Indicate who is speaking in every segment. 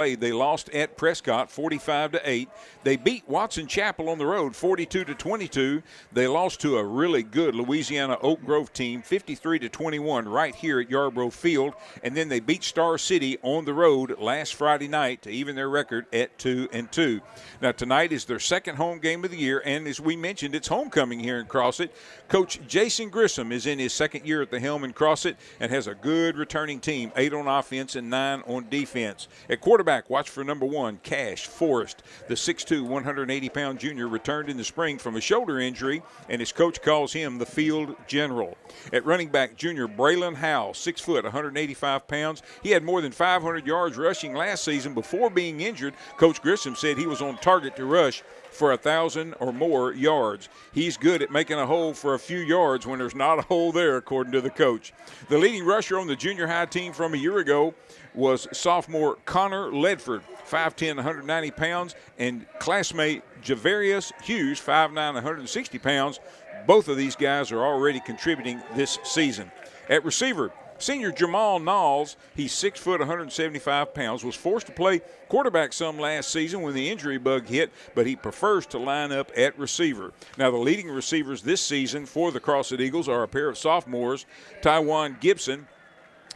Speaker 1: They lost at Prescott 45-8. They beat Watson Chapel on the road 42-22. They lost to a really good Louisiana Oak Grove team 53-21 right here at Yarborough Field. And then they beat Star City on the road last Friday night to even their record at 2-2. Now tonight is their second home game of the year, and as we mentioned, it's homecoming here in Crosset. Coach Jason Grissom is in his second year at the helm in Crosset and has a good returning team, 8 on offense and 9 on defense. At quarterback, watch for number 1, Cash Forrest. The 6'2", 180-pound junior returned in the spring from a shoulder injury, and his coach calls him the field general. At running back, junior Braylon Howell, 6 foot, 185 pounds. He had more than 500 yards rushing last season before being injured. Coach Grissom said he was on target to rush for 1,000 or more yards. He's good at making a hole for a few yards when there's not a hole there, according to the coach. The leading rusher on the junior high team from a year ago was sophomore Connor Ledford, 5'10", 190 pounds, and classmate Javarius Hughes, 5'9", 160 pounds. Both of these guys are already contributing this season. At receiver, senior Jamal Knowles, he's 6 foot, 175 pounds, was forced to play quarterback some last season when the injury bug hit, but he prefers to line up at receiver. Now, the leading receivers this season for the Crosset Eagles are a pair of sophomores, Taiwan Gibson,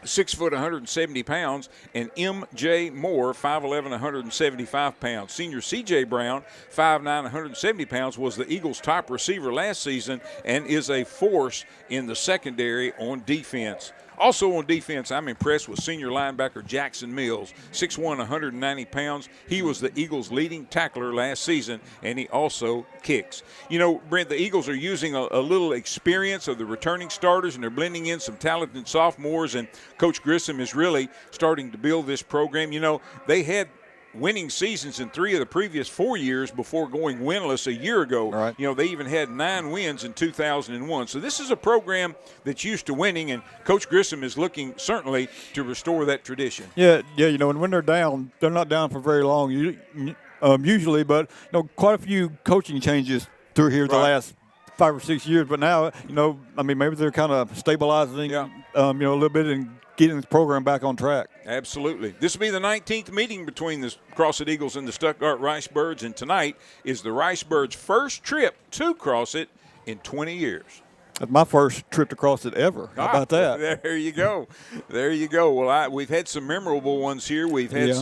Speaker 1: 6 foot, 170 pounds, and M.J. Moore, 5'11", 175 pounds. Senior C.J. Brown, 5'9", 170 pounds, was the Eagles' top receiver last season and is a force in the secondary on defense. Also on defense, I'm impressed with senior linebacker Jackson Mills, 6'1", 190 pounds. He was the Eagles' leading tackler last season, and he also kicks. You know, Brent, the Eagles are using a little experience of the returning starters, and they're blending in some talented sophomores, and Coach Grissom is really starting to build this program. You know, they had winning seasons in 3 of the previous 4 years before going winless a year ago.
Speaker 2: Right.
Speaker 1: You know, they even had 9 wins in 2001. So this is a program that's used to winning, and Coach Grissom is looking certainly to restore that tradition.
Speaker 2: Yeah, you know, and when they're down, they're not down for very long usually, but, you know, quite a few coaching changes through here the last 5 or 6 years. But now, you know, I mean, maybe they're kind of stabilizing, you know, a little bit and getting the program back on track.
Speaker 1: Absolutely. This will be the 19th meeting between the Crosset Eagles and the Stuttgart Ricebirds, and tonight is the Ricebirds' first trip to Crosset in 20 years.
Speaker 2: That's my first trip to Crosset ever. How about that?
Speaker 1: There you go. There you go. Well, we've had some memorable ones here. We've had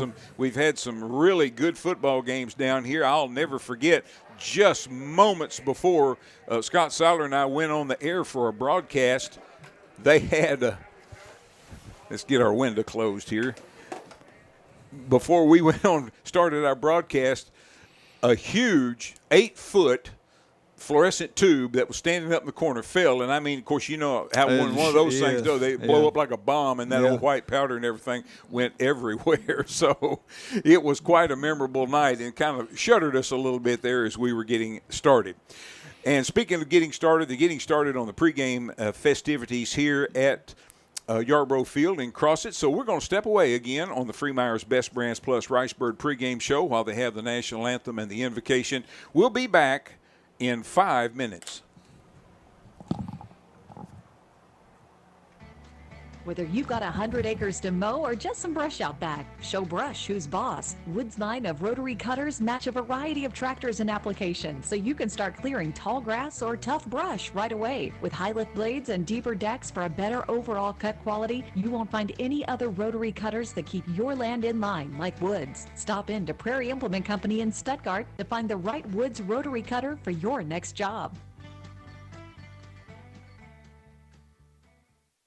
Speaker 1: some really good football games down here. I'll never forget just moments before Scott Seiler and I went on the air for a broadcast, they had let's get our window closed here. Before we started our broadcast, a huge 8-foot fluorescent tube that was standing up in the corner fell. And I mean, of course, you know how one of those things go. They blow up like a bomb, and that old white powder and everything went everywhere. So it was quite a memorable night and kind of shuddered us a little bit there as we were getting started. And speaking of getting started, they're getting started on the pregame festivities here at Yarborough Field in Crosset. So we're going to step away again on the Freemeyer's Best Brands Plus Ricebird pregame show while they have the national anthem and the invocation. We'll be back in 5 minutes.
Speaker 3: Whether you've got 100 acres to mow or just some brush out back, show Brush who's boss. Wood's line of rotary cutters match a variety of tractors and applications, so you can start clearing tall grass or tough brush right away. With high lift blades and deeper decks for a better overall cut quality, you won't find any other rotary cutters that keep your land in line like Wood's. Stop in to Prairie Implement Company in Stuttgart to find the right Wood's rotary cutter for your next job.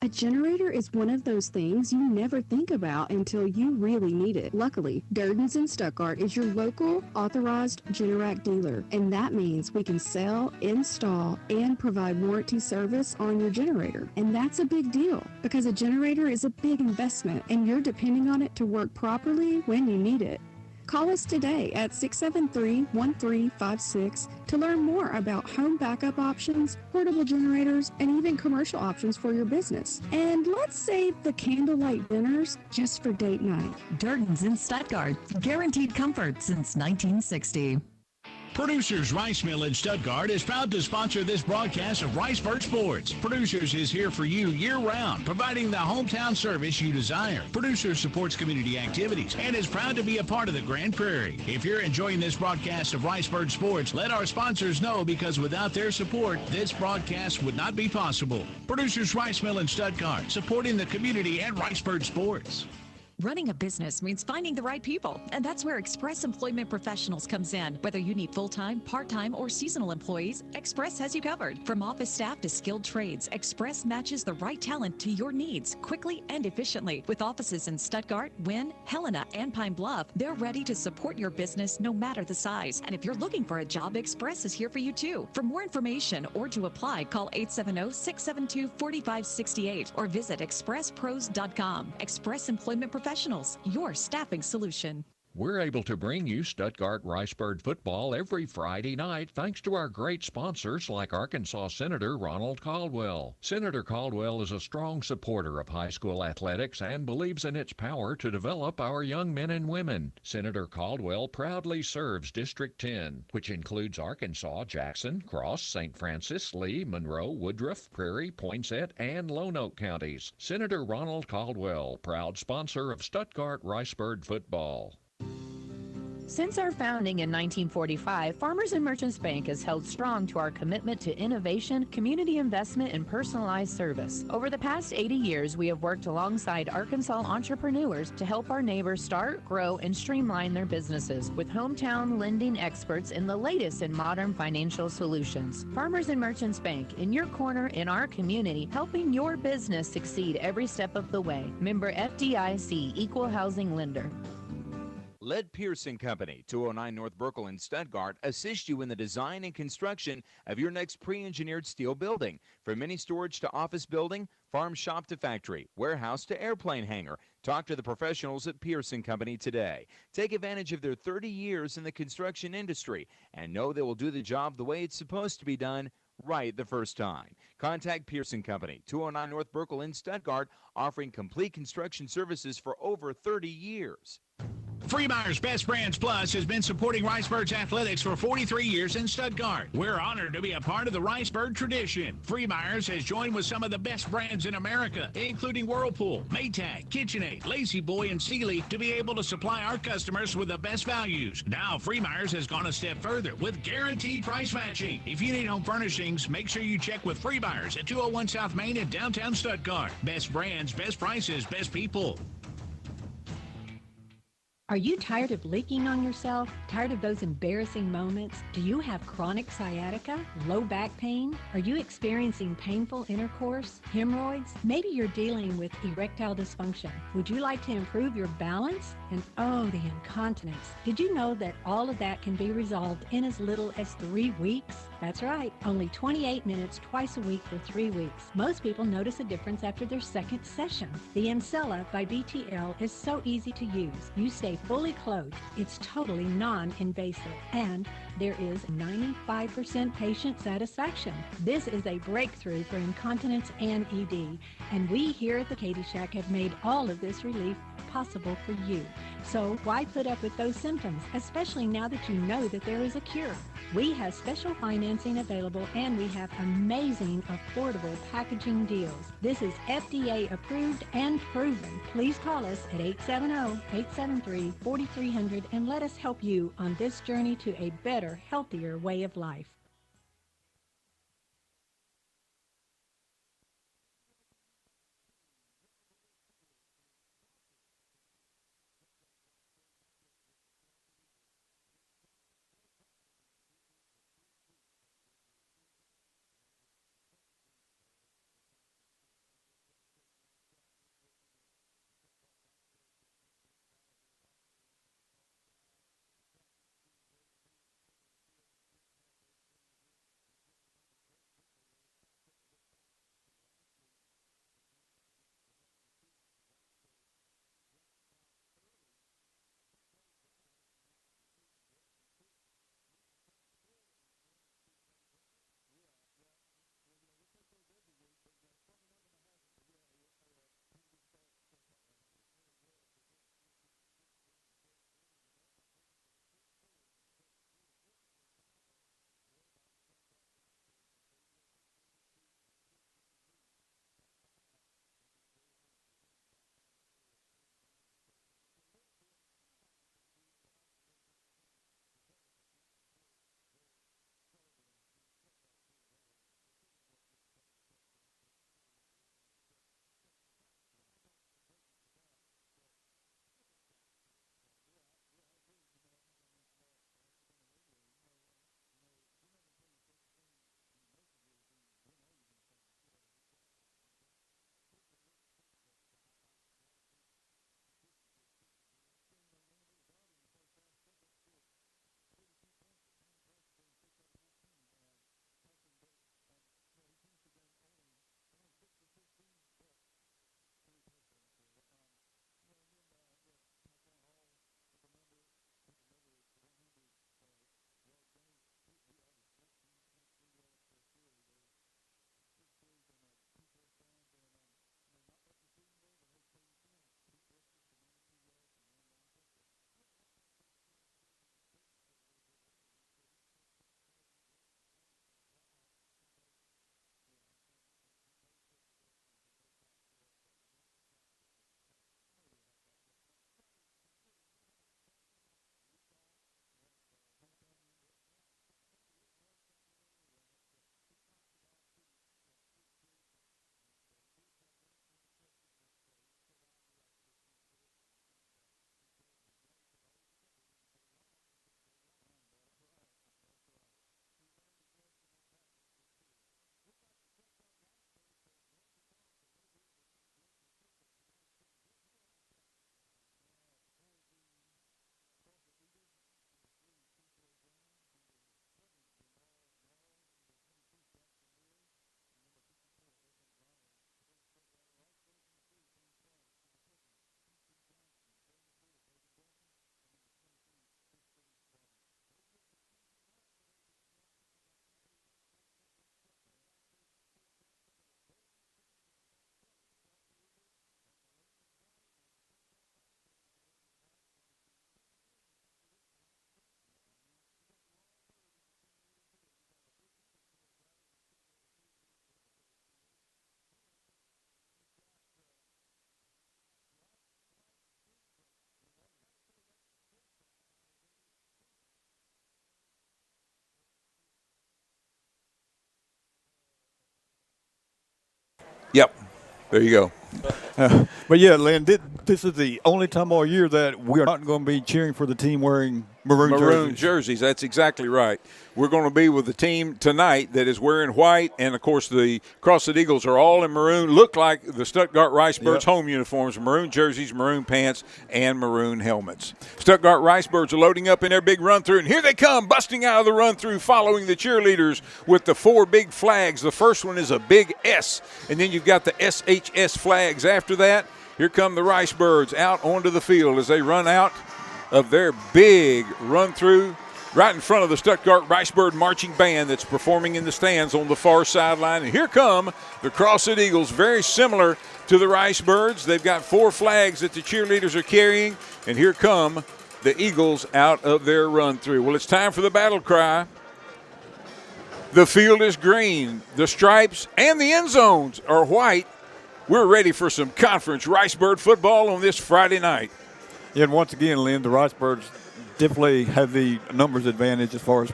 Speaker 4: A generator is one of those things you never think about until you really need it. Luckily, Durden's in Stuttgart is your local authorized Generac dealer, and that means we can sell, install, and provide warranty service on your generator. And that's a big deal because a generator is a big investment, and you're depending on it to work properly when you need it. Call us today at 673-1356 to learn more about home backup options, portable generators, and even commercial options for your business. And let's save the candlelight dinners just for date night.
Speaker 3: Durden's in Stuttgart. Guaranteed comfort since 1960.
Speaker 5: Producers Rice Mill in Stuttgart is proud to sponsor this broadcast of Riceburg Sports. Producers is here for you year-round, providing the hometown service you desire. Producers supports community activities and is proud to be a part of the Grand Prairie. If you're enjoying this broadcast of Riceburg Sports, let our sponsors know, because without their support, this broadcast would not be possible. Producers Rice Mill in Stuttgart, supporting the community and Riceburg Sports.
Speaker 3: Running a business means finding the right people, and that's where Express Employment Professionals comes in. Whether you need full-time, part-time, or seasonal employees, Express has you covered. From office staff to skilled trades, Express matches the right talent to your needs quickly and efficiently. With offices in Stuttgart, Wynne, Helena, and Pine Bluff, they're ready to support your business no matter the size. And if you're looking for a job, Express is here for you too. For more information or to apply, call 870-672-4568 or visit expresspros.com. Express Employment Professionals, your staffing solution.
Speaker 6: We're able to bring you Stuttgart-Ricebird football every Friday night thanks to our great sponsors like Arkansas Senator Ronald Caldwell. Senator Caldwell is a strong supporter of high school athletics and believes in its power to develop our young men and women. Senator Caldwell proudly serves District 10, which includes Arkansas, Jackson, Cross, St. Francis, Lee, Monroe, Woodruff, Prairie, Poinsett, and Lone Oak counties. Senator Ronald Caldwell, proud sponsor of Stuttgart-Ricebird football.
Speaker 7: Since our founding in 1945, Farmers and Merchants Bank has held strong to our commitment to innovation, community investment, and personalized service. Over the past 80 years, we have worked alongside Arkansas entrepreneurs to help our neighbors start, grow, and streamline their businesses with hometown lending experts in the latest in modern financial solutions. Farmers and Merchants Bank, in your corner in our community, helping your business succeed every step of the way. Member FDIC, Equal Housing Lender.
Speaker 8: Lead Pearson Company, 209 North Burkle in Stuttgart, assist you in the design and construction of your next pre-engineered steel building. From mini storage to office building, farm shop to factory, warehouse to airplane hangar. Talk to the professionals at Pearson Company today. Take advantage of their 30 years in the construction industry and know they will do the job the way it's supposed to be done, right the first time. Contact Pearson Company, 209 North Burkle in Stuttgart, offering complete construction services for over 30 years.
Speaker 5: Freemeyer's Best Brands Plus has been supporting Riceburg's athletics for 43 years in Stuttgart. We're honored to be a part of the Riceburg tradition. Freemeyer's has joined with some of the best brands in America, including Whirlpool, Maytag, KitchenAid, Lazy Boy, and Sealy, to be able to supply our customers with the best values. Now, Freemeyer's has gone a step further with guaranteed price matching. If you need home furnishings, make sure you check with Freemeyer's at 201 South Main in downtown Stuttgart. Best brands, best prices, best people.
Speaker 9: Are you tired of leaking on yourself? Tired of those embarrassing moments? Do you have chronic sciatica? Low back pain? Are you experiencing painful intercourse? Hemorrhoids? Maybe you're dealing with erectile dysfunction. Would you like to improve your balance? And oh, the incontinence. Did you know that all of that can be resolved in as little as 3 weeks? That's right, only 28 minutes twice a week for 3 weeks. Most people notice a difference after their second session. The Ancella by BTL is so easy to use. You stay fully clothed. It's totally non-invasive. And there is 95% patient satisfaction. This is a breakthrough for incontinence and ED. And we here at the Katie Shack have made all of this relief possible for you. So why put up with those symptoms, especially now that you know that there is a cure? We have special financing available, and we have amazing affordable packaging deals. This is FDA approved and proven. Please call us at 870-873-4300 and let us help you on this journey to a better, healthier way of life.
Speaker 1: There you go.
Speaker 2: But yeah, Lynn, this is the only time all year that we're not going to be cheering for the team wearing maroon
Speaker 1: jerseys. That's exactly right. We're going to be with the team tonight that is wearing white, and of course the Crosset Eagles are all in maroon. Look like the Stuttgart Ricebirds home uniforms: maroon jerseys, maroon pants, and maroon helmets. Stuttgart Ricebirds are loading up in their big run through, and here they come, busting out of the run through, following the cheerleaders with the 4 big flags. The first one is a big S, and then you've got the SHS flags after that. Here come the Ricebirds out onto the field as they run out of their big run through right in front of the Stuttgart Ricebird marching band that's performing in the stands on the far sideline. And here come the Crosset Eagles, very similar to the Ricebirds. They've got 4 flags that the cheerleaders are carrying, and here come the Eagles out of their run through. Well, it's time for the battle cry. The field is green, the stripes and the end zones are white. We're ready for some conference Ricebird football on this Friday night.
Speaker 2: Yeah, and once again, Lynn, the Ricebirds definitely have the numbers advantage as far as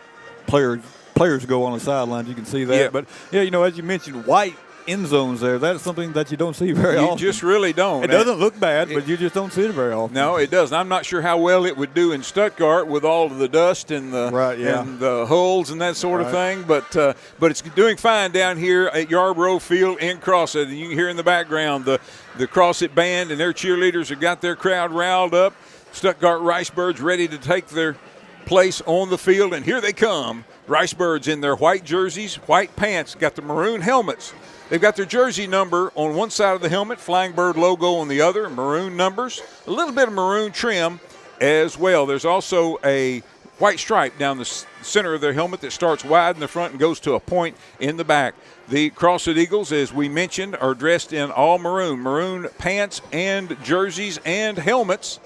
Speaker 2: players go on the sidelines. You can see that.
Speaker 1: Yeah.
Speaker 2: But, yeah, as you mentioned, white end zones there. That's something that you don't see very often.
Speaker 1: You just really don't.
Speaker 2: It doesn't look bad, but you just don't see it very often.
Speaker 1: No, it doesn't. I'm not sure how well it would do in Stuttgart with all of the dust and the and the hulls and that sort of thing. But it's doing fine down here at Yarborough Field in Crosset. And you can hear in the background the Crosset band and their cheerleaders have got their crowd riled up. Stuttgart Ricebirds ready to take their place on the field, and here they come. Ricebirds in their white jerseys, white pants, got the maroon helmets. They've got their jersey number on one side of the helmet, Flying Bird logo on the other, maroon numbers, a little bit of maroon trim as well. There's also a white stripe down the center of their helmet that starts wide in the front and goes to a point in the back. The Crosset Eagles, as we mentioned, are dressed in all maroon pants and jerseys and helmets.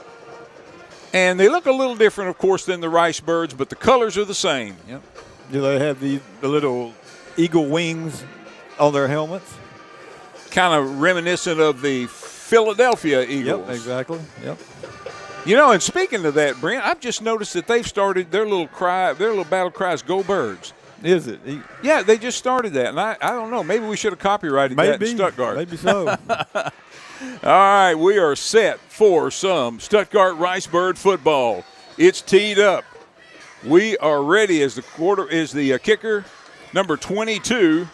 Speaker 1: And they look a little different, of course, than the Ricebirds, but the colors are the same.
Speaker 2: Yep. Do they have the little eagle wings on their helmets?
Speaker 1: Kind of reminiscent of the Philadelphia Eagles.
Speaker 2: Yep, exactly. Yep.
Speaker 1: And speaking of that, Brent, I've just noticed that they've started their little battle cries, Go Birds.
Speaker 2: Is it?
Speaker 1: Yeah, they just started that. And I don't know, maybe we should have copyrighted that in Stuttgart.
Speaker 2: Maybe so.
Speaker 1: All right, we are set for some Stuttgart Ricebird football. It's teed up. We are ready as the kicker, number 22,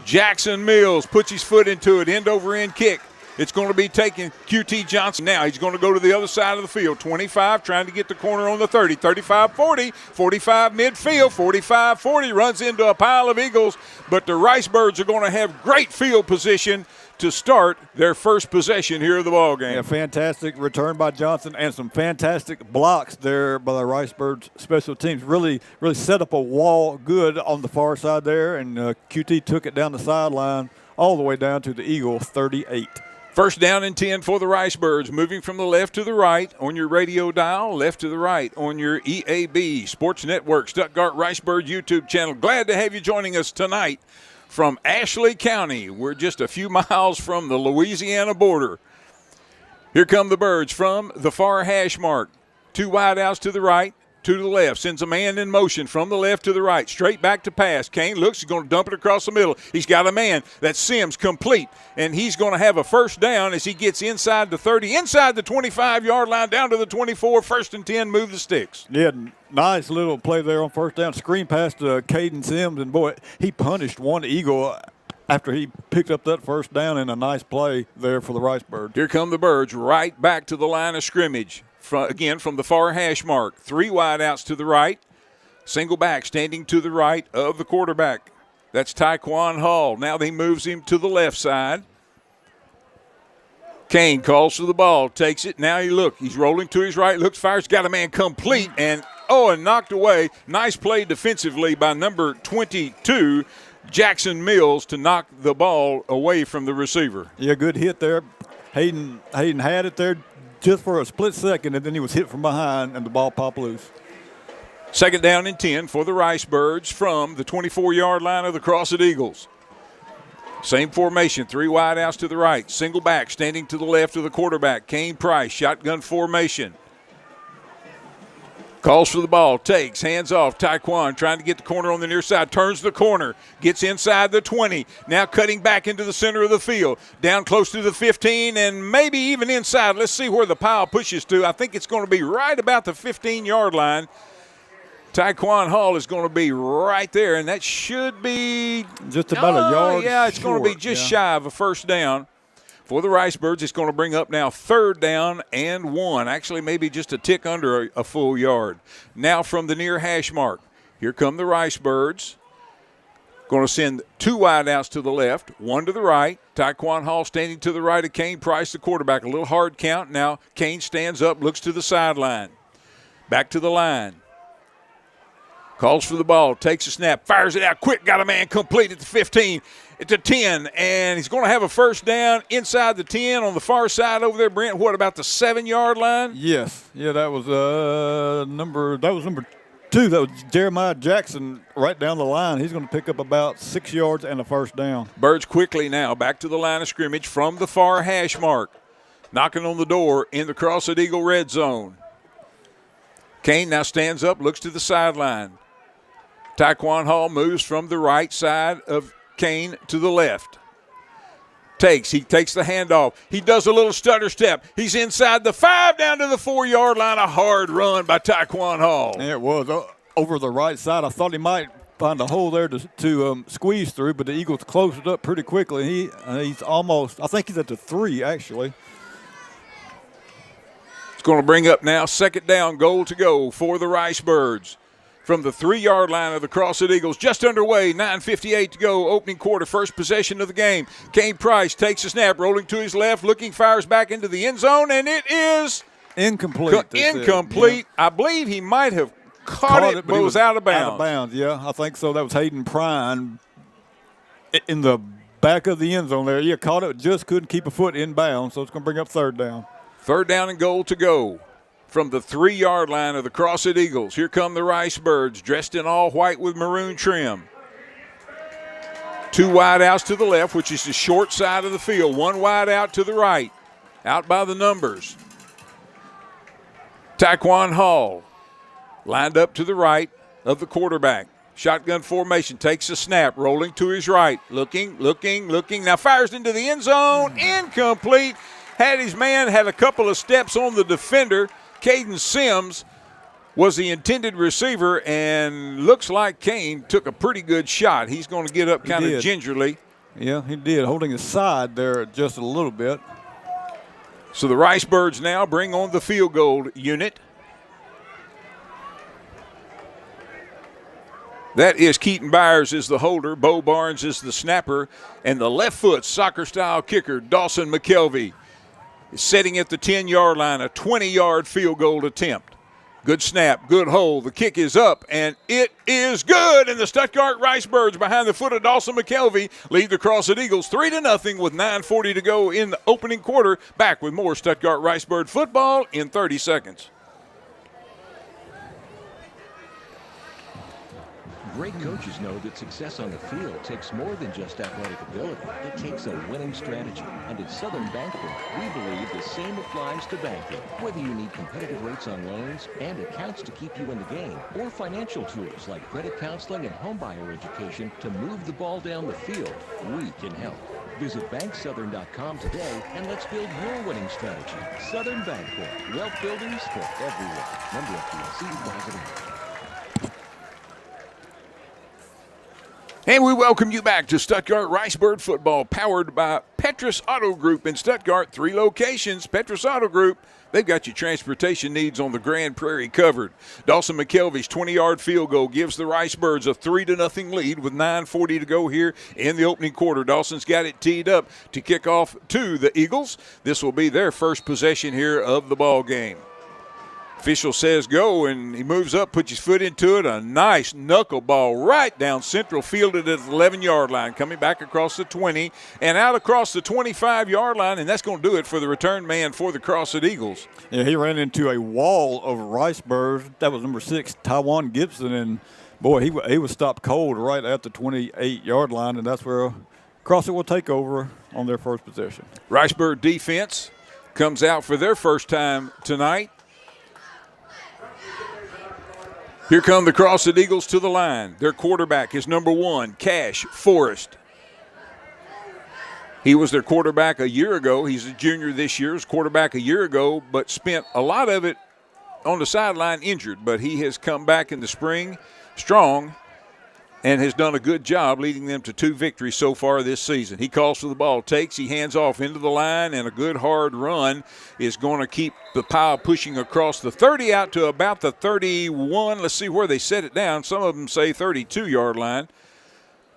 Speaker 1: Jackson Mills, puts his foot into it, end over end kick. It's going to be taking QT Johnson now. He's going to go to the other side of the field. 25, trying to get the corner on the 30. 35-40, 45 midfield, 45-40, runs into a pile of Eagles. But the Ricebirds are going to have great field position to start their first possession here of the ball game.
Speaker 2: Yeah, fantastic return by Johnson and some fantastic blocks there by the Ricebirds special teams. Really set up a wall good on the far side there, and QT took it down the sideline all the way down to the Eagle 38.
Speaker 1: First down and 10 for the Ricebirds, moving from the left to the right on your radio dial, left to the right on your EAB Sports Network, Stuttgart Ricebird YouTube channel. Glad to have you joining us tonight from Ashley County. We're just a few miles from the Louisiana border. Here come the Birds from the far hash mark. 2 wideouts to the right, 2 to the left. Sends a man in motion from the left to the right. Straight back to pass. Kane looks, he's going to dump it across the middle. He's got a man. That's Sims, complete. And he's going to have a first down as he gets inside the 30, inside the 25-yard line, down to the 24. 1st and 10, move the sticks.
Speaker 2: Yeah, nice little play there on first down. Screen pass to Caden Sims, and boy, he punished one Eagle after he picked up that first down, in a nice play there for the Ricebirds.
Speaker 1: Here come the Birds right back to the line of scrimmage. Again, from the far hash mark. 3 wideouts to the right. Single back standing to the right of the quarterback. That's Tyquan Hall. Now he moves him to the left side. Kane calls for the ball, takes it. Now he's rolling to his right, looks, fires, got a man complete, and knocked away. Nice play defensively by number 22, Jackson Mills, to knock the ball away from the receiver.
Speaker 2: Yeah, good hit there. Hayden had it there just for a split second, and then he was hit from behind, and the ball popped loose.
Speaker 1: 2nd down and 10 for the Ricebirds from the 24-yard line of the Crosset Eagles. Same formation, 3 wideouts to the right. Single back standing to the left of the quarterback. Kane Price, shotgun formation. Calls for the ball, takes, hands off. Taekwon trying to get the corner on the near side, turns the corner, gets inside the 20. Now cutting back into the center of the field, down close to the 15 and maybe even inside. Let's see where the pile pushes to. I think it's going to be right about the 15-yard line. Taekwon Hall is going to be right there, and that should be
Speaker 2: just about a yard.
Speaker 1: Yeah, it's
Speaker 2: short.
Speaker 1: going to be just shy of a first down. For the Ricebirds, it's going to bring up now 3rd down and 1. Actually, maybe just a tick under a full yard. Now from the near hash mark, here come the Ricebirds. Going to send 2 wideouts to the left, 1 to the right. Taekwon Hall standing to the right of Kane Price, the quarterback. A little hard count. Now Kane stands up, looks to the sideline. Back to the line. Calls for the ball, takes a snap, fires it out quick, got a man complete at the 15, at the 10, and he's going to have a first down inside the 10 on the far side over there, Brent. What about the 7-yard line?
Speaker 2: Yes. Yeah, that was number 2. That was Jeremiah Jackson right down the line. He's going to pick up about 6 yards and a first down.
Speaker 1: Birds quickly now back to the line of scrimmage from the far hash mark. Knocking on the door in the Crosset Eagle red zone. Kane now stands up, looks to the sideline. Taekwon Hall moves from the right side of Kane to the left. He takes the handoff. He does a little stutter step. He's inside the 5 down to the 4-yard line. A hard run by Taekwon Hall.
Speaker 2: Yeah, it was over the right side. I thought he might find a hole there to squeeze through, but the Eagles closed it up pretty quickly. He's almost, I think he's at the 3 actually.
Speaker 1: It's going to bring up now 2nd down, goal to go for the Ricebirds. From the 3-yard line of the Crosset Eagles, just underway, 9:58 to go, opening quarter, first possession of the game. Kane Price takes a snap, rolling to his left, looking, fires back into the end zone, and it is
Speaker 2: incomplete.
Speaker 1: Incomplete. Yeah. I believe he might have caught it, but it was out of bounds.
Speaker 2: Out of bounds, yeah, I think so. That was Hayden Prine in the back of the end zone there. Yeah, caught it, just couldn't keep a foot in bounds, so it's going to bring up 3rd down.
Speaker 1: 3rd down and goal to go. From the 3-yard line of the Crosset Eagles, here come the Ricebirds, dressed in all white with maroon trim. 2 wideouts to the left, which is the short side of the field. 1 wide out to the right, out by the numbers. Taekwon Hall lined up to the right of the quarterback. Shotgun formation, takes a snap, rolling to his right, looking, now fires into the end zone, incomplete. Had his man, had a couple of steps on the defender. Caden Sims was the intended receiver, and looks like Kane took a pretty good shot. He's going to get up kind of gingerly.
Speaker 2: Yeah, he did, holding his side there just a little bit.
Speaker 1: So the Ricebirds now bring on the field goal unit. That is Keaton Byers is the holder, Bo Barnes is the snapper, and the left foot soccer-style kicker, Dawson McKelvey, is setting at the 10-yard line, a 20-yard field goal attempt. Good snap, good hold. The kick is up, and it is good. And the Stuttgart Ricebirds, behind the foot of Dawson McKelvey, lead the Crosset Eagles 3-0 with 9:40 to go in the opening quarter. Back with more Stuttgart Ricebird football in 30 seconds.
Speaker 10: Great coaches know that success on the field takes more than just athletic ability. It takes a winning strategy. And at Southern Bancorp, we believe the same applies to banking. Whether you need competitive rates on loans and accounts to keep you in the game, or financial tools like credit counseling and homebuyer education to move the ball down the field, we can help. Visit banksouthern.com today and let's build your winning strategy. Southern Bancorp, wealth builders for everyone. Member FDIC, deposit.
Speaker 1: And we welcome you back to Stuttgart Ricebird football, powered by Petrus Auto Group in Stuttgart. 3 locations. Petrus Auto Group, they've got your transportation needs on the Grand Prairie covered. Dawson McKelvey's 20-yard field goal gives the Ricebirds a 3-0 lead with 9:40 to go here in the opening quarter. Dawson's got it teed up to kick off to the Eagles. This will be their first possession here of the ball game. Official says go, and he moves up, puts his foot into it. A nice knuckleball right down central, fielded at the 11-yard line, coming back across the 20 and out across the 25-yard line, and that's going to do it for the return man for the Crosset Eagles.
Speaker 2: Yeah, he ran into a wall of Ricebirds. That was number 6, Tywan Gibson, and, boy, he was stopped cold right at the 28-yard line, and that's where Crosset will take over on their first possession.
Speaker 1: Ricebird defense comes out for their first time tonight. Here come the Crosset Eagles to the line. Their quarterback is number 1, Cash Forrest. He was their quarterback a year ago. He's a junior this year. He was quarterback a year ago, but spent a lot of it on the sideline injured. But he has come back in the spring strong and has done a good job leading them to 2 victories so far this season. He calls for the ball, takes, he hands off into the line, and a good hard run is going to keep the pile pushing across the 30 out to about the 31. Let's see where they set it down. Some of them say 32-yard line.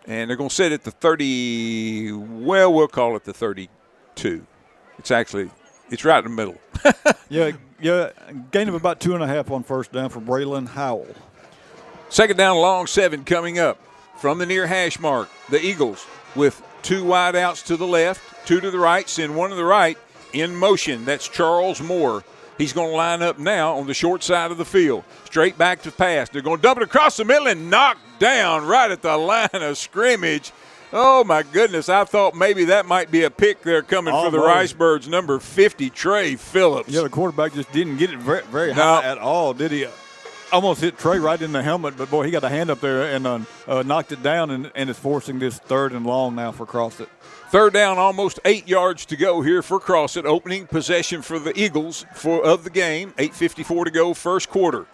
Speaker 1: And they're going to set it to 30, well, we'll call it the 32. It's right in the middle.
Speaker 2: Yeah, gain of about 2.5 on first down for Braylon Howell.
Speaker 1: Second down, long 7 coming up from the near hash mark. The Eagles with 2 wide outs to the left, 2 to the right, send 1 to the right in motion. That's Charles Moore. He's going to line up now on the short side of the field. Straight back to pass. They're going to dump it across the middle and knock down right at the line of scrimmage. Oh, my goodness. I thought maybe that might be a pick there coming for the Ricebirds, number 50, Trey Phillips.
Speaker 2: Yeah, the quarterback just didn't get it very, very high at all, did he? Almost hit Trey right in the helmet, but, boy, he got a hand up there and knocked it down, and is forcing this 3rd and long now for Crosset.
Speaker 1: 3rd down, almost 8 yards to go here for Crosset. Opening possession for the Eagles of the game. 8:54 to go, first quarter.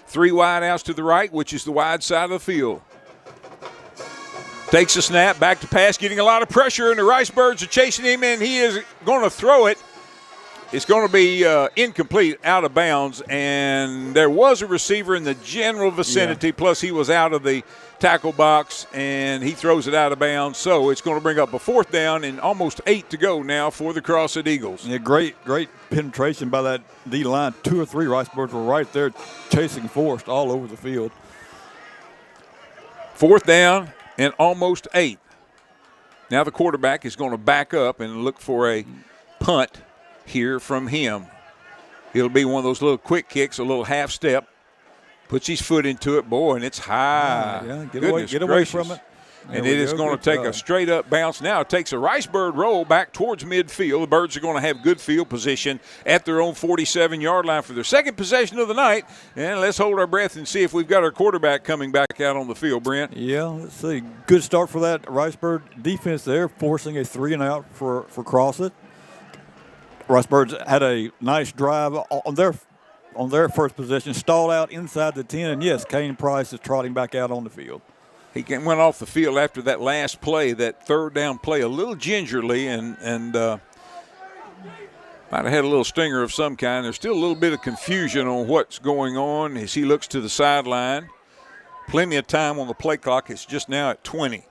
Speaker 1: 3 wide outs to the right, which is the wide side of the field. Takes a snap, back to pass, getting a lot of pressure, and the Ricebirds are chasing him, and he is going to throw it. It's going to be incomplete, out of bounds, and there was a receiver in the general vicinity, plus he was out of the tackle box, and he throws it out of bounds. So it's going to bring up a 4th down and almost 8 to go now for the Crosset Eagles.
Speaker 2: Yeah, great penetration by that D-line. 2 or 3 Ricebirds were right there chasing Forrest all over the field.
Speaker 1: 4th down and almost 8. Now the quarterback is going to back up and look for a punt here from him. It'll be one of those little quick kicks, a little half step. Puts his foot into it, boy, and it's high.
Speaker 2: Get away from it.
Speaker 1: And it is going to take a straight-up bounce. Now it takes a Ricebird roll back towards midfield. The Birds are going to have good field position at their own 47-yard line for their second possession of the night. And let's hold our breath and see if we've got our quarterback coming back out on the field, Brent.
Speaker 2: Yeah, let's see. Good start for that Ricebird defense there, forcing a 3-and-out for Crosset. Ricebirds had a nice drive on their first possession, stalled out inside the 10, and yes, Kane Price is trotting back out on the field.
Speaker 1: He went off the field after that last play, that 3rd down play, a little gingerly, and might have had a little stinger of some kind. There's still a little bit of confusion on what's going on as he looks to the sideline. Plenty of time on the play clock. It's just now at 20.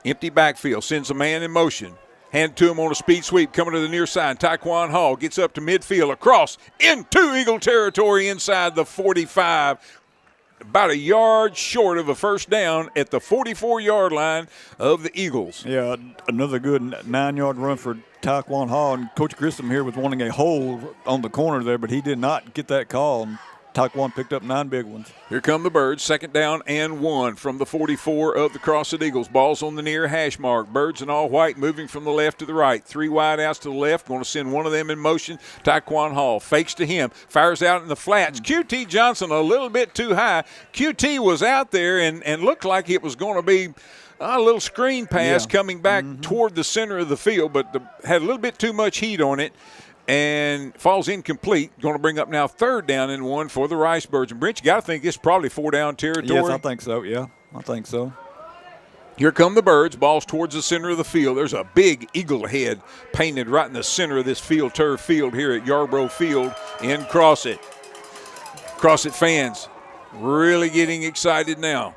Speaker 1: Empty backfield, sends a man in motion. Hand to him on a speed sweep, coming to the near side. Taekwon Hall gets up to midfield, across into Eagle territory inside the 45. About a yard short of a first down at the 44-yard line of the Eagles.
Speaker 2: Yeah, another good 9-yard run for Taekwon Hall. And Coach Grissom here was wanting a hold on the corner there, but he did not get that call. And Taekwon picked up 9 big ones.
Speaker 1: Here come the Birds, 2nd down and 1 from the 44 of the Crosset Eagles. Ball's on the near hash mark. Birds in all white moving from the left to the right. 3 wide outs to the left. Going to send one of them in motion. Taekwon Hall fakes to him. Fires out in the flats. QT Johnson a little bit too high. QT was out there and looked like it was going to be a little screen pass coming back toward the center of the field, but had a little bit too much heat on it. And falls incomplete. Going to bring up now 3rd down and 1 for the Ricebirds. And Brent, you got to think it's probably 4-down territory.
Speaker 2: Yes, I think so. Yeah, I think so.
Speaker 1: Here come the Birds. Ball's towards the center of the field. There's a big eagle head painted right in the center of this turf field here at Yarborough Field in Crosset. Crosset fans really getting excited now.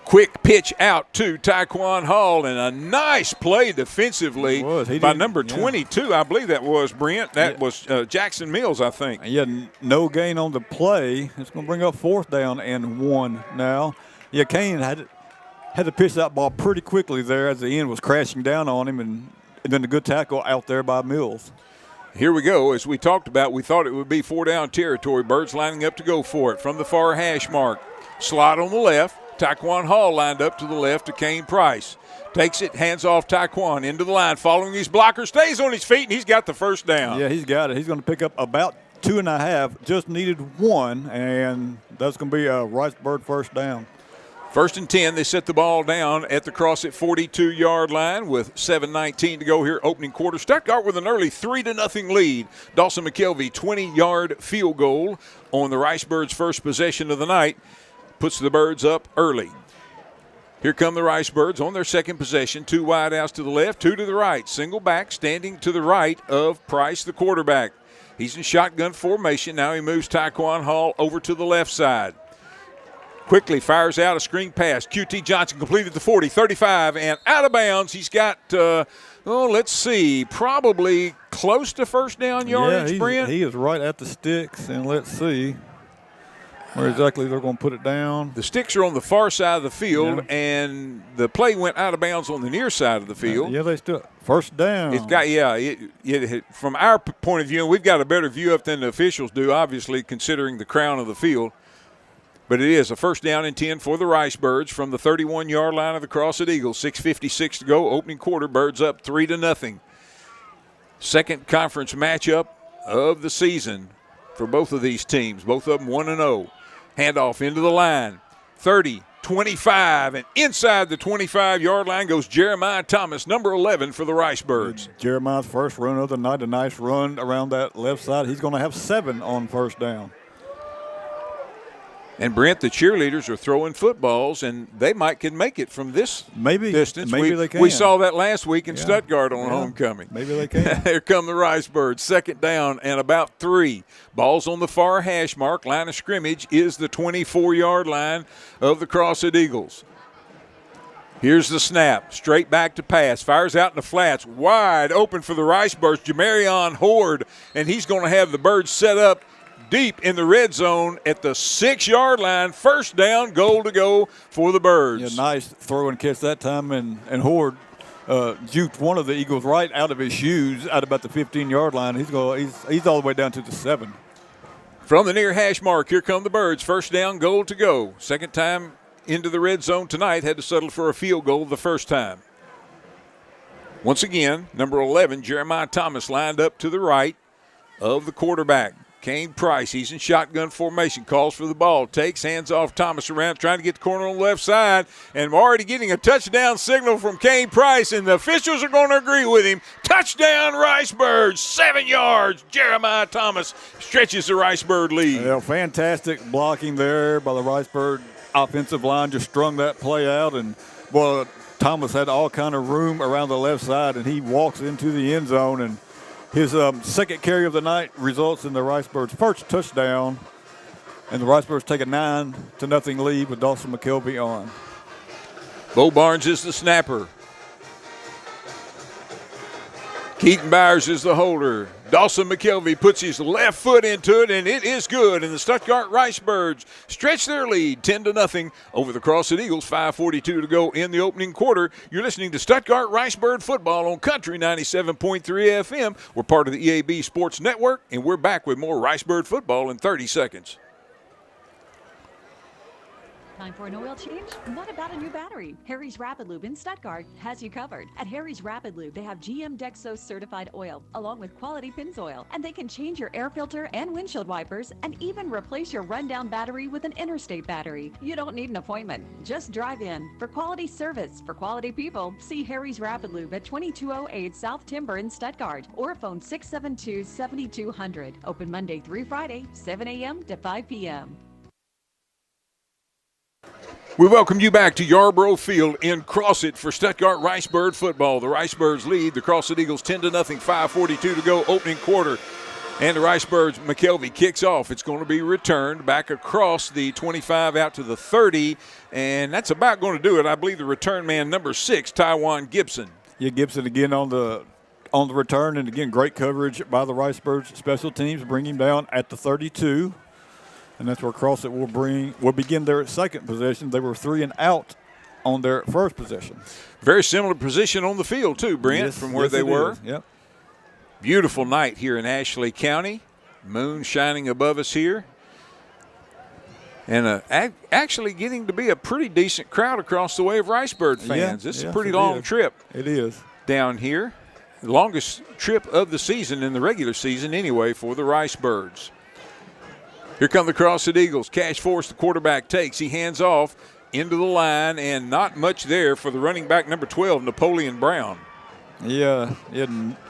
Speaker 1: Quick pitch out to Taekwon Hall, and a nice play defensively by number 22. I believe that was, Brent. That was Jackson Mills, I think.
Speaker 2: Yeah, no gain on the play. It's going to bring up 4th down and 1 now. Yeah, Kane had to pitch that ball pretty quickly there as the end was crashing down on him, and then a good tackle out there by Mills.
Speaker 1: Here we go. As we talked about, we thought it would be 4-down territory. Birds lining up to go for it from the far hash mark. Slot on the left. Taekwon Hall lined up to the left to Kane Price. Takes it, hands off Taekwon into the line, following his blocker, stays on his feet, and he's got the first down.
Speaker 2: Yeah, he's got it. He's going to pick up about 2.5. Just needed 1, and that's going to be a Ricebird first down.
Speaker 1: 1st and 10, they set the ball down at the Crosset 42-yard line with 7:19 to go here, opening quarter. Stuttgart with an early 3-0 lead. Dawson McKelvey, 20-yard field goal on the Ricebirds' first possession of the night, puts the Birds up early. Here come the Ricebirds on their second possession. 2 wide outs to the left, 2 to the right. Single back standing to the right of Price, the quarterback. He's in shotgun formation. Now he moves Tyquan Hall over to the left side. Quickly fires out a screen pass. QT Johnson completed the 40, 35, and out of bounds. He's got, let's see, probably close to first down yardage, Brent.
Speaker 2: He is right at the sticks, and let's see where exactly they're going to put it down.
Speaker 1: The sticks are on the far side of the field, and the play went out of bounds on the near side of the field.
Speaker 2: Yeah, they still first down.
Speaker 1: It's got, from our point of view, and we've got a better view up than the officials do, obviously, considering the crown of the field. But it is a first down and 10 for the Ricebirds from the 31-yard line of the Crosset Eagles. 6:56 to go, opening quarter. Birds up 3-0. Second conference matchup of the season for both of these teams. Both of them 1-0. Handoff into the line. 30, 25, and inside the 25-yard line goes Jeremiah Thomas, number 11 for the Ricebirds.
Speaker 2: Jeremiah's first run of the night, a nice run around that left side. He's going to have 7 on first down.
Speaker 1: And, Brent, the cheerleaders are throwing footballs, and they can make it from this distance.
Speaker 2: Maybe they can.
Speaker 1: We saw that last week in Stuttgart on homecoming.
Speaker 2: Maybe they can.
Speaker 1: Here come the Ricebirds. Second down and about 3. Ball's on the far hash mark. Line of scrimmage is the 24-yard line of the Crosset Eagles. Here's the snap. Straight back to pass. Fires out in the flats. Wide open for the Ricebirds. Jamarion Horde, and he's going to have the Birds set up deep in the red zone at the 6-yard line. First down, goal to go for the Birds.
Speaker 2: Yeah, nice throw and catch that time, and Horde juked one of the Eagles right out of his shoes at about the 15-yard line. He's all the way down to the 7.
Speaker 1: From the near hash mark, here come the Birds. First down, goal to go. Second time into the red zone tonight. Had to settle for a field goal the first time. Once again, number 11, Jeremiah Thomas, lined up to the right of the quarterback. Kane Price, he's in shotgun formation, calls for the ball, takes, hands off Thomas around, trying to get the corner on the left side, and already getting a touchdown signal from Kane Price, and the officials are going to agree with him. Touchdown, Ricebirds, 7 yards. Jeremiah Thomas stretches the Ricebird lead.
Speaker 2: Yeah, fantastic blocking there by the Ricebird offensive line, just strung that play out, and, well, Thomas had all kind of room around the left side, and he walks into the end zone, and his second carry of the night results in the Ricebirds' first touchdown, and the Ricebirds take a 9-0 lead with Dawson McKelvey on.
Speaker 1: Bo Barnes is the snapper. Keaton Byers is the holder. Dawson McKelvey puts his left foot into it, and it is good. And the Stuttgart Ricebirds stretch their lead 10-0 over the Crosset Eagles. 5:42 to go in the opening quarter. You're listening to Stuttgart Ricebird football on Country 97.3 FM. We're part of the EAB Sports Network, and we're back with more Ricebird football in 30 seconds.
Speaker 3: Time for an oil change? What about a new battery? Harry's Rapid Lube in Stuttgart has you covered. At Harry's Rapid Lube, they have GM Dexos certified oil along with quality Pennzoil, and they can change your air filter and windshield wipers and even replace your rundown battery with an interstate battery. You don't need an appointment. Just drive in. For quality service, for quality people, see Harry's Rapid Lube at 2208 South Timber in Stuttgart or phone 672-7200. Open Monday through Friday, 7 a.m. to 5 p.m.
Speaker 1: We welcome you back to Yarborough Field in Crosset for Stuttgart Ricebird football. The Ricebirds lead the Crosset Eagles 10-0, 5:42 to go, opening quarter. And the Ricebirds, McKelvey kicks off. It's going to be returned back across the 25 out to the 30, and that's about going to do it. I believe the return man, number 6, Tywan Gibson.
Speaker 2: Yeah, Gibson again on the return, and again, great coverage by the Ricebirds special teams, bring him down at the 32. And that's where Crosset will begin their second possession. They were 3 and out on their first possession.
Speaker 1: Very similar position on the field, too, Brent, from where they were.
Speaker 2: Yep.
Speaker 1: Beautiful night here in Ashley County. Moon shining above us here. And actually getting to be a pretty decent crowd across the way of Ricebird fans. This is a pretty long trip.
Speaker 2: It is.
Speaker 1: Down here. longest trip of the season in the regular season anyway for the Rice Birds. Here come the Crosset Eagles. Cash Force, the quarterback, takes. He hands off into the line, and not much there for the running back, number 12, Napoleon Brown.
Speaker 2: Yeah,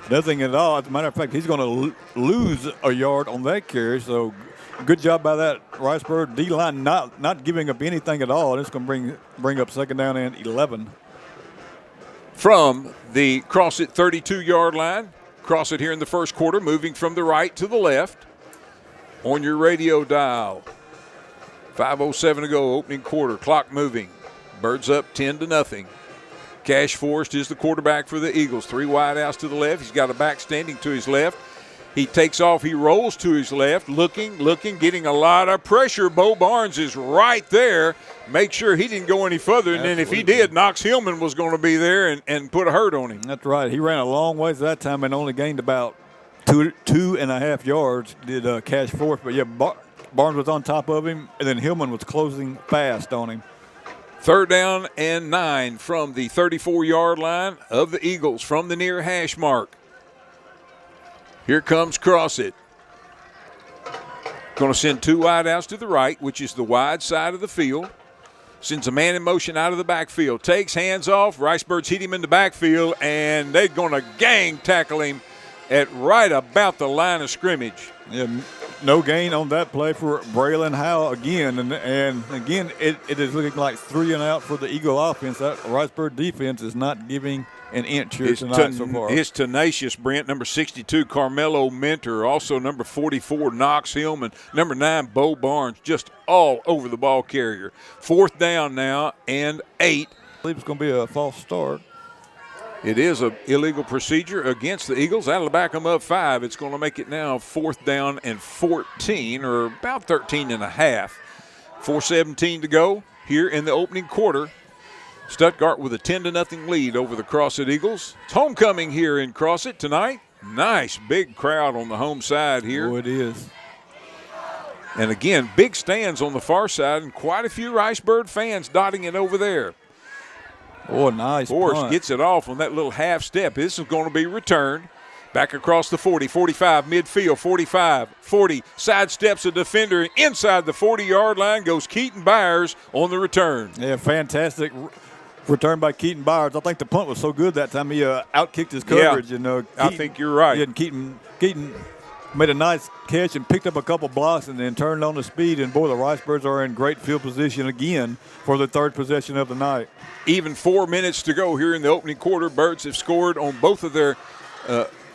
Speaker 2: nothing at all. As a matter of fact, he's going to lose a yard on that carry. So good job by that Rice Bird D-line not giving up anything at all. It's going to bring up second down and 11.
Speaker 1: From the Crosset 32-yard line, Crosset here in the first quarter, moving from the right to the left on your radio dial. 5:07 to go, opening quarter, clock moving. Birds up 10-0. Cash Forrest is the quarterback for the Eagles. 3 wide outs to the left. He's got a back standing to his left. He takes off. He rolls to his left, looking, getting a lot of pressure. Bo Barnes is right there. Make sure he didn't go any further. And then if he did, Knox Hillman was going to be there and put a hurt on him.
Speaker 2: That's right. He ran a long ways that time and only gained about 2.5 yards, did Cash Forrest. But, yeah, Barnes was on top of him, and then Hillman was closing fast on him.
Speaker 1: 3rd down and 9 from the 34-yard line of the Eagles from the near hash mark. Here comes Crosset. Going to send 2 wide outs to the right, which is the wide side of the field. Sends a man in motion out of the backfield. Takes, hands off. Rice Birds hit him in the backfield, and they're going to gang tackle him at right about the line of scrimmage.
Speaker 2: Yeah, no gain on that play for Braylon Howe again. And again, it is looking like 3 and out for the Eagle offense. That Riceburg defense is not giving an inch here tonight so far.
Speaker 1: It's tenacious, Brent. Number 62, Carmelo Mentor. Also number 44, Knox Hillman. Number 9, Bo Barnes. Just all over the ball carrier. 4th down now and 8.
Speaker 2: I believe it's going to be a false start.
Speaker 1: It is an illegal procedure against the Eagles. That'll back them up 5. It's going to make it now 4th down and 14, or about 13 and a half. 4:17 to go here in the opening quarter. Stuttgart with a 10-0 lead over the Crosset Eagles. It's homecoming here in Crosset tonight. Nice big crowd on the home side here.
Speaker 2: Oh, it is.
Speaker 1: And again, big stands on the far side and quite a few Ricebird fans dotting it over there.
Speaker 2: Oh, nice
Speaker 1: Forrest gets it off on that little half step. This is going to be returned. Back across the 40, 45, midfield, 45, 40. Sidesteps a defender inside the 40-yard line. Goes Keaton Byers on the return.
Speaker 2: Yeah, fantastic return by Keaton Byers. I think the punt was so good that time he outkicked his coverage.
Speaker 1: Yeah,
Speaker 2: Keaton,
Speaker 1: I think you're right.
Speaker 2: Yeah, and Keaton made a nice catch and picked up a couple blocks and then turned on the speed. And, boy, the Ricebirds are in great field position again for the 3rd possession of the night.
Speaker 1: Even 4 minutes to go here in the opening quarter. Birds have scored on both of their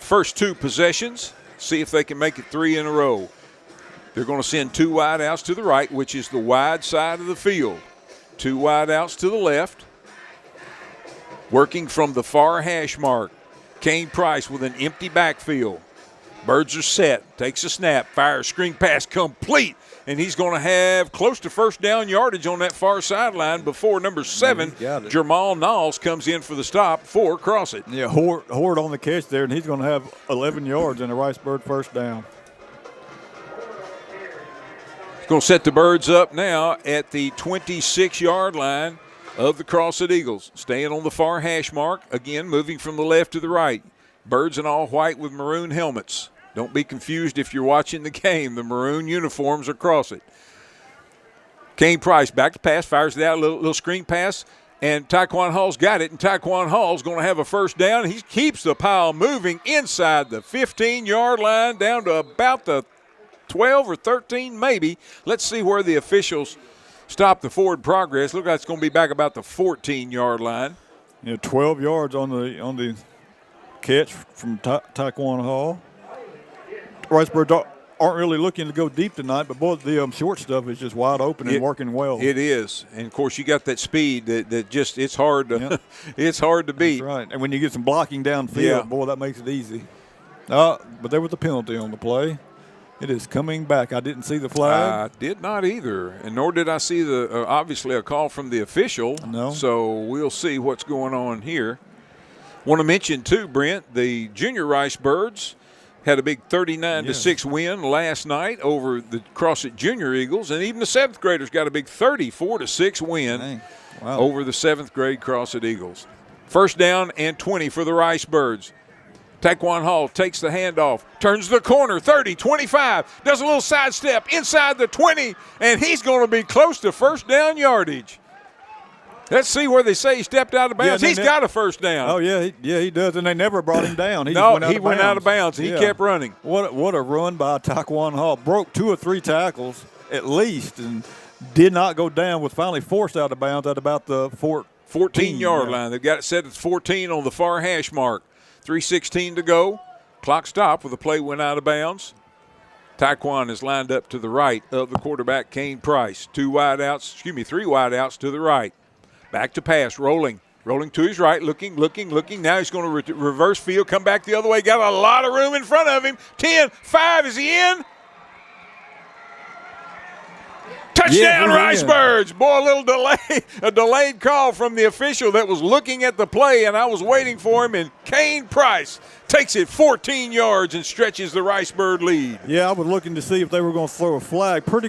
Speaker 1: first 2 possessions. See if they can make it 3 in a row. They're going to send 2 wide outs to the right, which is the wide side of the field. 2 wide outs to the left. Working from the far hash mark. Kane Price with an empty backfield. Birds are set. Takes a snap. Fires. Screen pass complete. And he's going to have close to 1st down yardage on that far sideline before number 7, Jamal Knowles, comes in for the stop for Crosset.
Speaker 2: Yeah, Horde on the catch there, and he's going to have 11 yards in a Ricebird 1st down.
Speaker 1: He's going to set the Birds up now at the 26-yard line of the Crosset Eagles. Staying on the far hash mark. Again, moving from the left to the right. Birds in all white with maroon helmets. Don't be confused if you're watching the game. The maroon uniforms are Crosset. Kane Price back to pass, fires it out, little screen pass, and Tyquan Hall's got it, and Tyquan Hall's going to have a 1st down. He keeps the pile moving inside the 15-yard line down to about the 12 or 13 maybe. Let's see where the officials stop the forward progress. Looks like it's going to be back about the 14-yard line.
Speaker 2: Yeah, 12 yards on the catch from Tyquan Hall. Ricebirds aren't really looking to go deep tonight, but boy, the short stuff is just wide open and working well.
Speaker 1: It is, and of course you got that speed that just it's hard to it's hard to beat.
Speaker 2: That's right, and when you get some blocking downfield, boy, that makes it easy. But there was a penalty on the play. It is coming back. I didn't see the flag.
Speaker 1: I did not either, and nor did I see the obviously a call from the official.
Speaker 2: No.
Speaker 1: So we'll see what's going on here. Want to mention too, Brent, the junior Ricebirds had a big 39-6 win last night over the Crosset Junior Eagles, and even the 7th graders got a big 34-6 win over the 7th grade Crosset Eagles. 1st down and 20 for the Ricebirds. Taquan Hall takes the handoff, turns the corner, 30, 25, does a little sidestep inside the 20, and he's going to be close to first down yardage. Let's see where they say he stepped out of bounds. He's got a first down.
Speaker 2: Oh, yeah, he does, and they never brought him down. He
Speaker 1: went out of bounds. He kept running.
Speaker 2: What a run by Taquan Hall. Broke 2 or 3 tackles at least and did not go down, was finally forced out of bounds at about the
Speaker 1: 14-yard line. They've got it set at 14 on the far hash mark. 3:16 to go. Clock stopped with the play went out of bounds. Taquan is lined up to the right of the quarterback, Kane Price. 3 wideouts to the right. Back to pass, rolling to his right, looking. Now he's going to reverse field, come back the other way. Got a lot of room in front of him. 10, 5, is he in? Touchdown, Ricebirds. Boy, a delayed call from the official that was looking at the play, and I was waiting for him, and Kane Price takes it 14 yards and stretches the Ricebird lead.
Speaker 2: Yeah, I was looking to see if they were going to throw a flag. Pretty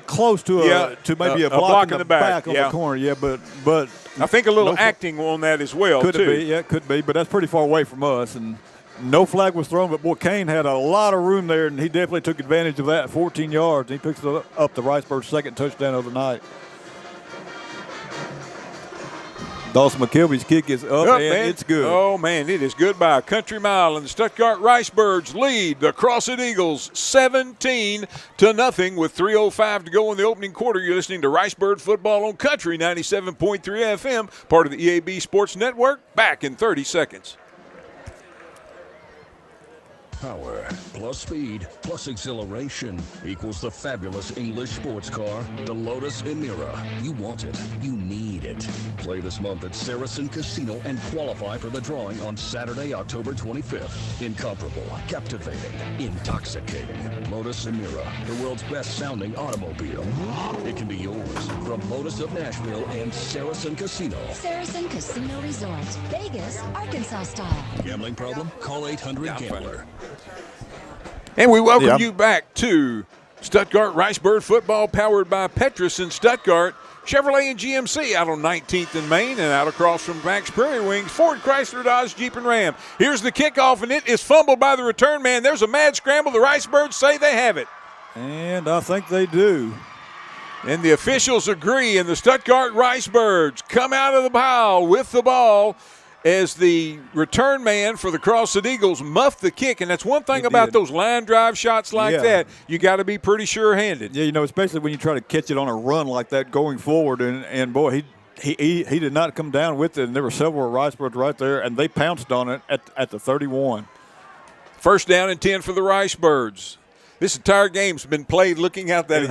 Speaker 2: close to maybe a block in the back on the corner. Yeah, but
Speaker 1: I think a little acting on that as well.
Speaker 2: Could be? Yeah, could be. But that's pretty far away from us, and no flag was thrown. But boy, Kane had a lot of room there, and he definitely took advantage of that. 14 yards. He picks up the Riceburg second touchdown of the night. Dawson McKelvey's kick is up, and it's good.
Speaker 1: Oh, man, it is good by a country mile, and the Stuttgart Ricebirds lead the Crosset Eagles 17-0 with 3:05 to go in the opening quarter. You're listening to Ricebird Football on Country 97.3 FM, part of the EAB Sports Network. Back in 30 seconds.
Speaker 10: Power plus speed plus exhilaration equals the fabulous English sports car, the Lotus Emira. You want it. You need it. Play this month at Saracen Casino and qualify for the drawing on Saturday, October 25th. Incomparable, captivating, intoxicating. Lotus Emira, the world's best-sounding automobile. It can be yours from Lotus of Nashville and Saracen Casino.
Speaker 11: Saracen Casino Resort, Vegas, Arkansas style.
Speaker 10: Gambling problem? Call 800-GAMBLER.
Speaker 1: And we welcome you back to Stuttgart Ricebird Football, powered by Petrus in Stuttgart. Chevrolet and GMC out on 19th and Main, and out across from Max Prairie Wings, Ford, Chrysler, Dodge, Jeep, and Ram. Here's the kickoff, and it is fumbled by the return man. There's a mad scramble. The Ricebirds say they have it.
Speaker 2: And I think they do.
Speaker 1: And the officials agree, and the Stuttgart Ricebirds come out of the pile with the ball as the return man for the Crosset Eagles muffed the kick. And that's one thing about those line drive shots like that. You got to be pretty sure-handed.
Speaker 2: Yeah, especially when you try to catch it on a run like that going forward. And boy, he did not come down with it. And there were several Ricebirds right there, and they pounced on it at the 31.
Speaker 1: First down and 10 for the Ricebirds. This entire game's been played looking out that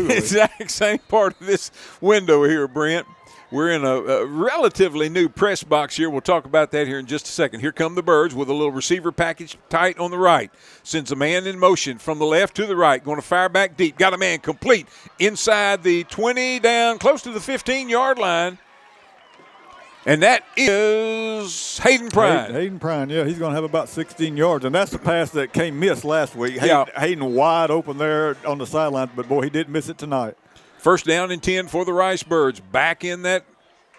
Speaker 1: exact same part of this window here, Brent. We're in a relatively new press box here. We'll talk about that here in just a second. Here come the Birds with a little receiver package tight on the right. Sends a man in motion from the left to the right. Going to fire back deep. Got a man complete inside the 20, down close to the 15-yard line. And that is Hayden Prine.
Speaker 2: Hayden Prine, yeah. He's going to have about 16 yards. And that's the pass that came missed last week. Hayden wide open there on the sideline, but, boy, he didn't miss it tonight.
Speaker 1: First down and 10 for the Ricebirds. Back in that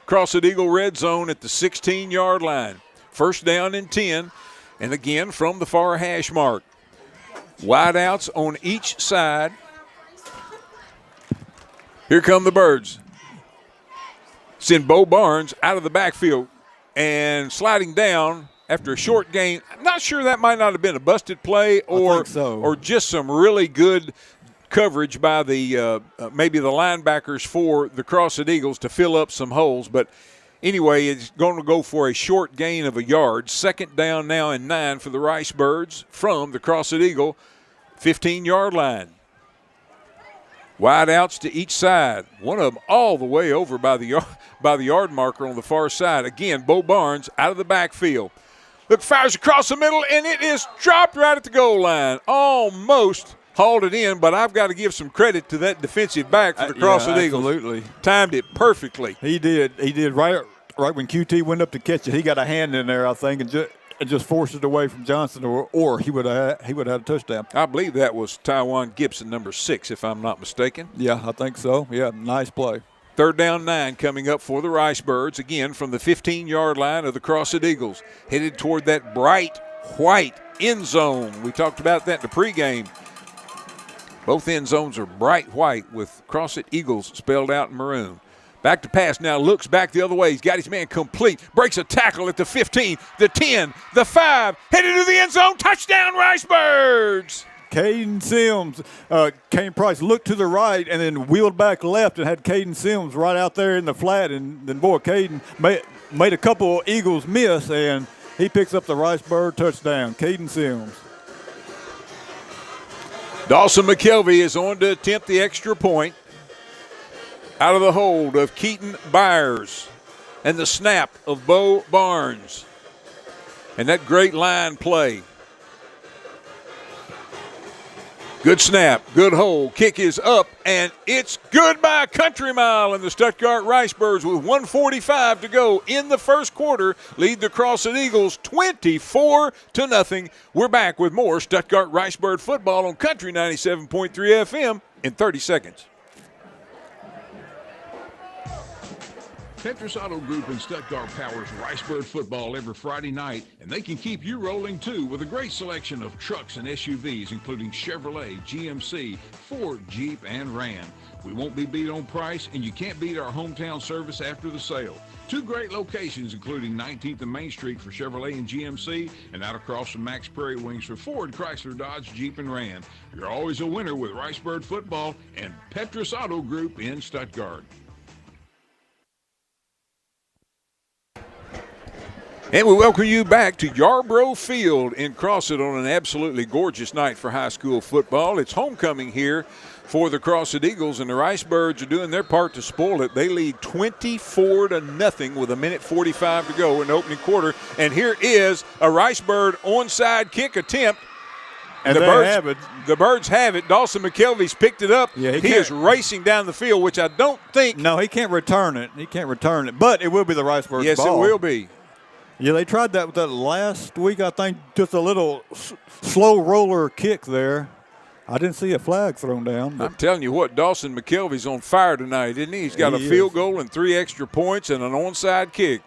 Speaker 1: Crosset Eagle red zone at the 16-yard line. First down and 10. And again from the far hash mark. Wideouts on each side. Here come the Birds. Send Bo Barnes out of the backfield and sliding down after a short gain. I'm not sure that might not have been a busted play or just some really good coverage by the maybe the linebackers for the Crosset Eagles to fill up some holes. But anyway, it's going to go for a short gain of a yard. Second down now and 9 for the Ricebirds from the Crosset Eagle 15-yard line. Wide outs to each side. One of them all the way over by the yard marker on the far side. Again, Bo Barnes out of the backfield. Look, fires across the middle, and it is dropped right at the goal line. Almost hauled it in, but I've got to give some credit to that defensive back for the Crosset Eagles.
Speaker 2: Absolutely.
Speaker 1: Timed it perfectly.
Speaker 2: He did. He did right when QT went up to catch it. He got a hand in there, I think, and just forced it away from Johnson, or he would have had a touchdown.
Speaker 1: I believe that was Tywan Gibson, number 6, if I'm not mistaken.
Speaker 2: Yeah, I think so. Yeah, nice play.
Speaker 1: Third down 9 coming up for the Ricebirds, again from the 15-yard line of the Crosset Eagles, headed toward that bright white end zone. We talked about that in the pregame. Both end zones are bright white with Crosset Eagles spelled out in maroon. Back to pass now, looks back the other way. He's got his man complete, breaks a tackle at the 15, the 10, the 5, headed to the end zone, touchdown Ricebirds!
Speaker 2: Caden Sims, Kane Price looked to the right and then wheeled back left and had Caden Sims right out there in the flat. And then, boy, Caden made a couple of Eagles miss, and he picks up the Ricebird touchdown. Caden Sims.
Speaker 1: Dawson McKelvey is on to attempt the extra point. Out of the hold of Keaton Byers and the snap of Bo Barnes. And that great line play. Good snap, good hold, kick is up, and it's good by a country mile. And the Stuttgart Ricebirds, with 1:45 to go in the first quarter, lead the Crosset Eagles 24-0. We're back with more Stuttgart Ricebird football on Country 97.3 FM in 30 seconds.
Speaker 12: Petrus Auto Group in Stuttgart powers Ricebird football every Friday night, and they can keep you rolling too with a great selection of trucks and SUVs, including Chevrolet, GMC, Ford, Jeep, and Ram. We won't be beat on price, and you can't beat our hometown service after the sale. Two great locations, including 19th and Main Street for Chevrolet and GMC, and out across from Max Prairie Wings for Ford, Chrysler, Dodge, Jeep, and Ram. You're always a winner with Ricebird football and Petrus Auto Group in Stuttgart.
Speaker 1: And we welcome you back to Yarborough Field in Crosset on an absolutely gorgeous night for high school football. It's homecoming here for the Crosset Eagles, and the Ricebirds are doing their part to spoil it. They lead 24-0 with 1:45 to go in the opening quarter. And here is a Ricebird onside kick attempt. And the Birds have it. Dawson McKelvey's picked it up.
Speaker 2: Yeah,
Speaker 1: he is racing down the field, which I don't think.
Speaker 2: No, he can't return it. But it will be the Ricebirds' ball.
Speaker 1: Yes, it will be.
Speaker 2: Yeah, they tried that with that last week, I think, just a little slow roller kick there. I didn't see a flag thrown down.
Speaker 1: I'm telling you what, Dawson McKelvey's on fire tonight, isn't he? He's got a field goal and 3 extra points and an onside kick.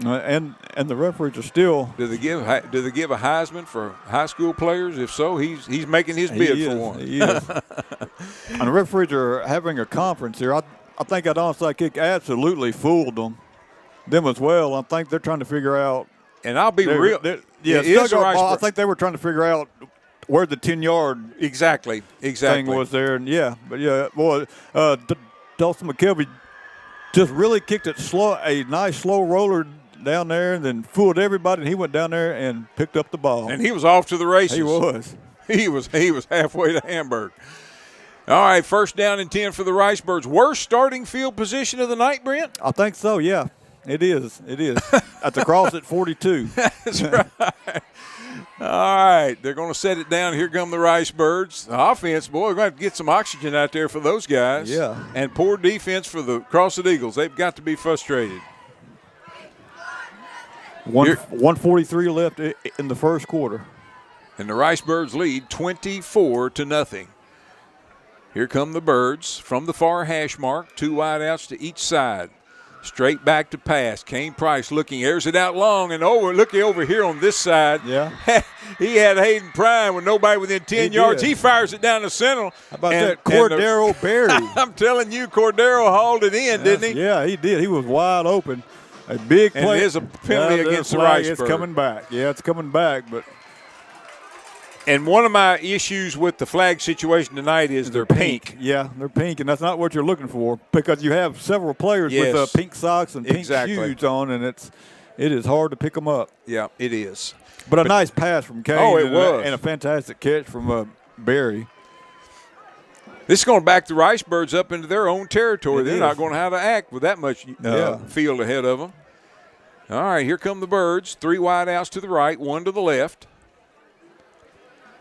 Speaker 2: And the referees are still.
Speaker 1: Do they give a Heisman for high school players? If so, he's making his bid for one.
Speaker 2: He is. And the referees are having a conference here. I think that onside kick absolutely fooled them as well. I think they're trying to figure out.
Speaker 1: And I'll be real.
Speaker 2: I think they were trying to figure out where the 10-yard
Speaker 1: exactly
Speaker 2: thing was there. And Dawson McKelvey just really kicked it slow, a nice slow roller down there, and then fooled everybody. And he went down there and picked up the ball.
Speaker 1: And he was off to the races.
Speaker 2: He was.
Speaker 1: He was halfway to Hamburg. All right, first down and 10 for the Ricebirds. Worst starting field position of the night, Brent?
Speaker 2: I think so, yeah. It is. At the cross at 42.
Speaker 1: That's right. All right, they're going to set it down. Here come the Ricebirds. The offense, boy, we're going to have to get some oxygen out there for those guys.
Speaker 2: Yeah.
Speaker 1: And poor defense for the Crosset Eagles. They've got to be frustrated.
Speaker 2: 1:43 left in the first quarter.
Speaker 1: And the Ricebirds lead 24-0. Here come the Birds from the far hash mark. 2 wideouts to each side. Straight back to pass. Kane Price looking, airs it out long, and looking over here on this side.
Speaker 2: Yeah.
Speaker 1: He had Hayden Prime with nobody within 10 yards. He fires it down the center.
Speaker 2: How about that? Cordero Berry.
Speaker 1: I'm telling you, Cordero hauled it in, didn't he?
Speaker 2: Yeah, he did. He was wide open. A big play.
Speaker 1: And there's a penalty against the Ricebirds.
Speaker 2: It's coming back. Yeah, it's coming back, but.
Speaker 1: And one of my issues with the flag situation tonight is they're pink.
Speaker 2: Yeah, they're pink, and that's not what you're looking for because you have several players with pink socks and pink shoes on, and it is hard to pick them up.
Speaker 1: Yeah, it is.
Speaker 2: But a nice pass from Kane.
Speaker 1: Oh, it was.
Speaker 2: And a fantastic catch from Berry.
Speaker 1: This is going to back the Ricebirds up into their own territory. They're not going to know how to act with that much field ahead of them. All right, here come the Birds. 3 wideouts to the right, 1 to the left.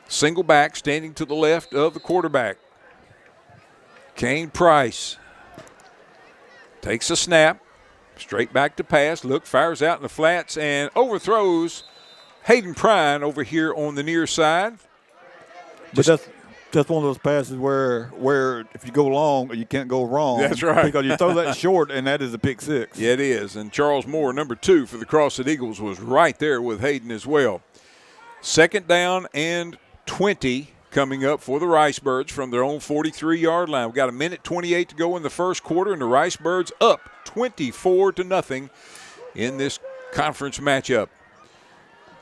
Speaker 1: Single back standing to the left of the quarterback. Kane Price takes a snap, straight back to pass. Fires out in the flats and overthrows Hayden Prine over here on the near side.
Speaker 2: But that's one of those passes where if you go long, you can't go wrong.
Speaker 1: That's right.
Speaker 2: Because you throw that short, and that is a pick six.
Speaker 1: Yeah, it is. And Charles Moore, number 2 for the Crosset Eagles, was right there with Hayden as well. 2nd down and 20 coming up for the Ricebirds from their own 43-yard line. We've got a minute 28 to go in the first quarter, and the Ricebirds up 24-0 in this conference matchup.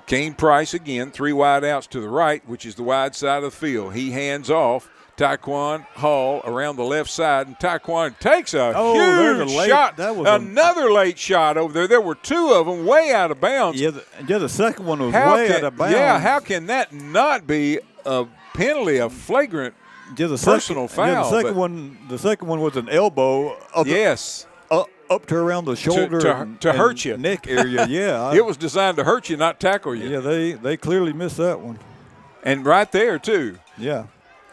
Speaker 1: Kane Price again, 3 wide outs to the right, which is the wide side of the field. He hands off. Taekwon Hall around the left side, and Taekwon takes a huge shot. That was another late shot over there. There were 2 of them way out of bounds.
Speaker 2: Yeah, the second one was way out of bounds.
Speaker 1: Yeah, how can that not be a penalty, a flagrant personal foul?
Speaker 2: Yeah, the second one was an elbow. Up to around the shoulder
Speaker 1: to hurt you,
Speaker 2: neck area. Yeah,
Speaker 1: it was designed to hurt you, not tackle you.
Speaker 2: Yeah, they clearly missed that one.
Speaker 1: And right there too.
Speaker 2: Yeah.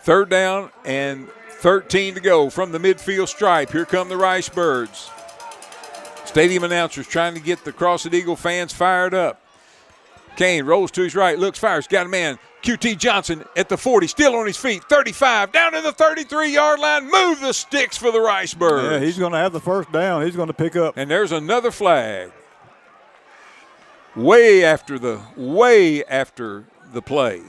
Speaker 1: 3rd down and 13 to go from the midfield stripe. Here come the Ricebirds. Stadium announcers trying to get the Crosset Eagle fans fired up. Kane rolls to his right, looks, fires, got a man. QT Johnson at the 40, still on his feet, 35, down to the 33-yard line. Move the sticks for the Ricebirds.
Speaker 2: Yeah, he's going to have the first down. He's going to pick up.
Speaker 1: And there's another flag. Way after the play.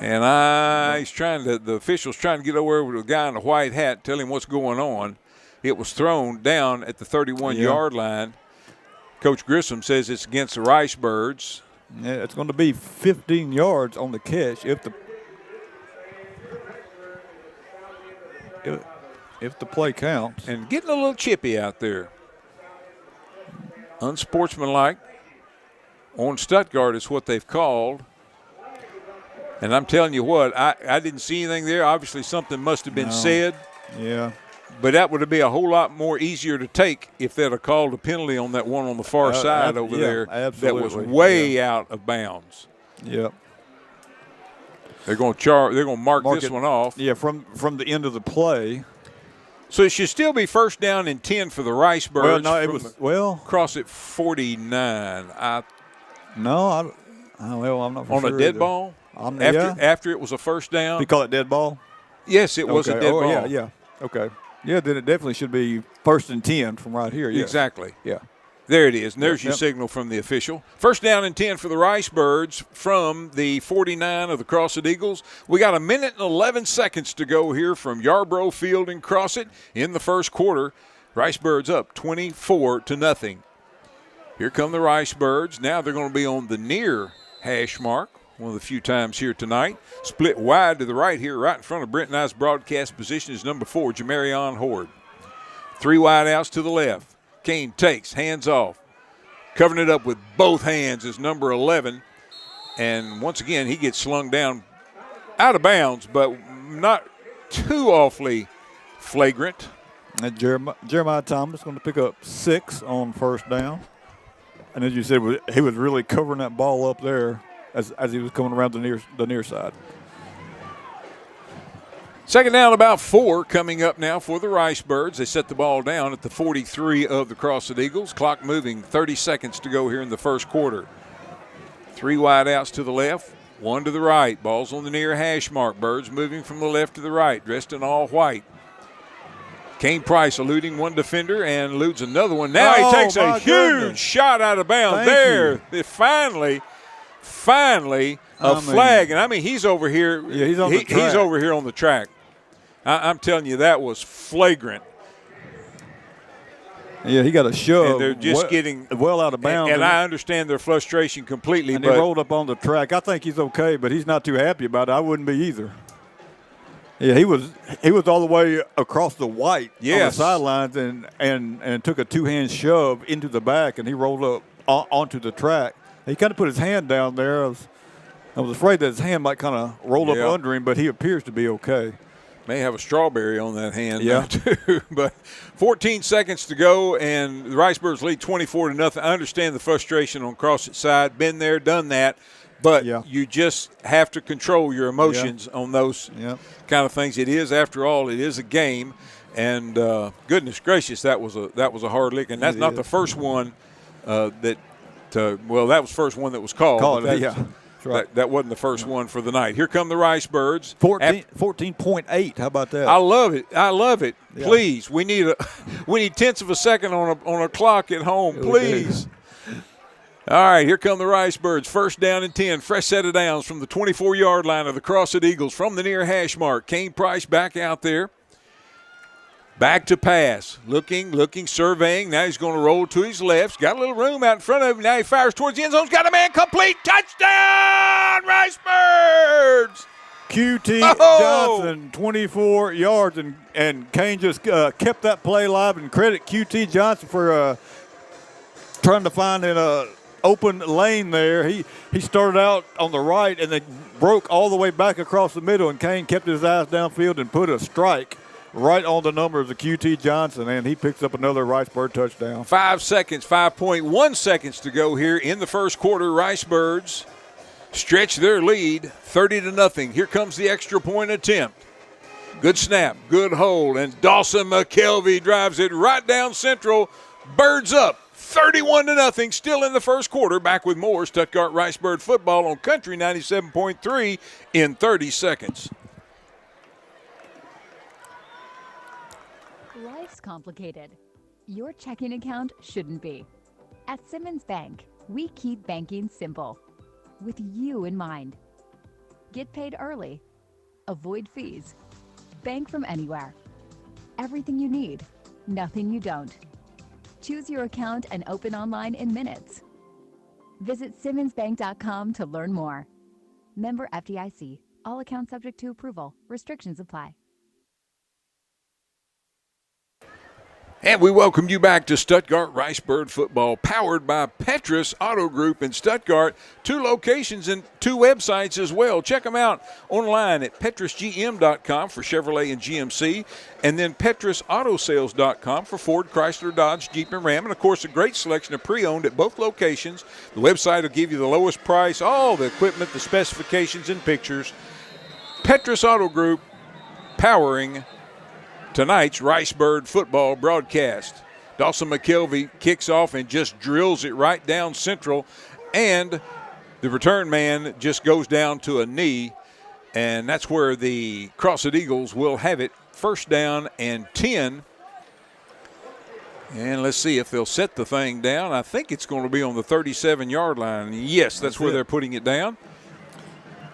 Speaker 1: And the official's trying to get over to the guy in the white hat, tell him what's going on. It was thrown down at the 31-yard line. Coach Grissom says it's against the Ricebirds.
Speaker 2: Yeah, it's going to be 15 yards on the catch if the play counts.
Speaker 1: And getting a little chippy out there. Unsportsmanlike on Stuttgart is what they've called. And I'm telling you what, I didn't see anything there. Obviously something must have been said.
Speaker 2: Yeah.
Speaker 1: But that would be a whole lot more easier to take if they'd have called a penalty on that one on the far side over there
Speaker 2: absolutely.
Speaker 1: That was way out of bounds.
Speaker 2: Yep.
Speaker 1: They're going to mark this one off.
Speaker 2: Yeah, from the end of the play.
Speaker 1: So it should still be 1st down and 10 for the Ricebirds.
Speaker 2: Well, no, it was
Speaker 1: Crosset 49.
Speaker 2: I'm not for
Speaker 1: on
Speaker 2: sure
Speaker 1: a dead
Speaker 2: either.
Speaker 1: Ball. After it was a 1st down.
Speaker 2: You call it dead ball?
Speaker 1: Yes, it was a dead ball.
Speaker 2: Yeah. Okay. Yeah, then it definitely should be 1st and 10 from right here. Yes.
Speaker 1: Exactly.
Speaker 2: Yeah.
Speaker 1: There it is, and there's your signal from the official. 1st down and 10 for the Ricebirds from the 49 of the Crosset Eagles. We got a minute and 11 seconds to go here from Yarborough Field in Crosset in the first quarter. Ricebirds up 24-0. Here come the Ricebirds. Now they're going to be on the near hash mark. One of the few times here tonight. Split wide to the right here, right in front of Brent and I's broadcast position is number 4, Jamarion Horde. 3 wide outs to the left. Kane takes, hands off. Covering it up with both hands is number 11. And once again, he gets slung down out of bounds, but not too awfully flagrant.
Speaker 2: And Jeremiah Thomas going to pick up 6 on 1st down. And as you said, he was really covering that ball up there as he was coming around the near side.
Speaker 1: 2nd down, about 4 coming up now for the Ricebirds. They set the ball down at the 43 of the Crosset Eagles. Clock moving, 30 seconds to go here in the first quarter. 3 wide outs to the left, 1 to the right. Ball's on the near hash mark. Birds moving from the left to the right, dressed in all white. Kane Price eluding one defender and eludes another one. Now he takes a huge shot out of bounds. Finally, a flag. And, he's over here.
Speaker 2: Yeah, he's on the track.
Speaker 1: He's over here on the track. I'm telling you, that was flagrant.
Speaker 2: Yeah, he got a shove.
Speaker 1: And they're just getting
Speaker 2: well out of bounds.
Speaker 1: And I understand their frustration completely.
Speaker 2: And he rolled up on the track. I think he's okay, but he's not too happy about it. I wouldn't be either. Yeah, he was all the way across the white on the sidelines and took a 2-hand shove into the back, and he rolled up onto the track. He kind of put his hand down there. I was afraid that his hand might kind of roll up under him, but he appears to be okay.
Speaker 1: May have a strawberry on that hand too. But 14 seconds to go, and the Ricebirds lead 24-0. I understand the frustration on Crosset's side. Been there, done that. But you just have to control your emotions on those kind of things. It is, after all, it is a game. And goodness gracious, that was a hard lick. And that's not the first one that was the first one that was called.
Speaker 2: right.
Speaker 1: That wasn't the first one for the night. Here come the Rice Birds.
Speaker 2: 14.8. How about that?
Speaker 1: I love it. I love it.
Speaker 2: Yeah.
Speaker 1: Please, we need tenths of a second on a clock at home. Please. All right, here come the Rice Birds. First down and 10. Fresh set of downs from the 24-yard line of the Crosset Eagles from the near hash mark. Kane Price back out there. Back to pass. Looking, surveying. Now he's going to roll to his left. He's got a little room out in front of him. Now he fires towards the end zone. He's got a man complete. Touchdown, Rice Birds!
Speaker 2: QT Johnson, 24 yards, and Kane just kept that play alive, and credit QT Johnson for trying to find an open lane there. He started out on the right and then broke all the way back across the middle, and Kane kept his eyes downfield and put a strike right on the numbers of QT Johnson, and he picks up another Rice Bird touchdown.
Speaker 1: 5.1 seconds to go here in the first quarter. Rice Birds stretch their lead 30-0. Here comes the extra point attempt. Good snap, good hold, and Dawson McKelvey drives it right down central. Birds up 31-0, still in the first quarter. Back with more Stuttgart Rice Bird football on Country 97.3 in 30 seconds.
Speaker 3: Life's complicated. Your checking account shouldn't be. At Simmons Bank, we keep banking simple, with you in mind. Get paid early. Avoid fees. Bank from anywhere. Everything you need, nothing you don't. Choose your account and open online in minutes. Visit SimmonsBank.com to learn more. Member FDIC. All accounts subject to approval. Restrictions apply.
Speaker 1: And we welcome you back to Stuttgart Rice Bird football, powered by Petrus Auto Group in Stuttgart. 2 locations and 2 websites as well. Check them out online at petrusgm.com for Chevrolet and GMC, and then petrusautosales.com for Ford, Chrysler, Dodge, Jeep, and Ram. And, of course, a great selection of pre-owned at both locations. The website will give you the lowest price, all the equipment, the specifications, and pictures. Petrus Auto Group, powering tonight's Rice Bird football broadcast. Dawson McKelvey kicks off and just drills it right down central, and the return man just goes down to a knee, and that's where the Crosset Eagles will have it. First down and 10. And let's see if they'll set the thing down. I think it's going to be on the 37-yard line. Yes, that's where they're putting it down.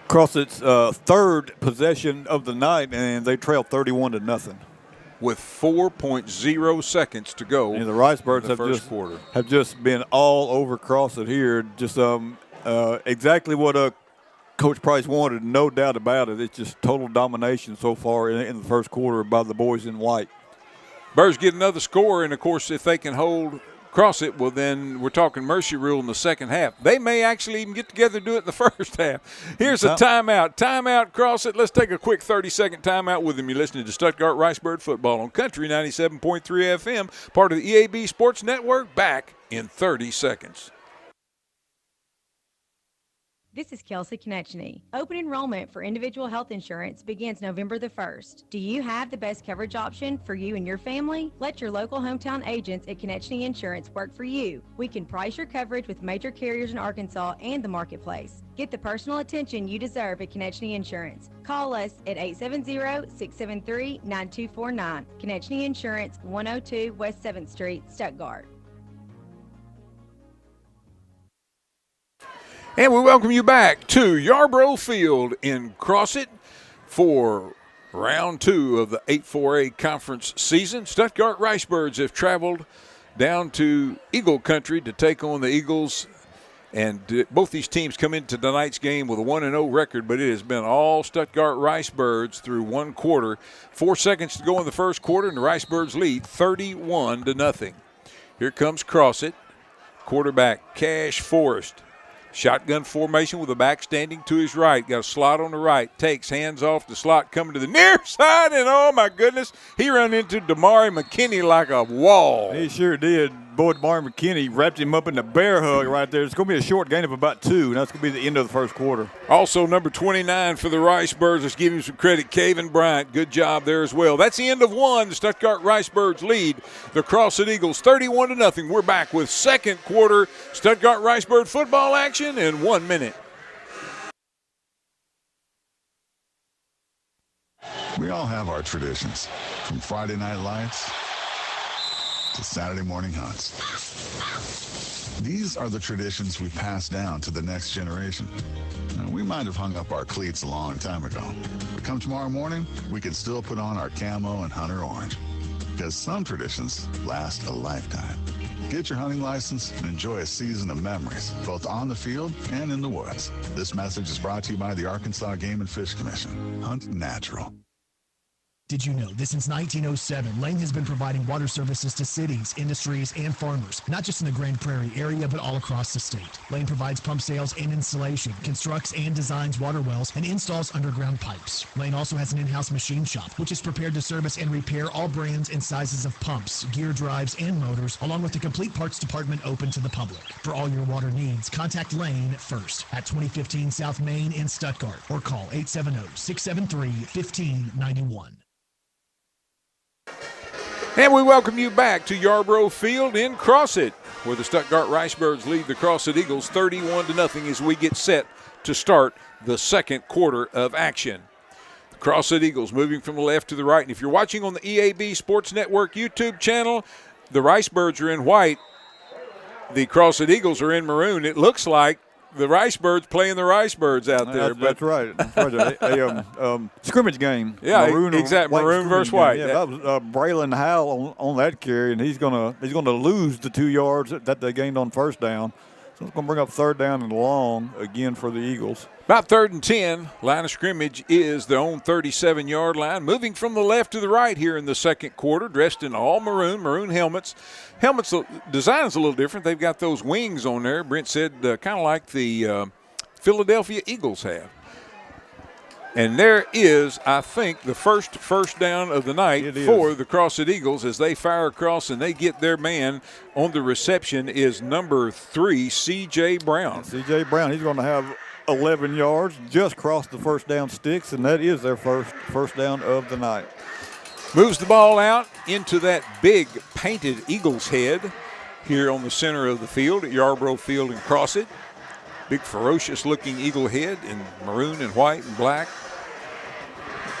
Speaker 2: Crosset's third possession of the night, and they trail 31-0.
Speaker 1: With 4.0 seconds to go.
Speaker 2: And the Rice Birds have just been all over Crosset here. Just exactly what Coach Price wanted, no doubt about it. It's just total domination so far in the first quarter by the boys in white.
Speaker 1: Birds get another score, and, of course, if they can hold Crosset, well, then we're talking mercy rule in the second half. They may actually even get together and do it in the first half. Here's a timeout. Timeout, Crosset. Let's take a quick 30-second timeout with them. You're listening to Stuttgart Rice Bird football on Country 97.3 FM, part of the EAB Sports Network. Back in 30 seconds.
Speaker 13: This is Kelsey Konechny. Open enrollment for individual health insurance begins November the 1st. Do you have the best coverage option for you and your family? Let your local hometown agents at Konechny Insurance work for you. We can price your coverage with major carriers in Arkansas and the marketplace. Get the personal attention you deserve at Konechny Insurance. Call us at 870-673-9249. Konechny Insurance, 102 West 7th Street, Stuttgart.
Speaker 1: And we welcome you back to Yarborough Field in Crosset for round 2 of the 8-4A conference season. Stuttgart Rice Birds have traveled down to Eagle Country to take on the Eagles. And both these teams come into tonight's game with a 1-0 record, but it has been all Stuttgart Rice Birds through one quarter. 4 seconds to go in the first quarter, and the Rice Birds lead 31-0. Here comes Crosset. Quarterback Cash Forrest. Shotgun formation with a back standing to his right. Got a slot on the right. Takes hands off the slot coming to the near side. And, oh, my goodness, he ran into Damari McKinney like a wall.
Speaker 2: He sure did. Boy, Damari McKinney wrapped him up in the bear hug right there. It's going to be a short gain of about 2, and that's going to be the end of the first quarter.
Speaker 1: Also, number 29 for the Rice Birds. Let's give him some credit. Caven Bryant, good job there as well. That's the end of one. The Stuttgart Rice Birds lead the Crosset Eagles 31-0. We're back with second quarter Stuttgart Rice Bird football action in 1 minute.
Speaker 14: We all have our traditions, from Friday night lights to Saturday morning hunts. These are the traditions we pass down to the next generation. Now, we might have hung up our cleats a long time ago, but come tomorrow morning, we can still put on our camo and hunter orange, because some traditions last a lifetime. Get your hunting license and enjoy a season of memories, both on the field and in the woods. This message is brought to you by the Arkansas Game and Fish Commission. Hunt natural.
Speaker 15: Did you know that since 1907, Lane has been providing water services to cities, industries, and farmers, not just in the Grand Prairie area, but all across the state. Lane provides pump sales and installation, constructs and designs water wells, and installs underground pipes. Lane also has an in-house machine shop, which is prepared to service and repair all brands and sizes of pumps, gear drives, and motors, along with the complete parts department open to the public. For all your water needs, contact Lane first at 2015 South Main in Stuttgart, or call 870-673-1591.
Speaker 1: And we welcome you back to Yarborough Field in Crosset, where the Stuttgart Ricebirds lead the Crosset Eagles 31-0 as we get set to start the second quarter of action. The Crosset Eagles moving from the left to the right. And if you're watching on the EAB Sports Network YouTube channel, the Ricebirds are in white. The Crosset Eagles are in maroon. It looks like the Ricebirds playing the Ricebirds out there.
Speaker 2: That's right. That's right. A scrimmage game.
Speaker 1: Yeah, exactly. Maroon versus white.
Speaker 2: Yeah, that was Braylon Howell on that carry, and he's gonna lose the 2 yards that they gained on first down. So it's gonna bring up third down and long again for the Eagles.
Speaker 1: About 3rd and 10. Line of scrimmage is their own 37-yard line. Moving from the left to the right here in the second quarter, dressed in all maroon helmets. Helmets design is a little different. They've got those wings on there. Brent said kind of like the Philadelphia Eagles have. And there is, I think, the first down of the night for the Crosset Eagles as they fire across and they get their man on the reception is number 3, C.J. Brown.
Speaker 2: C.J. Brown, he's going to have 11 yards, just crossed the first down sticks, and that is their first down of the night.
Speaker 1: Moves the ball out into that big painted Eagles head here on the center of the field at Yarborough Field in Crosset. Big ferocious-looking eagle head in maroon and white and black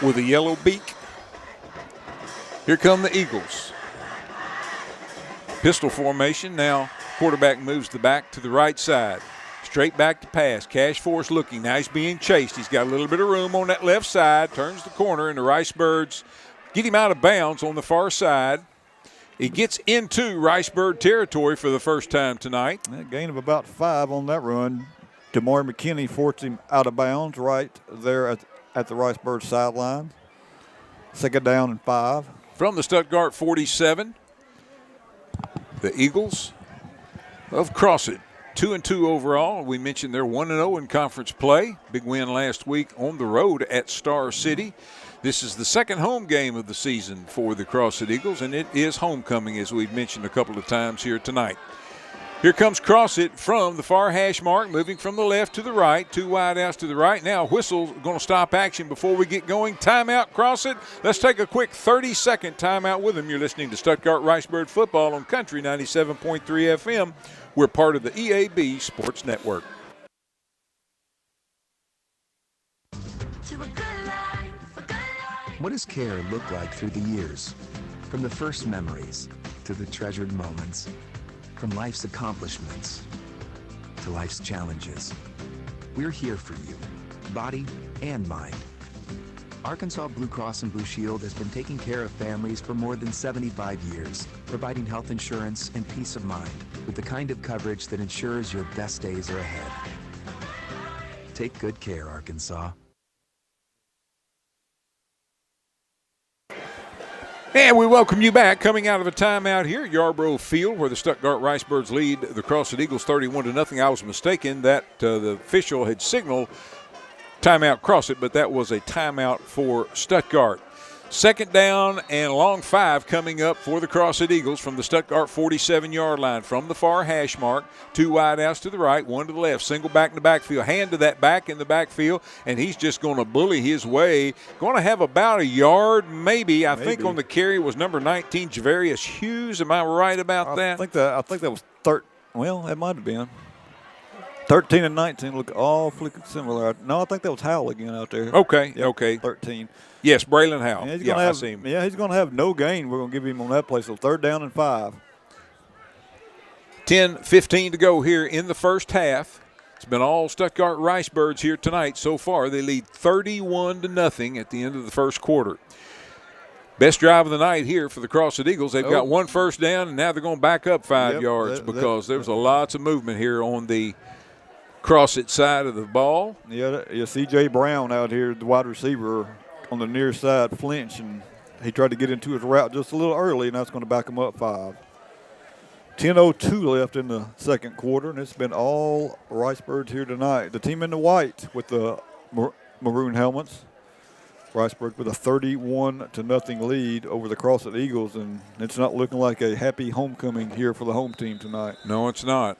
Speaker 1: with a yellow beak. Here come the Eagles. Pistol formation. Now quarterback moves the back to the right side. Straight back to pass. Cash Force looking. Now he's being chased. He's got a little bit of room on that left side. Turns the corner, and the Ricebirds get him out of bounds on the far side. He gets into Ricebird territory for the first time tonight.
Speaker 2: A gain of about 5 on that run. Demore McKinney forced him out of bounds right there at the Ricebird sideline. Second down and 5.
Speaker 1: From the Stuttgart 47, the Eagles of Crosset. 2-2 overall. We mentioned they're 1-0 in conference play. Big win last week on the road at Star City. This is the second home game of the season for the Crosset Eagles, and it is homecoming, as we've mentioned a couple of times here tonight. Here comes Crosset from the far hash mark, moving from the left to the right. 2 wide outs to the right. Now whistle going to stop action before we get going. Timeout, Crosset. Let's take a quick 30-second timeout with them. You're listening to Stuttgart Ricebird Football on Country 97.3 FM. We're part of the EAB Sports Network.
Speaker 16: What does care look like through the years? From the first memories to the treasured moments. From life's accomplishments to life's challenges. We're here for you, body and mind. Arkansas Blue Cross and Blue Shield has been taking care of families for more than 75 years, providing health insurance and peace of mind with the kind of coverage that ensures your best days are ahead. Take good care, Arkansas.
Speaker 1: And we welcome you back, coming out of a timeout here at Yarborough Field, where the Stuttgart Ricebirds lead the Crosset Eagles 31-0. I was mistaken that the official had signaled timeout Crosset, but that was a timeout for Stuttgart. Second down and long 5 coming up for the Crosset Eagles from the Stuttgart 47-yard line. From the far hash mark, 2 wide outs to the right, 1 to the left. Single back in the backfield. Hand to that back in the backfield, and he's just going to bully his way. Going to have about a yard, maybe. I think on the carry was number 19, Javarius Hughes. Am I right about that?
Speaker 2: I think that was third. Well, that might have been. 13 and 19 look awfully similar. No, I think that was Howell again out there.
Speaker 1: Okay,
Speaker 2: Yep,
Speaker 1: okay.
Speaker 2: 13.
Speaker 1: Yes, Braylon Howell.
Speaker 2: Yeah, he's
Speaker 1: Yeah,
Speaker 2: gonna have,
Speaker 1: I see him.
Speaker 2: Yeah, he's going to have no gain. We're going to give him on that play. So 3rd down and 5.
Speaker 1: 10:15 to go here in the first half. It's been all Stuttgart Ricebirds here tonight so far. They lead 31-0 at the end of the first quarter. Best drive of the night here for the Crosset Eagles. They've got 1 first down, and now they're going to back up 5 yards because there's lots of movement here on the Crosset side of the ball.
Speaker 2: Yeah, C.J. Brown out here, the wide receiver on the near side, flinched, and he tried to get into his route just a little early, and that's going to back him up 5. 10:02 left in the second quarter, and it's been all Ricebirds here tonight. The team in the white with the maroon helmets. Riceburg with a 31-0 lead over the Crosset Eagles, and it's not looking like a happy homecoming here for the home team tonight.
Speaker 1: No, it's not.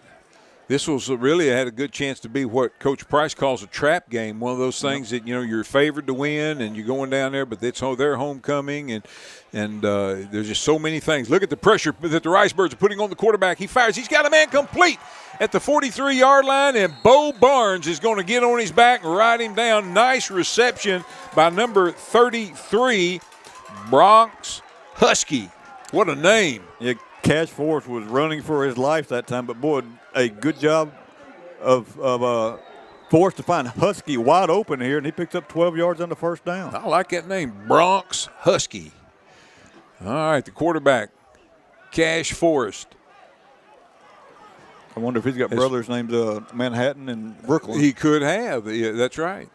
Speaker 1: This was really had a good chance to be what Coach Price calls a trap game, one of those things that, you know, you're favored to win and you're going down there, but it's their homecoming, and there's just so many things. Look at the pressure that the Ricebirds are putting on the quarterback. He fires. He's got a man complete at the 43-yard line, and Bo Barnes is going to get on his back and ride him down. Nice reception by number 33, Bronx Husky. What a name.
Speaker 2: Yeah, Cash Force was running for his life that time, but, boy, a good job of Force to find Husky wide open here, and he picked up 12 yards on the first down.
Speaker 1: I like that name, Bronx Husky. All right, the quarterback, Cash Forrest.
Speaker 2: I wonder if he's got brothers named Manhattan and Brooklyn.
Speaker 1: He could have. Yeah, that's right.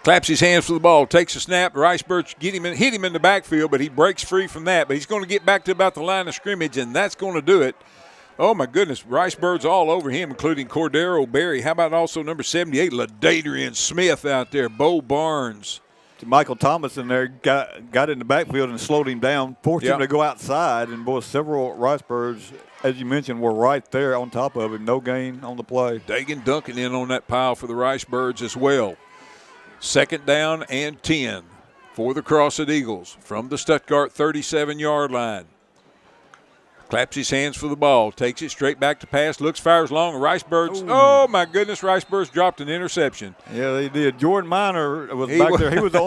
Speaker 1: Claps his hands for the ball, takes a snap. Ricebirds hit him in the backfield, but he breaks free from that. But he's going to get back to about the line of scrimmage, and that's going to do it. Oh, my goodness. Ricebirds all over him, including Cordero Berry. How about also number 78, LaDadrian Smith out there, Bo Barnes.
Speaker 2: Michael Thomas in there got in the backfield and slowed him down, forced him to go outside, and, boy, several Ricebirds, as you mentioned, were right there on top of him. No gain on the play.
Speaker 1: Dagan Duncan in on that pile for the Ricebirds as well. 2nd down and 10 for the Crosset Eagles from the Stuttgart 37-yard line. Claps his hands for the ball, takes it straight back to pass, looks, fires long. Ricebirds, oh, my goodness, Ricebirds dropped an interception.
Speaker 2: Yeah, they did. Jordan Miner was back there. He was the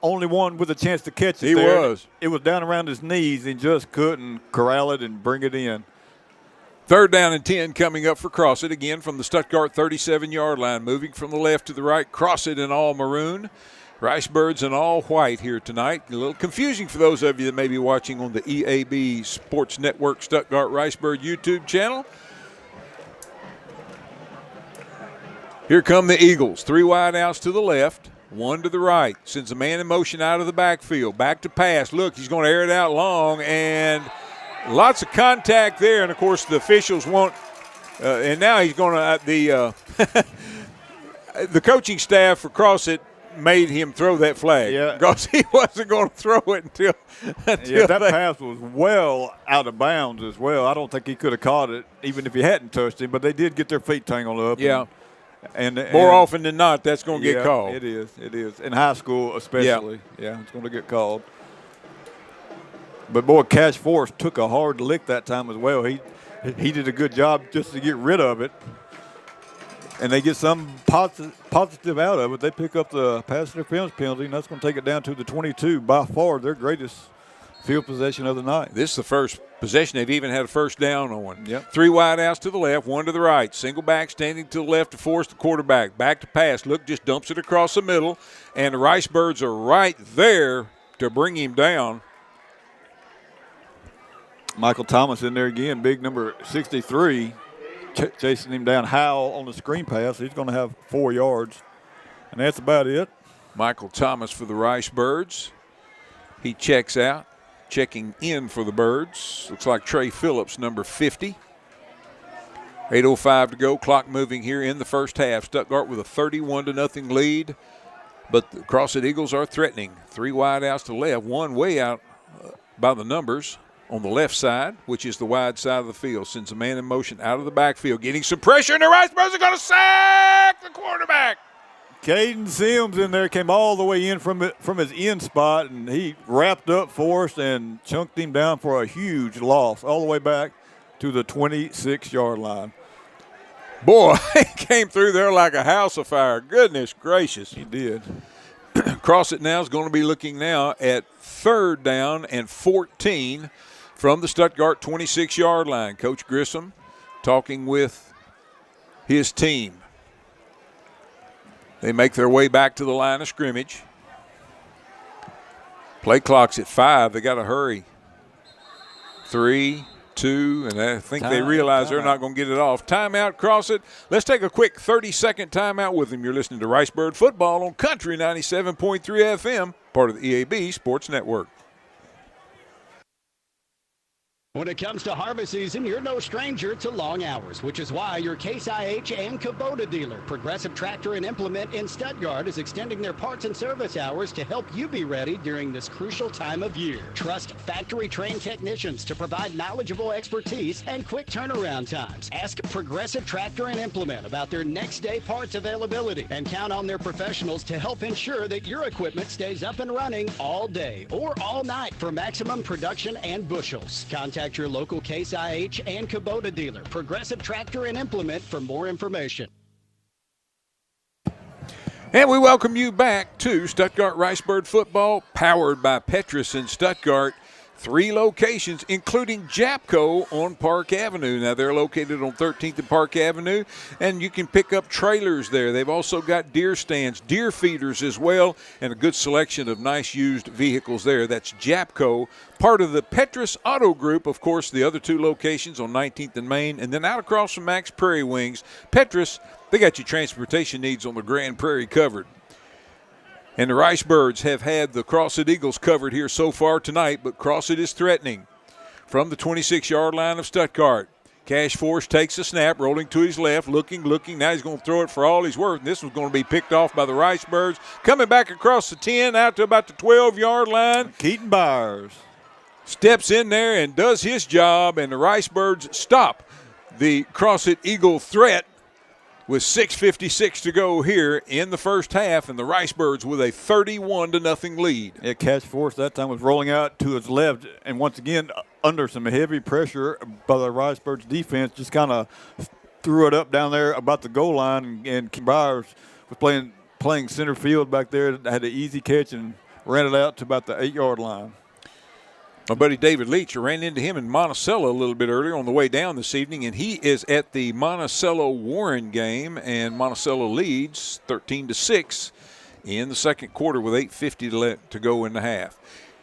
Speaker 2: only one with a chance to catch it.
Speaker 1: He was.
Speaker 2: It was down around his knees. He just couldn't corral it and bring it in.
Speaker 1: 3rd down and 10 coming up for Crosset, again from the Stuttgart 37-yard line. Moving from the left to the right, Crosset in all maroon, Ricebirds in all white here tonight. A little confusing for those of you that may be watching on the EAB Sports Network Stuttgart Ricebird YouTube channel. Here come the Eagles. 3 wide outs to the left, 1 to the right. Sends a man in motion out of the backfield. Back to pass. Look, he's going to air it out long, and lots of contact there, and, of course, the officials want and now he's going to the coaching staff for Crosset made him throw that flag because he wasn't going to throw it until
Speaker 2: that pass was well out of bounds as well. I don't think he could have caught it even if he hadn't touched him, but they did get their feet tangled up.
Speaker 1: Yeah. And more often than not, that's going to get called.
Speaker 2: It is. In high school especially. Yeah, it's going to get called. But, boy, Cash Force took a hard lick that time as well. He did a good job just to get rid of it. And they get some positive out of it. They pick up the pass interference penalty, and that's going to take it down to the 22. By far, their greatest field possession of the night.
Speaker 1: This is the first possession they've even had a first down on.
Speaker 2: Yep.
Speaker 1: 3 wide outs to the left, 1 to the right. Single back standing to the left to force the quarterback. Back to pass. Look, just dumps it across the middle. And the Ricebirds are right there to bring him down.
Speaker 2: Michael Thomas in there again, big number 63, chasing him down. Howell on the screen pass. He's going to have 4 yards, and that's about it.
Speaker 1: Michael Thomas for the Ricebirds. He checks out. Checking in for the Birds. Looks like Trey Phillips, number 50. 8:05 to go. Clock moving here in the first half. Stuttgart with a 31-0 lead, but the Crosset Eagles are threatening. 3 wide outs to left, 1 way out by the numbers. On the left side, which is the wide side of the field, sends a man in motion out of the backfield, getting some pressure, and the Ricebirds are going to sack the quarterback.
Speaker 2: Caden Sims in there, came all the way in from his end spot, and he wrapped up Forrest and chunked him down for a huge loss all the way back to the 26-yard line.
Speaker 1: Boy, he came through there like a house of fire. Goodness gracious.
Speaker 2: He did.
Speaker 1: Crosset now is going to be looking now at 3rd down and 14 from the Stuttgart 26-yard line. Coach Grissom talking with his team. They make their way back to the line of scrimmage. Play clock's at 5. They got to hurry. 3, 2, and I think they realize they're not going to get it off. Timeout, Crosset. Let's take a quick 30-second timeout with them. You're listening to Ricebird Football on Country 97.3 FM, part of the EAB Sports Network.
Speaker 17: When it comes to harvest season, you're no stranger to long hours, which is why your Case IH and Kubota dealer, Progressive Tractor and Implement in Stuttgart, is extending their parts and service hours to help you be ready during this crucial time of year. Trust factory-trained technicians to provide knowledgeable expertise and quick turnaround times. Ask Progressive Tractor and Implement about their next-day parts availability and count on their professionals to help ensure that your equipment stays up and running all day or all night for maximum production and bushels. Contact your local Case IH and Kubota dealer, Progressive Tractor and Implement, for more information.
Speaker 1: And we welcome you back to Stuttgart Ricebird Football, powered by Petrus in Stuttgart. 3 locations, including Japco on Park Avenue. Now, they're located on 13th and Park Avenue, and you can pick up trailers there. They've also got deer stands, deer feeders as well, and a good selection of nice used vehicles there. That's Japco, part of the Petrus Auto Group. Of course, the other 2 locations on 19th and Main, and then out across from Max Prairie Wings. Petrus, they got your transportation needs on the Grand Prairie covered. And the Ricebirds have had the Crosset Eagles covered here so far tonight, but Crosset is threatening. From the 26-yard line of Stuttgart, Cash Force takes a snap, rolling to his left, looking. Now he's going to throw it for all he's worth. And this was going to be picked off by the Ricebirds. Coming back across the 10, out to about the 12-yard line.
Speaker 2: Keaton Byers
Speaker 1: steps in there and does his job, and the Ricebirds stop the Crosset Eagle threat with 6:56 to go here in the first half, and the Ricebirds with a 31-0 lead.
Speaker 2: Yeah, Cash Force that time was rolling out to his left, and once again, under some heavy pressure by the Ricebirds defense, just kind of threw it up down there about the goal line, and Byers was playing center field back there, had an easy catch and ran it out to about the 8-yard line.
Speaker 1: My buddy David Leach, I ran into him in Monticello a little bit earlier on the way down this evening, and he is at the Monticello-Warren game, and Monticello leads 13-6 in the second quarter with 8:50 to go in the half.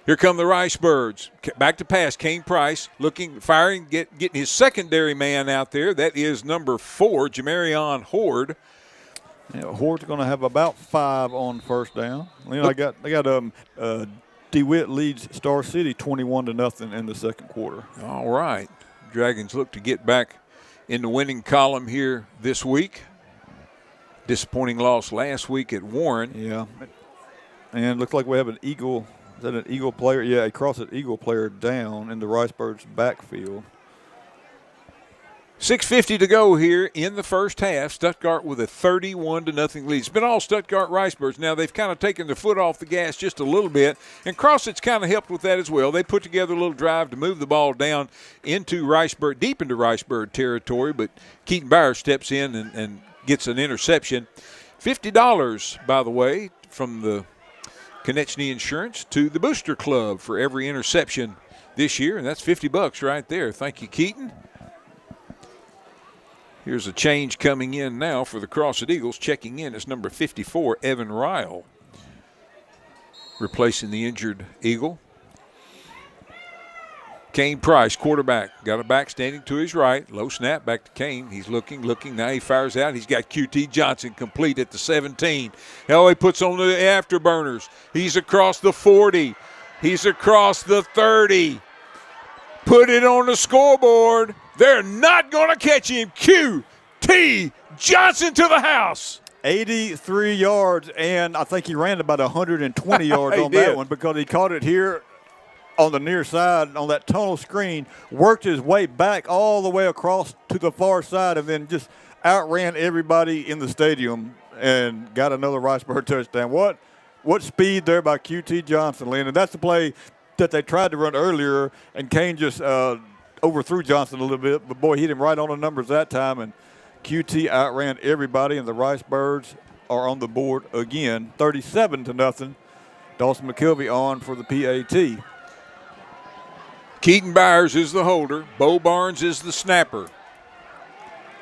Speaker 1: Here come the Ricebirds. Back to pass. Kane Price looking, firing, getting his secondary man out there. That is number 4, Jamarion Horde.
Speaker 2: Yeah, Horde's going to have about 5 on first down. You know, they got DeWitt leads Star City 21-0 in the second quarter.
Speaker 1: All right. Dragons look to get back in the winning column here this week. Disappointing loss last week at Warren.
Speaker 2: Yeah. And looks like we have an Eagle. Is that an Eagle player? Yeah, a Crosset Eagle player down in the Ricebirds backfield.
Speaker 1: 6:50 to go here in the first half. Stuttgart with a 31-0 lead. It's been all Stuttgart Ricebirds. Now they've kind of taken their foot off the gas just a little bit, and Crosset's kind of helped with that as well. They put together a little drive to move the ball down into Ricebird, deep into Ricebird territory, but Keaton Byers steps in and gets an interception. $50, by the way, from the Konechny Insurance to the Booster Club for every interception this year, and that's $50 right there. Thank you, Keaton. Here's a change coming in now for the Crosset Eagles. Checking in is number 54, Evan Ryle, replacing the injured Eagle. Kane Price, quarterback, got a back standing to his right. Low snap, back to Kane. He's looking. Now he fires out. He's got QT Johnson complete at the 17. Hell, he puts on the afterburners. He's across the 40. He's across the 30. Put it on the scoreboard. They're not going to catch him. QT Johnson to the house.
Speaker 2: 83 yards, and I think he ran about 120 yards on that one because he caught it here on the near side on that tunnel screen, worked his way back all the way across to the far side, and then just outran everybody in the stadium. and got another Riceburg touchdown. What speed there by QT Johnson, Lynn. And that's the play that they tried to run earlier, and Kane just overthrew Johnson a little bit. But, boy, hit him right on the numbers that time, and QT outran everybody, and the Ricebirds are on the board again, 37-0. Dawson McKelvey on for the PAT.
Speaker 1: Keaton Byers is the holder. Bo Barnes is the snapper.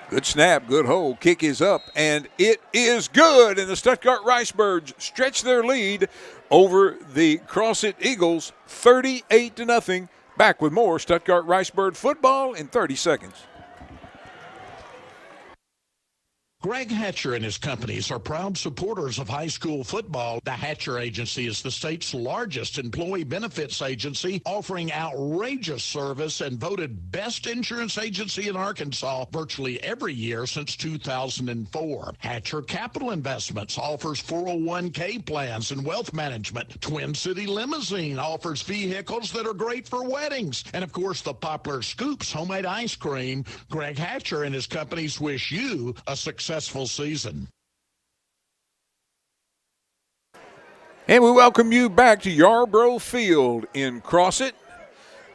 Speaker 1: Good snap, good hold. Kick is up, and it is good. And the Stuttgart Ricebirds stretch their lead over the Crosset Eagles, 38-0. Back with more Stuttgart Ricebird football in 30 seconds.
Speaker 5: Greg Hatcher and his companies are proud supporters of high school football. The Hatcher Agency is the state's largest employee benefits agency, offering outrageous service and voted best insurance agency in Arkansas virtually every year since 2004. Hatcher Capital Investments offers 401k plans and wealth management. Twin City Limousine offers vehicles that are great for weddings. And, of course, the popular Scoops homemade ice cream. Greg Hatcher and his companies wish you a successful season.
Speaker 1: And we welcome you back to Yarborough Field in Crosset,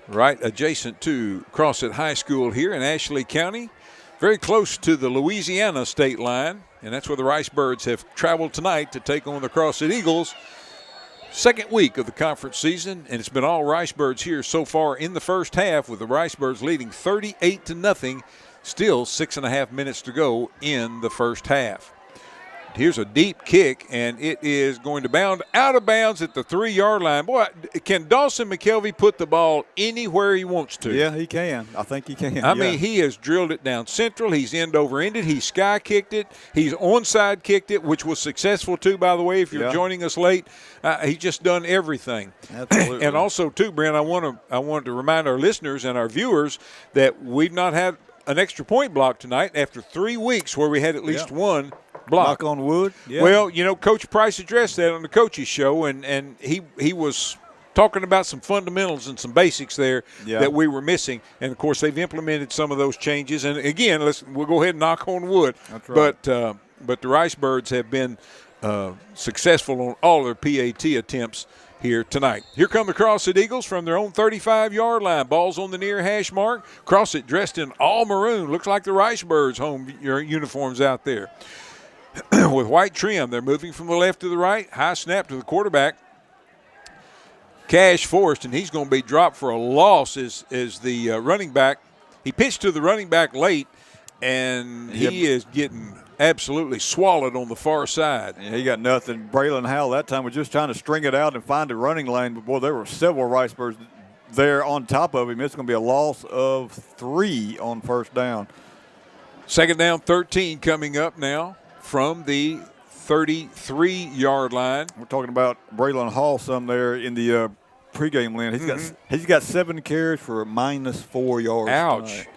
Speaker 1: right adjacent to Crosset High School here in Ashley County, very close to the Louisiana state line, and that's where the Ricebirds have traveled tonight to take on the Crosset Eagles. Second week of the conference season, and it's been all Ricebirds here so far in the first half, with the Ricebirds leading 38-0. Still 6.5 minutes to go in the first half. Here's a deep kick, and it is going to bound out of bounds at the 3-yard line. Boy, can Dawson McKelvey put the ball anywhere he wants to?
Speaker 2: Yeah, he can. I think he can.
Speaker 1: I mean, he has drilled it down central. He's end over ended. He sky kicked it. He's onside kicked it, which was successful too, by the way, if you're joining us late. He's just done everything.
Speaker 2: Absolutely.
Speaker 1: And also, too, Brent, I wanted to remind our listeners and our viewers that we've not had an extra point block tonight after 3 weeks where we had at least one block.
Speaker 2: Knock on wood. Yeah.
Speaker 1: Well, you know, Coach Price addressed that on the coaches show, and he was talking about some fundamentals and some basics there that we were missing. And, of course, they've implemented some of those changes. And, again, we'll go ahead and knock on wood.
Speaker 2: That's right.
Speaker 1: But the Ricebirds have been successful on all their PAT attempts here tonight. Here come the Crosset Eagles from their own 35-yard line. Ball's on the near hash mark. Crosset dressed in all maroon. Looks like the Ricebirds home uniforms out there. With white trim, they're moving from the left to the right. High snap to the quarterback. Cash Forrest, and he's going to be dropped for a loss as the running back. He pitched to the running back late, and he is getting absolutely swallowed on the far side.
Speaker 2: Yeah, he got nothing. Braylon Howell that time was just trying to string it out and find a running lane. But, boy, there were several Ricebirds there on top of him. It's going to be a loss of 3 on first down.
Speaker 1: Second down, 13 coming up now from the 33-yard line.
Speaker 2: We're talking about Braylon Hall some there in the pregame land. He's got 7 carries for -4 yards.
Speaker 1: Ouch.
Speaker 2: Tonight.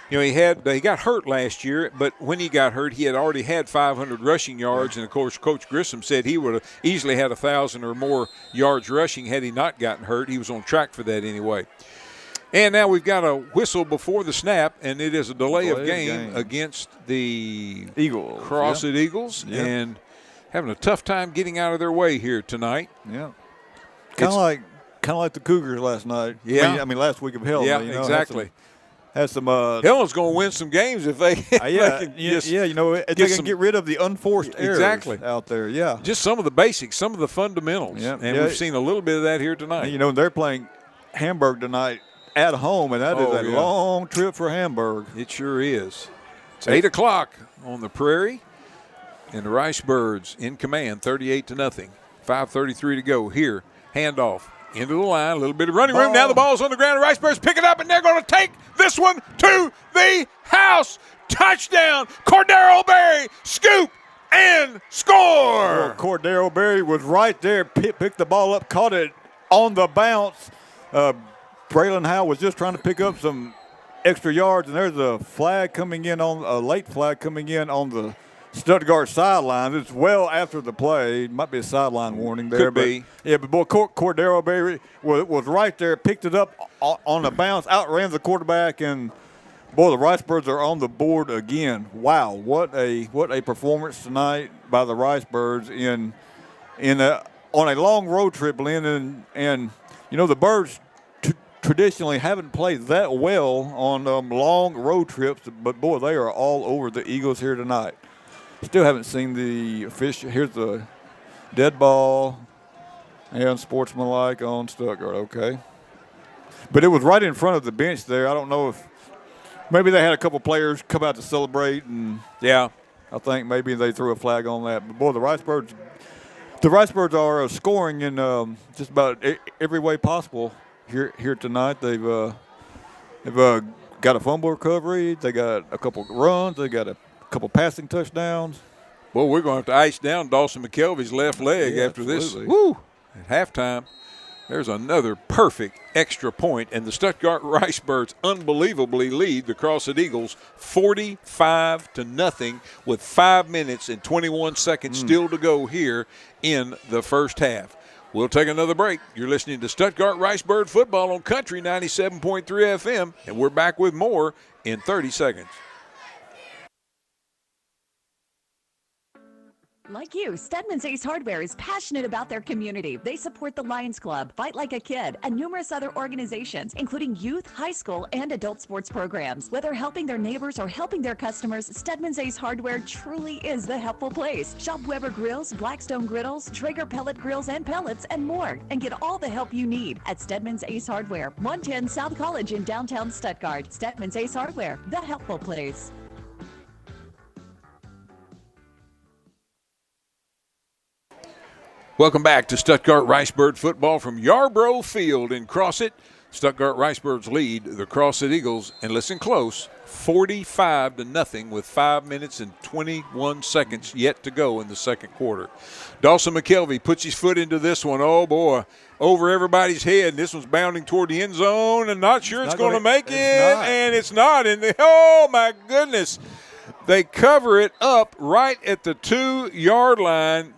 Speaker 1: You know, he got hurt last year, but when he got hurt, he had already had 500 rushing yards, and, of course, Coach Grissom said he would have easily had 1,000 or more yards rushing had he not gotten hurt. He was on track for that anyway. And now we've got a whistle before the snap, and it is a delay of game against the
Speaker 2: Eagles,
Speaker 1: Crosset Eagles, and having a tough time getting out of their way here tonight.
Speaker 2: Yeah, kind of like the Cougars last night.
Speaker 1: Yeah,
Speaker 2: I mean last week of hell.
Speaker 1: Yeah,
Speaker 2: you know,
Speaker 1: exactly.
Speaker 2: Had some.
Speaker 1: Helen's going to win some games if they.
Speaker 2: You know, they can get rid of the unforced errors out there. Yeah,
Speaker 1: just some of the basics, some of the fundamentals, and we've seen a little bit of that here tonight.
Speaker 2: You know, they're playing Hamburg tonight at home, and that is a long trip for Hamburg.
Speaker 1: It sure is. It's 8 o'clock on the Prairie, and the Ricebirds in command, 38-0. 5:33 to go here. Handoff into the line, a little bit of running room. Now the ball's on the ground. The Ricebirds pick it up, and they're going to take this one to the house. Touchdown, Cordero Berry, scoop and score.
Speaker 2: Well, Cordero Berry was right there, picked the ball up, caught it on the bounce. Braylon Howell was just trying to pick up some extra yards, and there's a flag coming in on a late flag coming in on the Stuttgart sidelines. It's well after the play. It might be a sideline warning there.
Speaker 1: Could be.
Speaker 2: But boy, Cordero Berry was right there, picked it up on the bounce, outran the quarterback, and Boy, the Ricebirds are on the board again. Wow, what a performance tonight by the Ricebirds on a long road trip, Lynn, and the Birds traditionally haven't played that well on long road trips, but boy, they are all over the Eagles here tonight. Still haven't seen the official. Here's the dead ball and sportsmanlike on Stuttgart. Okay, but it was right in front of the bench there. I don't know if maybe they had a couple players come out to celebrate, and
Speaker 1: yeah,
Speaker 2: I think maybe they threw a flag on that. But boy, the Ricebirds are scoring in just about every way possible here tonight. They've got a fumble recovery. They got a couple runs. They got a couple passing touchdowns.
Speaker 1: Well, we're going to have to ice down Dawson McKelvey's left leg after
Speaker 2: absolutely.
Speaker 1: this. Woo! At halftime, there's another perfect extra point, and the Stuttgart Ricebirds unbelievably lead the Crosset Eagles 45-0 with 5 minutes and 21 seconds still to go here in the first half. We'll take another break. You're listening to Stuttgart Ricebird football on Country 97.3 FM, and we're back with more in 30 seconds.
Speaker 3: Like you, Stedman's Ace Hardware is passionate about their community. They support the Lions Club, Fight Like a Kid, and numerous other organizations, including youth, high school, and adult sports programs. Whether helping their neighbors or helping their customers, Stedman's Ace Hardware truly is the helpful place. Shop Weber Grills, Blackstone Griddles, Traeger Pellet Grills and Pellets, and more, and get all the help you need at Stedman's Ace Hardware, 110 South College in downtown Stuttgart. Stedman's Ace Hardware, the helpful place.
Speaker 1: Welcome back to Stuttgart Ricebird football from Yarborough Field in Crosset. Stuttgart Ricebirds lead the Crosset Eagles, and listen close, 45-0 with 5 minutes and 21 seconds yet to go in the second quarter. Dawson McKelvey puts his foot into this one. Oh, boy, over everybody's head. This one's bounding toward the end zone and not sure it's going to make it, and it's not. Oh, my goodness. They cover it up right at the 2-yard line.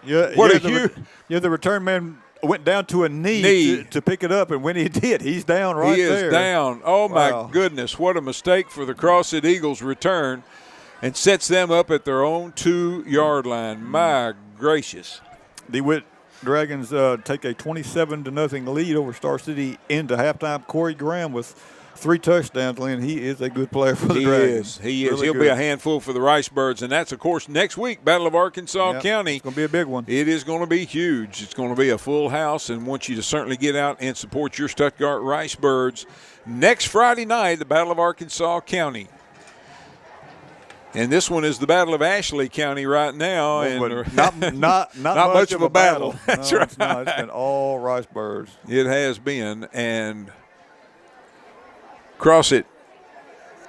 Speaker 2: The return man went down to a knee. To pick it up, and when he did, he's down right there.
Speaker 1: He is down. Oh, my goodness. What a mistake for the Crosset Eagles return, and sets them up at their own 2-yard line. My gracious.
Speaker 2: The Witt Dragons take a 27-0 lead over Star City into halftime. Corey Graham with 3 touchdowns, Lynn. He is a good player for the Dragons.
Speaker 1: He is.
Speaker 2: Really
Speaker 1: He'll
Speaker 2: good.
Speaker 1: be a handful for the Ricebirds, and that's, of course, next week, Battle of Arkansas County.
Speaker 2: It's going to be a big one.
Speaker 1: It is going to be huge. It's going to be a full house, and want you to certainly get out and support your Stuttgart Ricebirds. Next Friday night, the Battle of Arkansas County. And this one is the Battle of Ashley County right now.
Speaker 2: Not much of a battle.
Speaker 1: That's
Speaker 2: no,
Speaker 1: right.
Speaker 2: It's not. It's been all Ricebirds.
Speaker 1: It has been, and Crosset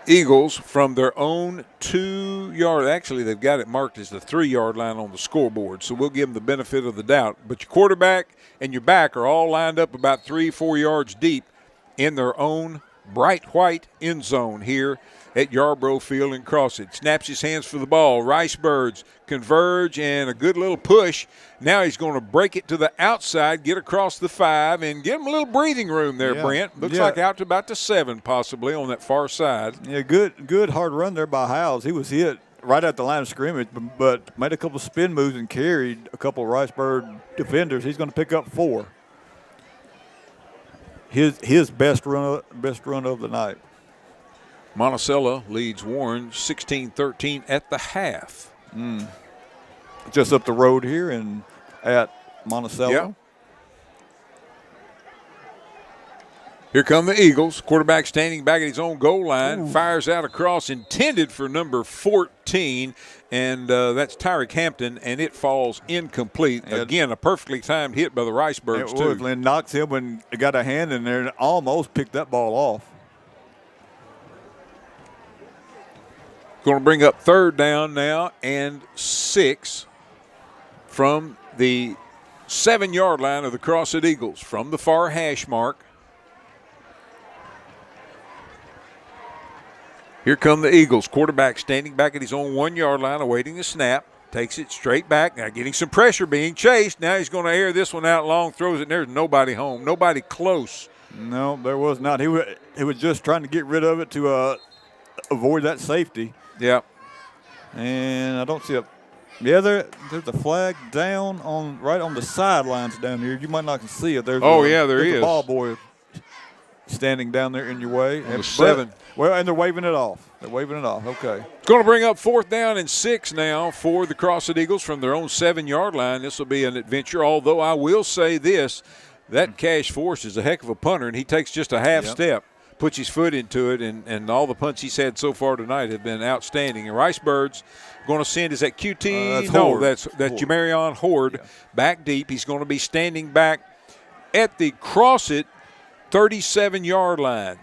Speaker 1: Eagles from their own 2-yard. Actually, they've got it marked as the 3-yard line on the scoreboard, so we'll give them the benefit of the doubt. But your quarterback and your back are all lined up about 3-4 yards deep in their own bright white end zone here at Yarborough Field in Crosset. Snaps his hands for the ball. Ricebirds converge, and a good little push. Now he's going to break it to the outside, get across the 5, and give him a little breathing room there, Brent. Looks like out to about the 7 possibly on that far side.
Speaker 2: Yeah, good hard run there by Howes. He was hit right at the line of scrimmage, but made a couple spin moves and carried a couple of Ricebird defenders. He's going to pick up 4. His best run of the night.
Speaker 1: Monticello leads Warren 16-13 at the half.
Speaker 2: Just up the road here and at Monticello.
Speaker 1: Yeah. Here come the Eagles. Quarterback standing back at his own goal line. Fires out a cross intended for number 14, and that's Tyreek Hampton, and it falls incomplete. Again, a perfectly timed hit by the Ricebirds, too.
Speaker 2: Lynn knocks him and got a hand in there and almost picked that ball off.
Speaker 1: Going to bring up 3rd down now and 6 from the 7-yard line of the Crosset Eagles from the far hash mark. Here come the Eagles. Quarterback standing back at his own 1-yard line awaiting the snap. Takes it straight back. Now getting some pressure, being chased. Now he's going to air this one out long, throws it, and there's nobody home. Nobody close
Speaker 2: No, there was not. He was just trying to get rid of it to avoid that safety.
Speaker 1: Yeah.
Speaker 2: And I don't see a – yeah, there's a flag down right on the sidelines down here. You might not can see it. There
Speaker 1: is.
Speaker 2: A ball boy standing down there in your way.
Speaker 1: And 7.
Speaker 2: Well, and they're waving it off. Okay.
Speaker 1: It's going to bring up 4th down and 6 now for the Crosset Eagles from their own 7-yard line. This will be an adventure, although I will say this, that Cash Force is a heck of a punter, and he takes just a half step, puts his foot into it, and all the punts he's had so far tonight have been outstanding. And Ricebird's going to send, is that QT?
Speaker 2: Horde.
Speaker 1: That's Jamarion Horde back deep. He's going to be standing back at the Crosset 37-yard line.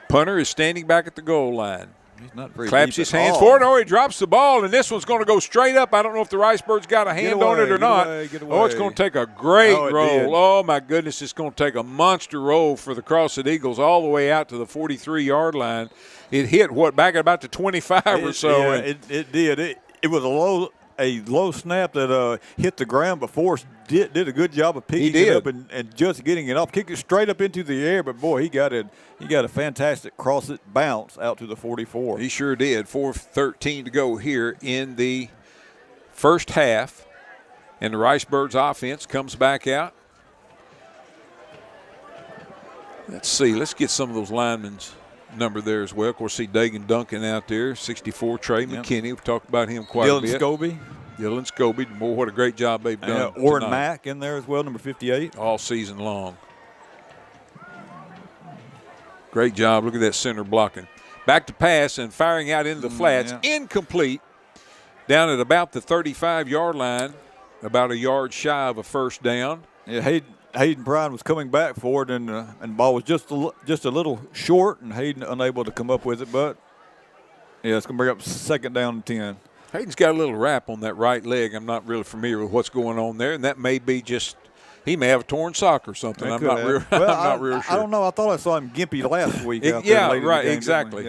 Speaker 1: Punter is standing back at the goal line.
Speaker 2: He's not very
Speaker 1: Claps
Speaker 2: deep
Speaker 1: his
Speaker 2: at
Speaker 1: hands
Speaker 2: all.
Speaker 1: forward. Oh, he drops the ball, and this one's going to go straight up. I don't know if the Ricebird's got a hand on it or not. Oh, it's going to take a great roll. Oh, my goodness, it's going to take a monster roll for the Crosset Eagles all the way out to the 43-yard line. It hit, back at about the 25 or so.
Speaker 2: Yeah, it did. It was a low snap that hit the ground, but Forrest did a good job of picking it up and just getting it off, kicked it straight up into the air. But boy, he got a fantastic Crosset bounce out to the 44.
Speaker 1: He sure did. 4:13 to go here in the first half, and the Ricebirds offense comes back out. Let's see. Let's get some of those linemen's number there as well. Of course, see Dagan Duncan out there, 64. Trey McKinney. We've talked about him quite a bit. Dylan Scobie. Boy, what a great job they've done.
Speaker 2: Orrin Mack in there as well, number 58.
Speaker 1: All season long. Great job. Look at that center blocking. Back to pass and firing out into the flats. Incomplete. Down at about the 35-yard line, about a yard shy of a first down.
Speaker 2: Yeah, Hayden Pride was coming back for it, and the ball was just a little short, and Hayden unable to come up with it. But, yeah, it's going to bring up 2nd down and 10.
Speaker 1: Hayden's got a little wrap on that right leg. I'm not really familiar with what's going on there, and that may be just he may have a torn sock or something. I'm not real sure.
Speaker 2: I don't know. I thought I saw him gimpy last week.
Speaker 1: Exactly.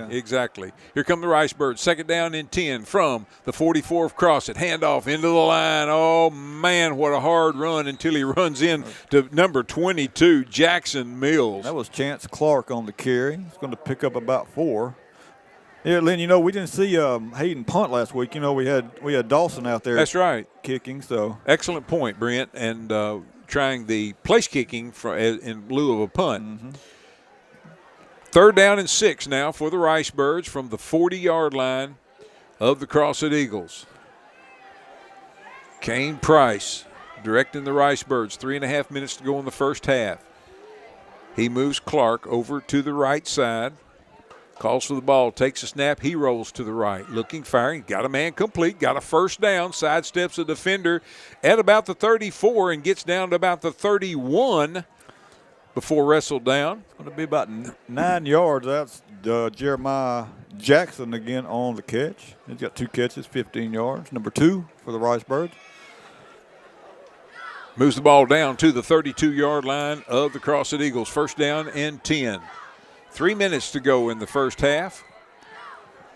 Speaker 1: Here come the Ricebirds. 2nd down and 10 from the 44 of Crosset. Handoff into the line. Oh, man, what a hard run until he runs in to number 22, Jackson Mills.
Speaker 2: That was Chance Clark on the carry. He's going to pick up about 4. Yeah, Lynn, we didn't see Hayden punt last week. We had Dawson out there.
Speaker 1: That's right.
Speaker 2: Kicking, so.
Speaker 1: Excellent point, Brent, and trying the place kicking in lieu of a punt.
Speaker 2: Mm-hmm.
Speaker 1: 3rd down and 6 now for the Ricebirds from the 40-yard line of the Crosset Eagles. Kane Price directing the Ricebirds. 3.5 minutes to go in the first half. He moves Clark over to the right side. Calls for the ball, takes a snap, he rolls to the right. Looking, firing, got a man complete, got a first down, sidesteps a defender at about the 34 and gets down to about the 31 before wrestled down.
Speaker 2: It's going to be about 9 yards. That's Jeremiah Jackson again on the catch. He's got 2 catches, 15 yards. Number 2 for the Ricebirds.
Speaker 1: Moves the ball down to the 32-yard line of the Crosset Eagles. 1st down and 10. 3 minutes to go in the first half.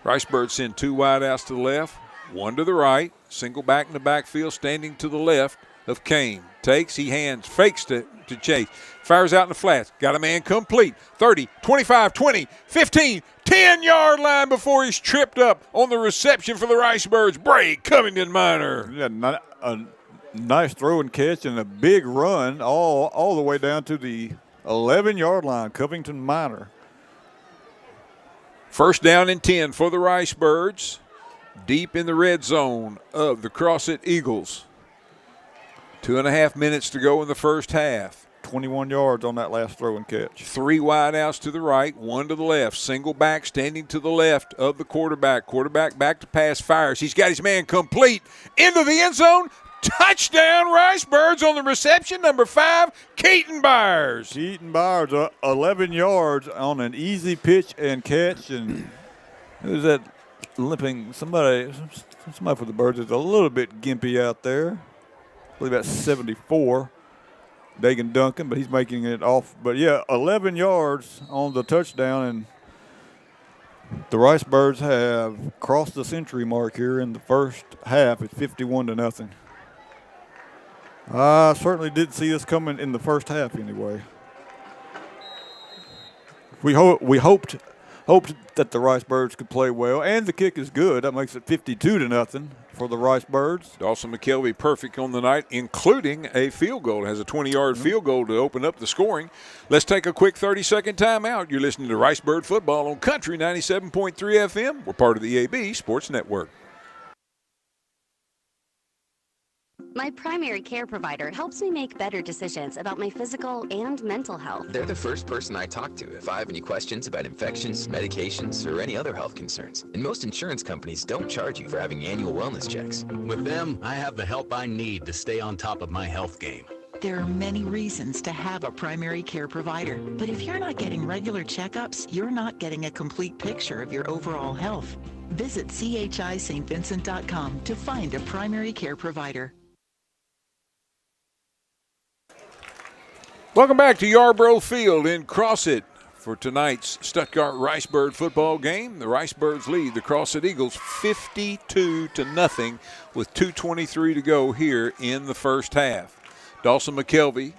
Speaker 1: Ricebirds send 2 wideouts to the left, 1 to the right. Single back in the backfield, standing to the left of Kane. Takes, he hands, fakes to Chase. Fires out in the flats. Got a man complete. 30, 25, 20, 15, 10-yard line before he's tripped up on the reception for the Ricebirds. Bray Covington Minor.
Speaker 2: Yeah, a nice throw and catch and a big run all the way down to the 11-yard line. Covington Minor.
Speaker 1: 1st down and 10 for the Ricebirds. Deep in the red zone of the Crosset Eagles. 2.5 minutes to go in the first half.
Speaker 2: 21 yards on that last throw and catch.
Speaker 1: 3 wideouts to the right, 1 to the left. Single back standing to the left of the quarterback. Quarterback back to pass, fires. He's got his man complete into the end zone. Touchdown, Ricebirds on the reception. Number 5, Keaton Byers.
Speaker 2: Keaton Byers, 11 yards on an easy pitch and catch. And who's that limping? Somebody for the Birds is a little bit gimpy out there. I believe that's 74, Dagan Duncan, but he's making it off. But, yeah, 11 yards on the touchdown. And the Ricebirds have crossed the century mark here in the first half at 51-0. I certainly didn't see this coming in the first half anyway. we hoped that the Rice Birds could play well, and the kick is good. That makes it 52-0 for the Rice Birds.
Speaker 1: Dawson McKelvey perfect on the night, including a field goal. It has a 20-yard field goal to open up the scoring. Let's take a quick 30-second timeout. You're listening to Rice Bird Football on Country 97.3 FM. We're part of the EAB Sports Network.
Speaker 18: My primary care provider helps me make better decisions about my physical and mental health.
Speaker 19: They're the first person I talk to if I have any questions about infections, medications, or any other health concerns. And most insurance companies don't charge you for having annual wellness checks.
Speaker 20: With them, I have the help I need to stay on top of my health game.
Speaker 21: There are many reasons to have a primary care provider, but if you're not getting regular checkups, you're not getting a complete picture of your overall health. Visit chistvincent.com to find a primary care provider.
Speaker 1: Welcome back to Yarborough Field in Crosset for tonight's Stuttgart Ricebird football game. The Ricebirds lead the Crosset Eagles 52-0 with 2:23 to go here in the first half. Dawson McKelvey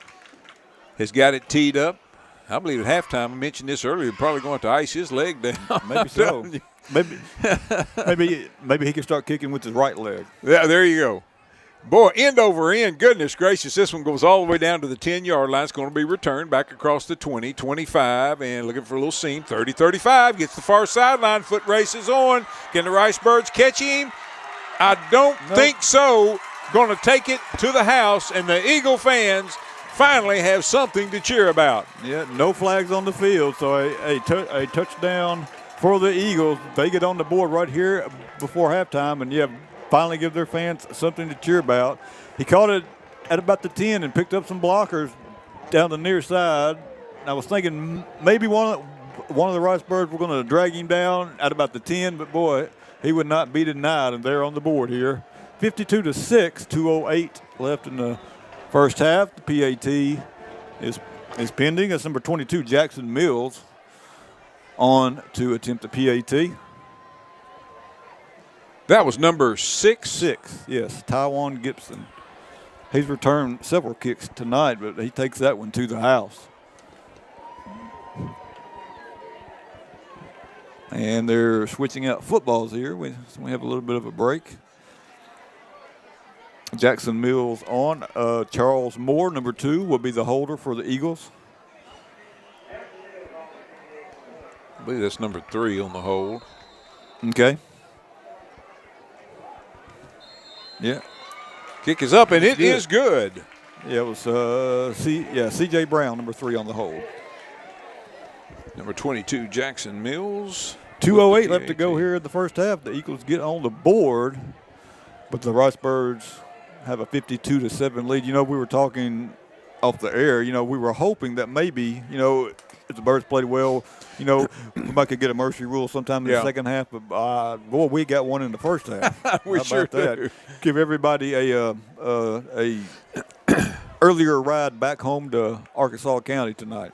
Speaker 1: has got it teed up. I believe at halftime, I mentioned this earlier, probably going to ice his leg down.
Speaker 2: Maybe so. maybe he can start kicking with his right leg.
Speaker 1: Yeah, there you go. Boy, end over end, goodness gracious, this one goes all the way down to the 10-yard line. It's going to be returned back across the 20, 25, and looking for a little seam. 30, 35, gets the far sideline, foot races on. Can the Ricebirds catch him? I don't think so. Going to take it to the house, and the Eagle fans finally have something to cheer about.
Speaker 2: Yeah, no flags on the field, so a touchdown for the Eagles. They get on the board right here before halftime, and finally give their fans something to cheer about. He caught it at about the 10 and picked up some blockers down the near side. And I was thinking maybe one of the Rice Birds were going to drag him down at about the 10, but boy, he would not be denied, and they're on the board here. 52-6, 2:08 left in the first half. The PAT is pending. That's number 22, Jackson Mills, on to attempt the PAT.
Speaker 1: That was number 6?
Speaker 2: Yes, Tywan Gibson. He's returned several kicks tonight, but he takes that one to the house. And they're switching out footballs here. We have a little bit of a break. Jackson Mills on. Charles Moore, number 2, will be the holder for the Eagles.
Speaker 1: I believe that's number 3 on the hold.
Speaker 2: Okay. Yeah.
Speaker 1: Kick is up, and it is good.
Speaker 2: Yeah, it was C.J. Brown, number 3 on the hold.
Speaker 1: Number 22, Jackson Mills.
Speaker 2: 2:08 left to go here in the first half. The Eagles get on the board, but the Rice Birds have a 52-7 lead. We were talking off the air. We were hoping that maybe, if the Birds played well, we might could get a mercy rule sometime in the second half. But boy, we got one in the first half.
Speaker 1: We sure do.
Speaker 2: Give everybody a earlier ride back home to Arkansas County tonight.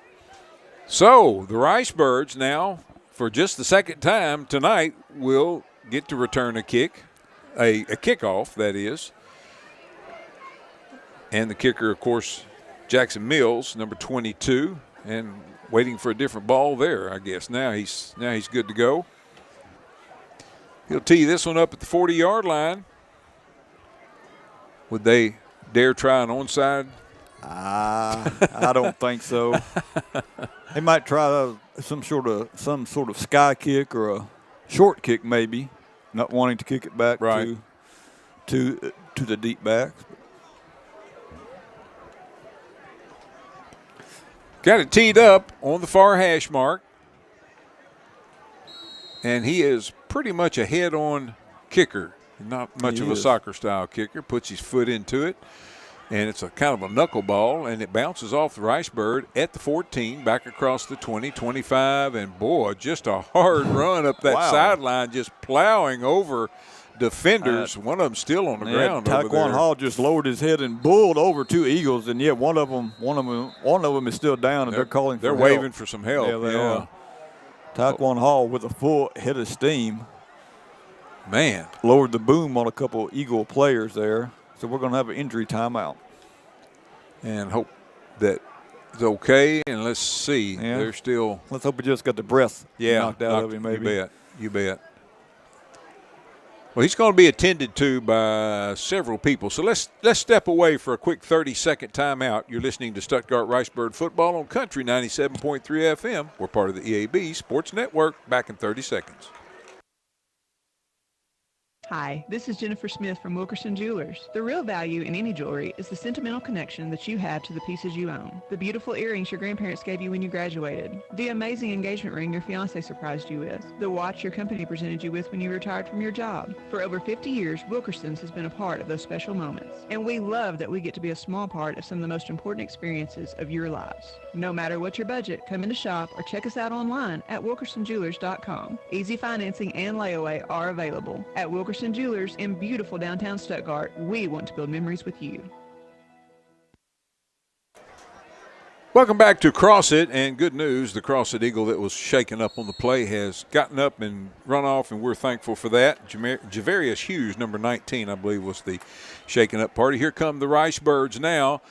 Speaker 1: So the Ricebirds now, for just the second time tonight, will get to return a kick, a kickoff, that is. And the kicker, of course, Jackson Mills, number 22, and waiting for a different ball there, I guess. Now he's good to go. He'll tee this one up at the 40-yard line. Would they dare try an onside?
Speaker 2: I don't think so. They might try some sort of sky kick or a short kick, maybe, not wanting to kick it back to the deep backs.
Speaker 1: Got it teed up on the far hash mark. And he is pretty much a head-on kicker. Not much of a soccer-style kicker. Puts his foot into it. And it's a kind of a knuckleball, and it bounces off the Ricebird at the 14, back across the 20, 25. And, boy, just a hard run up that sideline, just plowing over defenders. One of them still on the ground over there.
Speaker 2: Taquan Hall just lowered his head and bulled over 2 Eagles, and one of them is still down, and they're calling for help.
Speaker 1: They're waving for some help.
Speaker 2: Yeah, they are. Taquan Hall with a full head of steam.
Speaker 1: Man.
Speaker 2: Lowered the boom on a couple Eagle players there. So we're going to have an injury timeout.
Speaker 1: And hope that is okay, and let's see.
Speaker 2: Yeah.
Speaker 1: They're still.
Speaker 2: Let's hope he just got the breath knocked out of him, maybe.
Speaker 1: You bet. Well, he's going to be attended to by several people. So let's step away for a quick 30-second timeout. You're listening to Stuttgart Ricebird Football on Country 97.3 FM. We're part of the EAB Sports Network. Back in 30 seconds.
Speaker 4: Hi, this is Jennifer Smith from Wilkerson Jewelers. The real value in any jewelry is the sentimental connection that you have to the pieces you own. The beautiful earrings your grandparents gave you when you graduated. The amazing engagement ring your fiance surprised you with. The watch your company presented you with when you retired from your job. For over 50 years, Wilkerson's has been a part of those special moments. And we love that we get to be a small part of some of the most important experiences of your lives. No matter what your budget, come in to shop or check us out online at wilkersonjewelers.com. Easy financing and layaway are available. At Wilkerson Jewelers in beautiful downtown Stuttgart, we want to build memories with you.
Speaker 1: Welcome back to Crosset, and good news, the Crosset Eagle that was shaken up on the play has gotten up and run off, and we're thankful for that. Javarius Hughes, number 19, I believe, was the shaken up party. Here come the Ricebirds now,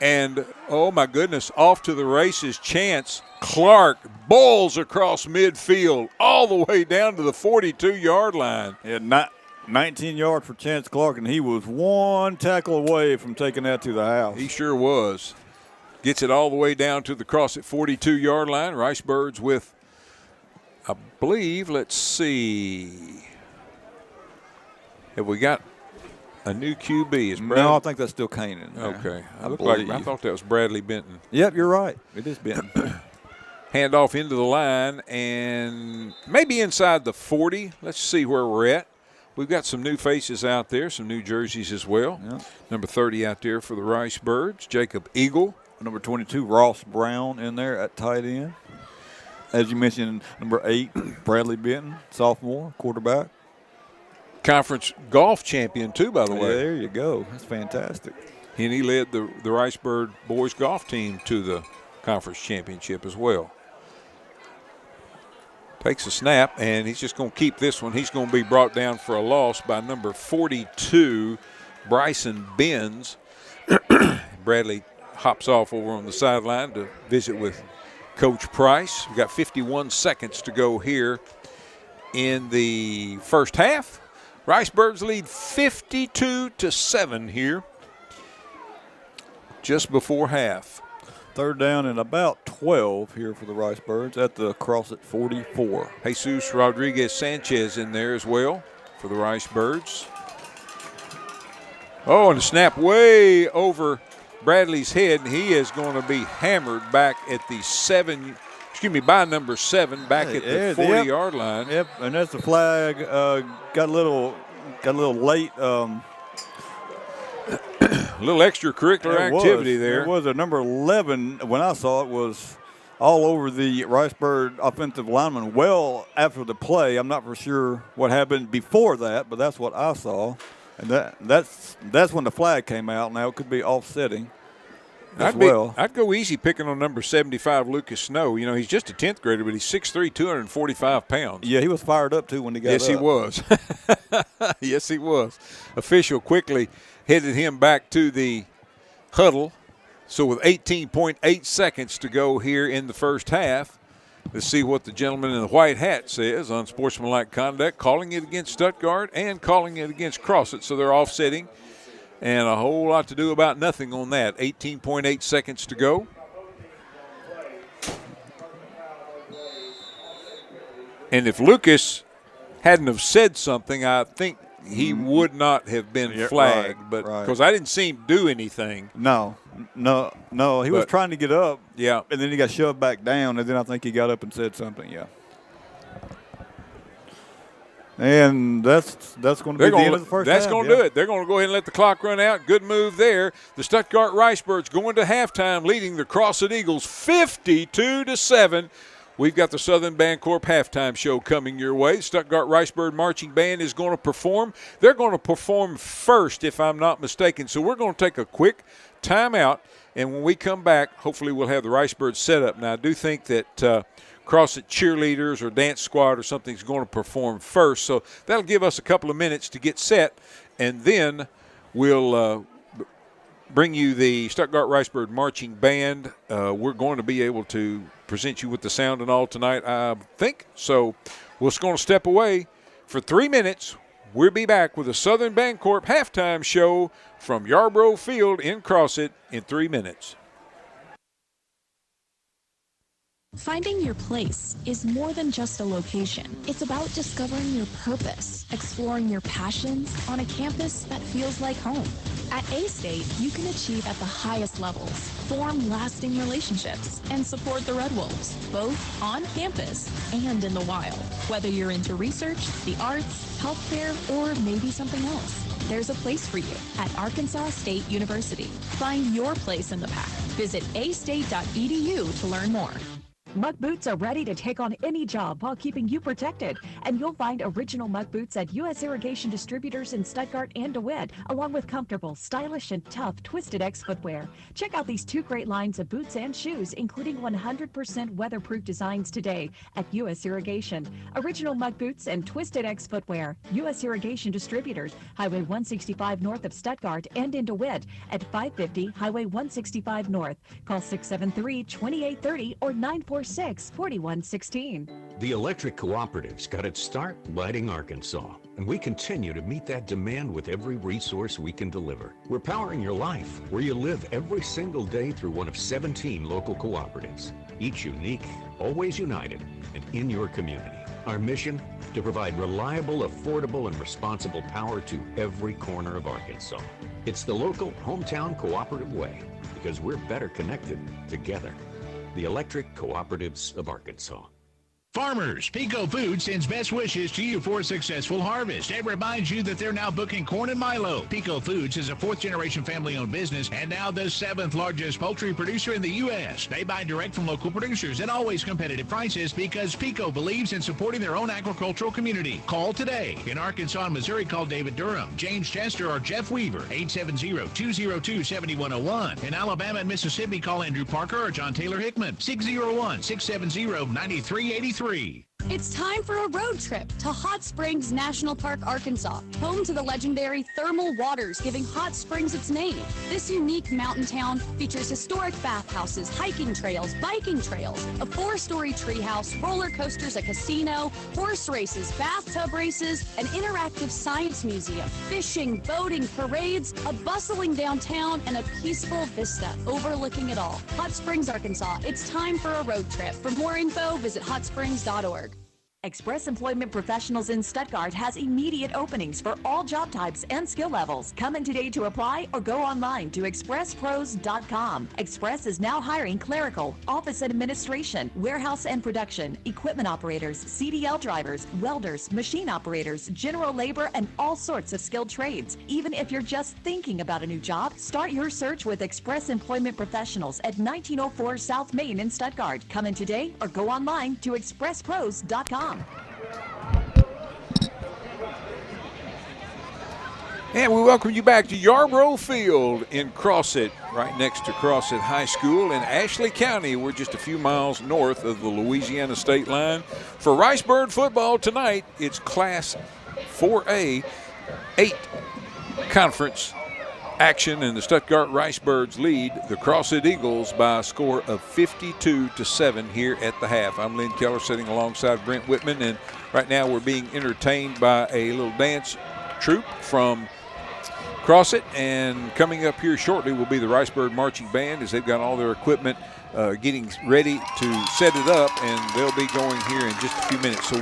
Speaker 1: and oh my goodness, off to the races. Chance Clark bowls across midfield all the way down to the 42-yard line.
Speaker 2: Yeah, 19 yards for Chance Clark, and he was one tackle away from taking that to the house.
Speaker 1: He sure was. Gets it all the way down to the Crosset 42-yard line. Ricebirds with, I believe, let's see. Have we got a new QB?
Speaker 2: No, I think that's still Kanan.
Speaker 1: Okay. I thought that was Bradley Benton.
Speaker 2: Yep, you're right. It is Benton.
Speaker 1: Handoff into the line and maybe inside the 40. Let's see where we're at. We've got some new faces out there, some new jerseys as well.
Speaker 2: Yep.
Speaker 1: Number 30 out there for the Ricebirds, Jacob Eagle.
Speaker 2: Number 22, Ross Brown in there at tight end. As you mentioned, number 8, Bradley Benton, sophomore, quarterback.
Speaker 1: Conference golf champion, too, by the way.
Speaker 2: There you go. That's fantastic.
Speaker 1: And he led the Ricebird boys golf team to the conference championship as well. Takes a snap, and he's just going to keep this one. He's going to be brought down for a loss by number 42, Bryson Benz. Bradley hops off over on the sideline to visit with Coach Price. We've got 51 seconds to go here in the first half. Ricebirds lead 52-7 here just before half.
Speaker 2: Third down and about 12 here for the Ricebirds at the Crosset 44.
Speaker 1: Jesus Rodriguez Sanchez in there as well for the Ricebirds. Oh, and a snap way over Bradley's head, and he is going to be hammered back at the by number 7, back at the 40-yard line.
Speaker 2: Yep, and that's the flag. Got a little late.
Speaker 1: A little extracurricular activity there.
Speaker 2: It was a number 11. When I saw it, was all over the Ricebird offensive lineman well after the play. I'm not for sure what happened before that, but that's what I saw. And that's when the flag came out. Now it could be offsetting as well.
Speaker 1: I'd go easy picking on number 75, Lucas Snow. You know, he's just a 10th grader, but he's 6'3", 245 pounds.
Speaker 2: Yeah, he was fired up, too, when he got
Speaker 1: Yes,
Speaker 2: up.
Speaker 1: he was. Yes, he was. Official quickly headed him back to the huddle. So with 18.8 seconds to go here in the first half, let's see what the gentleman in the white hat says on sportsmanlike conduct, calling it against Stuttgart and calling it against Crosset. So they're offsetting, and a whole lot to do about nothing on that. 18.8 seconds to go. And if Lucas hadn't have said something, I think he would not have been flagged, but because I didn't see him do anything.
Speaker 2: No. He was trying to get up.
Speaker 1: Yeah.
Speaker 2: And then he got shoved back down, and then I think he got up and said something, yeah. And that's going to be the end of the first half.
Speaker 1: That's going to do it. They're going to go ahead and let the clock run out. Good move there. The Stuttgart Ricebirds going to halftime, leading the Crosset Eagles 52-7. We've got the Southern Bancorp halftime show coming your way. Stuttgart Ricebird Marching Band is going to perform. They're going to perform first, if I'm not mistaken. So we're going to take a quick timeout, and when we come back, hopefully we'll have the Ricebirds set up. Now, I do think that Crosset cheerleaders or dance squad or something is going to perform first. So that'll give us a couple of minutes to get set, and then we'll bring you the Stuttgart Ricebird Marching Band. We're going to be able to present you with the sound and all tonight, I think. So we're just going to step away for 3 minutes. We'll be back with the Southern Bancorp halftime show from Yarborough Field in Crosset in 3 minutes.
Speaker 6: Finding your place is more than just a location. It's about discovering your purpose, exploring your passions on a campus that feels like home. At A-State, you can achieve at the highest levels, form lasting relationships, and support the Red Wolves, both on campus and in the wild. Whether you're into research, the arts, healthcare, or maybe something else, there's a place for you at Arkansas State University. Find your place in the pack. Visit astate.edu to learn more.
Speaker 3: Muck boots are ready to take on any job while keeping you protected. And you'll find original Muck boots at U.S. Irrigation Distributors in Stuttgart and DeWitt, along with comfortable, stylish, and tough Twisted X footwear. Check out these 2 great lines of boots and shoes, including 100% weatherproof designs today at U.S. Irrigation. Original Muck boots and Twisted X footwear. U.S. Irrigation Distributors, Highway 165 north of Stuttgart and in DeWitt at 550 Highway 165 north. Call 673-2830 or 946-4116.
Speaker 20: The electric cooperative's got its start lighting Arkansas, and we continue to meet that demand with every resource we can deliver. We're powering your life where you live every single day through one of 17 local cooperatives, each unique, always united, and in your community. Our mission, to provide reliable, affordable, and responsible power to every corner of Arkansas. It's the local hometown cooperative way, because we're better connected together. The Electric Cooperatives of Arkansas.
Speaker 5: Farmers, Pico Foods sends best wishes to you for a successful harvest. It reminds you that they're now booking corn and Milo. Pico Foods is a 4th-generation family-owned business and now the 7th largest poultry producer in the U.S. They buy direct from local producers at always competitive prices because Pico believes in supporting their own agricultural community. Call today. In Arkansas and Missouri, call David Durham, James Chester, or Jeff Weaver, 870-202-7101. In Alabama and Mississippi, call Andrew Parker or John Taylor Hickman, 601-670-9383.
Speaker 22: It's time for a road trip to Hot Springs National Park, Arkansas, home to the legendary thermal waters giving Hot Springs its name. This unique mountain town features historic bathhouses, hiking trails, biking trails, a 4-story treehouse, roller coasters, a casino, horse races, bathtub races, an interactive science museum, fishing, boating, parades, a bustling downtown, and a peaceful vista overlooking it all. Hot Springs, Arkansas. It's time for a road trip. For more info, visit hotsprings.org.
Speaker 3: Express Employment Professionals in Stuttgart has immediate openings for all job types and skill levels. Come in today to apply or go online to expresspros.com. Express is now hiring clerical, office and administration, warehouse and production, equipment operators, CDL drivers, welders, machine operators, general labor, and all sorts of skilled trades. Even if you're just thinking about a new job, start your search with Express Employment Professionals at 1904 South Main in Stuttgart. Come in today or go online to expresspros.com.
Speaker 1: And we welcome you back to Yarborough Field in Crosset, right next to Crosset High School in Ashley County. We're just a few miles north of the Louisiana state line. For Ricebird football tonight, it's Class 4A 8 conference action, and the Stuttgart Ricebirds lead the Crosset Eagles by a score of 52-7 here at the half. I'm Lynn Keller sitting alongside Brent Whitman, and right now we're being entertained by a little dance troupe from Crosset, and coming up here shortly will be the Ricebird Marching Band as they've got all their equipment getting ready to set it up, and they'll be going here in just a few minutes. So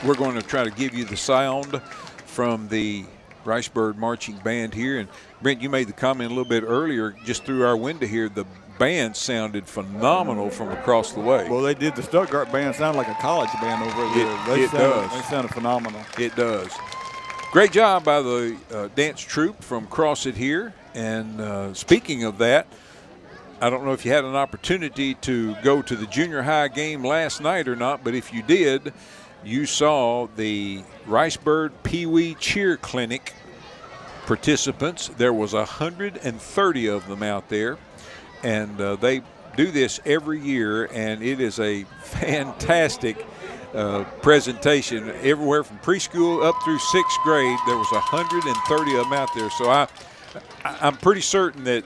Speaker 1: we're going to try to give you the sound from the Ricebird Marching Band here. And Brent, you made the comment a little bit earlier, just through our window here, the band sounded phenomenal from across the way.
Speaker 2: Well, they did. The Stuttgart band sounded like a college band over there. They sounded phenomenal.
Speaker 1: It does. Great job by the dance troupe from Crosset here. And speaking of that, I don't know if you had an opportunity to go to the junior high game last night or not, but if you did, you saw the Ricebird Pee Wee Cheer Clinic participants. There was 130 of them out there, and they do this every year, and it is a fantastic presentation. Everywhere from preschool up through 6th grade, there was 130 of them out there. So I'm pretty certain that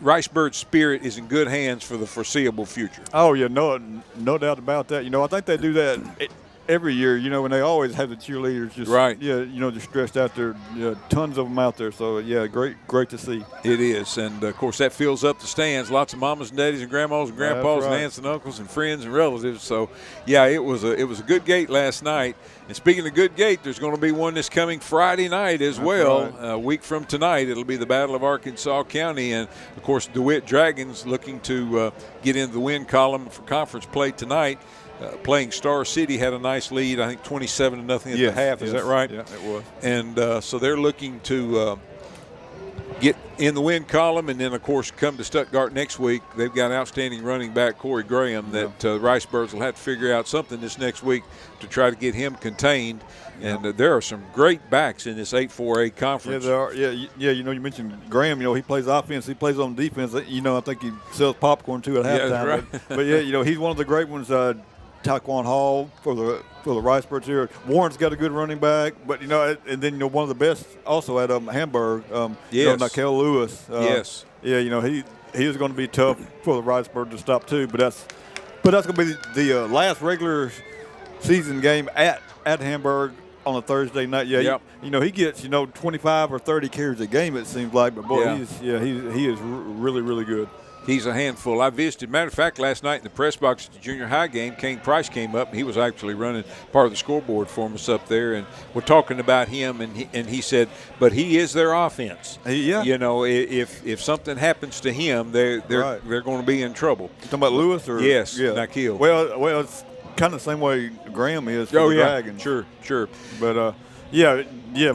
Speaker 1: Riceburg Spirit is in good hands for the foreseeable future.
Speaker 2: Oh, yeah, no doubt about that. I think they do that every year, when they always have the cheerleaders just
Speaker 1: right.
Speaker 2: Just stressed out there, tons of them out there. So great to see.
Speaker 1: It is, and of course that fills up the stands. Lots of mamas and daddies and grandmas and grandpas and aunts and uncles and friends and relatives. So it was a good gate last night. And speaking of good gate, there's going to be one this coming Friday night as well.
Speaker 2: Right.
Speaker 1: A week from tonight, it'll be the Battle of Arkansas County, and of course DeWitt Dragons looking to get into the win column for conference play tonight. Playing Star City had a nice lead, I think 27-0 at the half. Is that right?
Speaker 2: Yeah, it was.
Speaker 1: And so they're looking to get in the win column, and then, of course, come to Stuttgart next week. They've got outstanding running back Corey Graham that Riceburgs will have to figure out something this next week to try to get him contained. And there are some great backs in this 8-4A conference.
Speaker 2: Yeah, there are. Yeah. You mentioned Graham. He plays offense. He plays on defense. I think he sells popcorn too at halftime.
Speaker 1: Yeah, right.
Speaker 2: but he's one of the great ones. Taekwon Hall for the Riceburgs here. Warren's got a good running back, but and then one of the best also at Hamburg. Nikel Lewis.
Speaker 1: Yes.
Speaker 2: Yeah, he is going to be tough for the Riceburg to stop too. But that's going to be the last regular season game at Hamburg on a Thursday night. Yeah.
Speaker 1: Yep.
Speaker 2: He gets 25 or 30 carries a game, it seems like. But boy, he is really, really good.
Speaker 1: He's a handful. I visited. Matter of fact, last night in the press box at the junior high game, Kane Price came up, and he was actually running part of the scoreboard for us up there. And we're talking about him, and he said, but he is their offense.
Speaker 2: Yeah.
Speaker 1: If something happens to him, they're going to be in trouble.
Speaker 2: You talking about Lewis or?
Speaker 1: Yes,
Speaker 2: yeah.
Speaker 1: Nikhil.
Speaker 2: Well, it's kind of the same way Graham is for the Dragons.
Speaker 1: Sure.
Speaker 2: But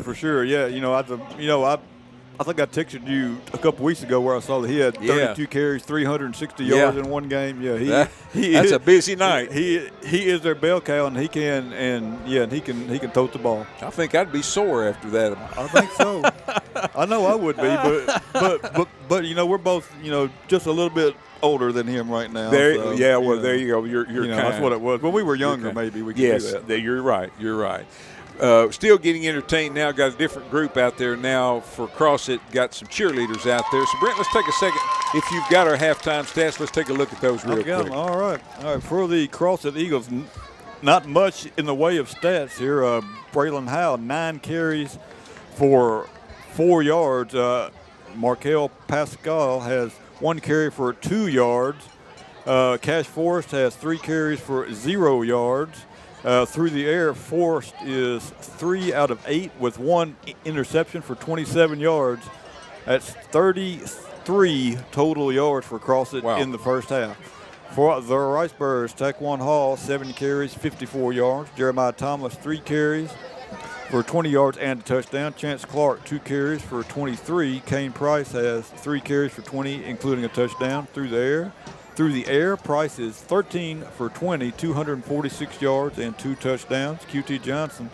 Speaker 2: for sure. Yeah, I think I texted you a couple weeks ago where I saw that he had 32 carries, 360 yards in one game. Yeah,
Speaker 1: that's a busy night.
Speaker 2: He is their bell cow, and he can tote the ball.
Speaker 1: I think I'd be sore after that.
Speaker 2: I think so. I know I would be, but we're both just a little bit older than him right now.
Speaker 1: There you go. You're kind.
Speaker 2: That's what it was. When we were younger, maybe we could do that.
Speaker 1: You're right. Still getting entertained now. Got a different group out there now for Crosset. Got some cheerleaders out there. So, Brent, let's take a second. If you've got our halftime stats, let's take a look at those real quick.
Speaker 2: All right. For the Crosset Eagles, not much in the way of stats here. Braylon Howe, 9 carries for 4 yards. Markel Pascal has 1 carry for 2 yards. Cash Forrest has 3 carries for 0 yards. Through the air, Forrest is 3 out of 8 with 1 interception for 27 yards. That's 33 total yards for Crosset in the first half. For the Riceburgs, Taekwon Hall, 7 carries, 54 yards. Jeremiah Thomas, 3 carries for 20 yards and a touchdown. Chance Clark, 2 carries for 23. Kane Price has 3 carries for 20, including a touchdown through the air. Price is 13 for 20, 246 yards and 2 touchdowns. QT Johnson,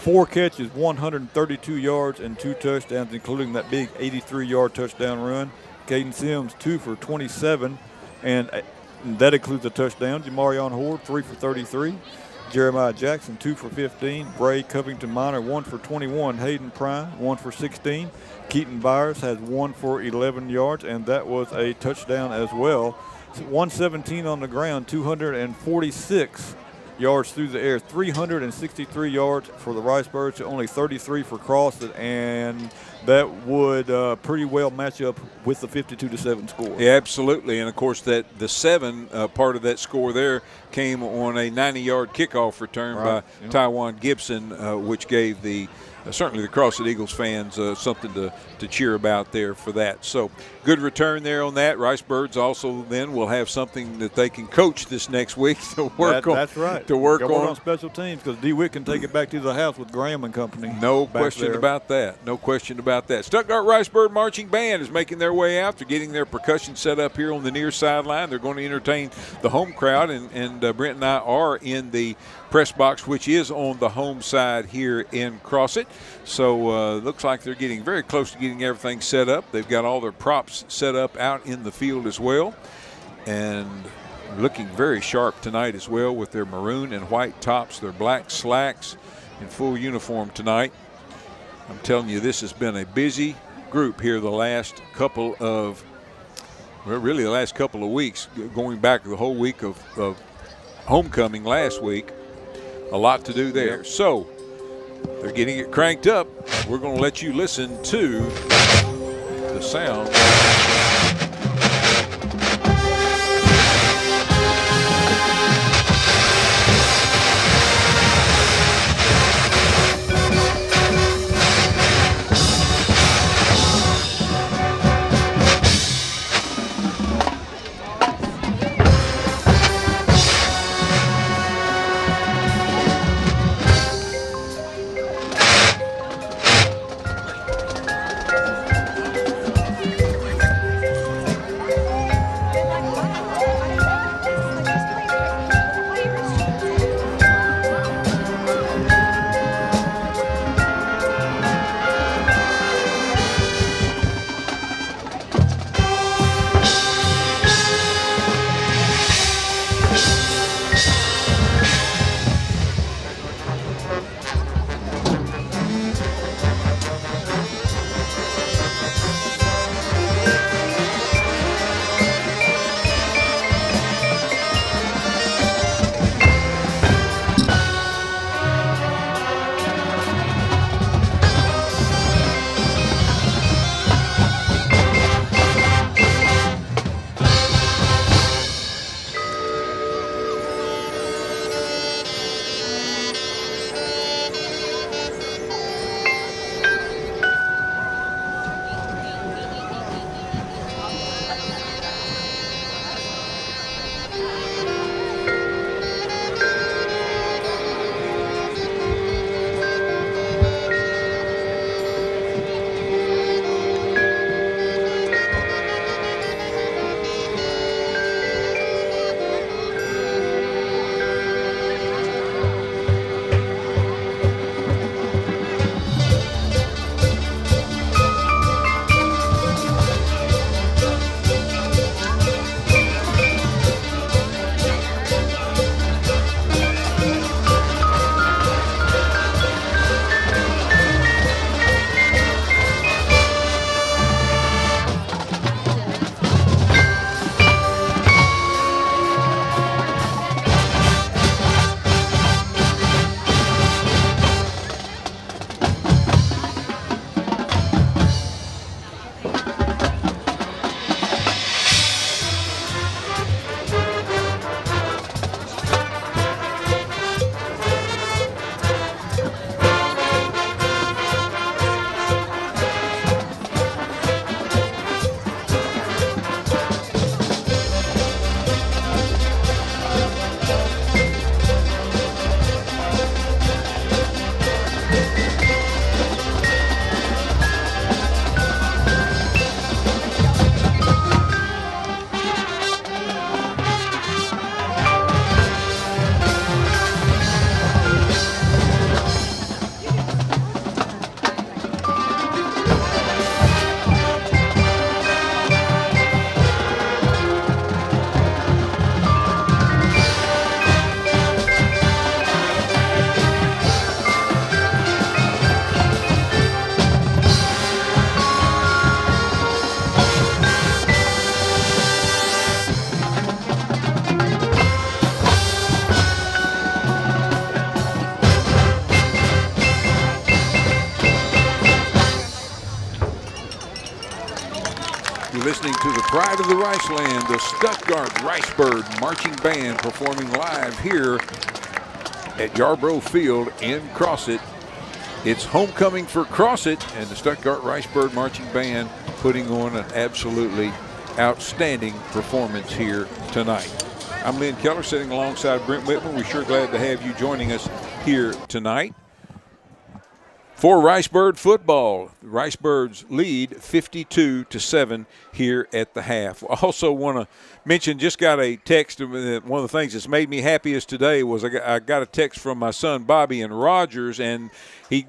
Speaker 2: 4 catches, 132 yards and 2 touchdowns, including that big 83-yard touchdown run. Caden Sims, 2 for 27, and that includes a touchdown. Jamarion Horde, 3 for 33. Jeremiah Jackson, 2 for 15. Bray Covington Minor, 1 for 21. Hayden Prime, 1 for 16. Keaton Byers has 1 for 11 yards, and that was a touchdown as well. 117 on the ground, 246 yards through the air, 363 yards for the Riceburgs to only 33 for Crosset, and that would pretty well match up with the 52-7 score.
Speaker 1: Yeah, absolutely, and of course the 7 part of that score there came on a 90-yard kickoff return by Taiwan Gibson, which gave certainly the Crosset Eagles fans something to cheer about there for that. So good return there on that. Riceburgs also then will have something that they can coach this next week to work on.
Speaker 2: That's right.
Speaker 1: To work
Speaker 2: on special teams, because DeWitt can take it back to the house with Graham and company.
Speaker 1: No question about that. No question about that. Stuttgart Riceburg Marching Band is making their way out. They're getting their percussion set up here on the near sideline. They're going to entertain the home crowd, and Brent and I are in the press box, which is on the home side here in Crosset. So looks like they're getting very close to getting everything set up. They've got all their props set up out in the field as well, and looking very sharp tonight as well with their maroon and white tops, their black slacks in full uniform tonight. I'm telling you, this has been a busy group here the last couple of, well, really the last couple of weeks, going back the whole week of homecoming last week. A lot to do there. So they're getting it cranked up. We're going to let you listen to the sound. Listening to the pride of the Riceland, the Stuttgart Ricebird Marching Band, performing live here at Yarborough Field in Crosset. It's homecoming for Crosset, and the Stuttgart Ricebird Marching Band putting on an absolutely outstanding performance here tonight. I'm Lynn Keller, sitting alongside Brent Whitman. We're sure glad to have you joining us here tonight. For Ricebird football, the Ricebirds lead 52-7 here at the half. I also want to mention, just got a text. One of the things that's made me happiest today was I got a text from my son Bobby in Rogers, and he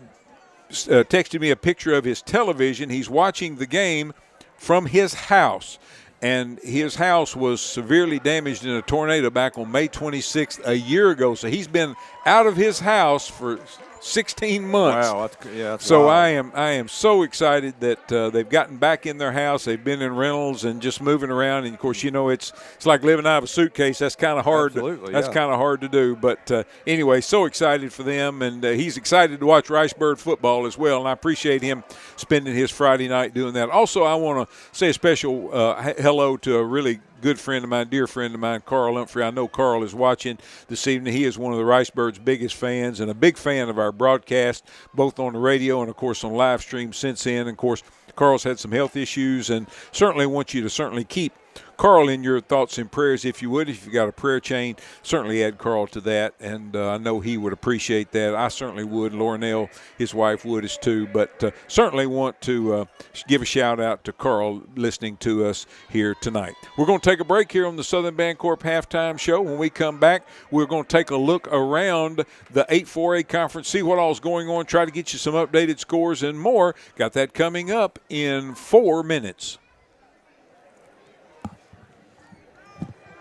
Speaker 1: texted me a picture of his television. He's watching the game from his house, and his house was severely damaged in a tornado back on May 26th a year ago. So he's been out of his house for 16 months.
Speaker 2: Wow, that's
Speaker 1: so
Speaker 2: wild.
Speaker 1: I am so excited that they've gotten back in their house. They've been in rentals and just moving around. And of course, it's like living out of a suitcase. That's kind of hard.
Speaker 2: Absolutely,
Speaker 1: that's kind of hard to do. But anyway, so excited for them, and he's excited to watch Ricebird football as well. And I appreciate him spending his Friday night doing that. Also, I want to say a special hello to a really good friend of mine, dear friend of mine, Carl Humphrey. I know Carl is watching this evening. He is one of the Ricebirds' biggest fans and a big fan of our broadcast, both on the radio and, of course, on live stream since then. And, of course, Carl's had some health issues, and certainly want you to certainly keep Carl in your thoughts and prayers, if you would. If you've got a prayer chain, certainly add Carl to that, and I know he would appreciate that. I certainly would. Lornell, his wife, would as too, but certainly want to give a shout-out to Carl listening to us here tonight. We're going to take a break here on the Southern Bancorp Halftime Show. When we come back, we're going to take a look around the 8-4A Conference, see what all is going on, try to get you some updated scores and more. Got that coming up in 4 minutes.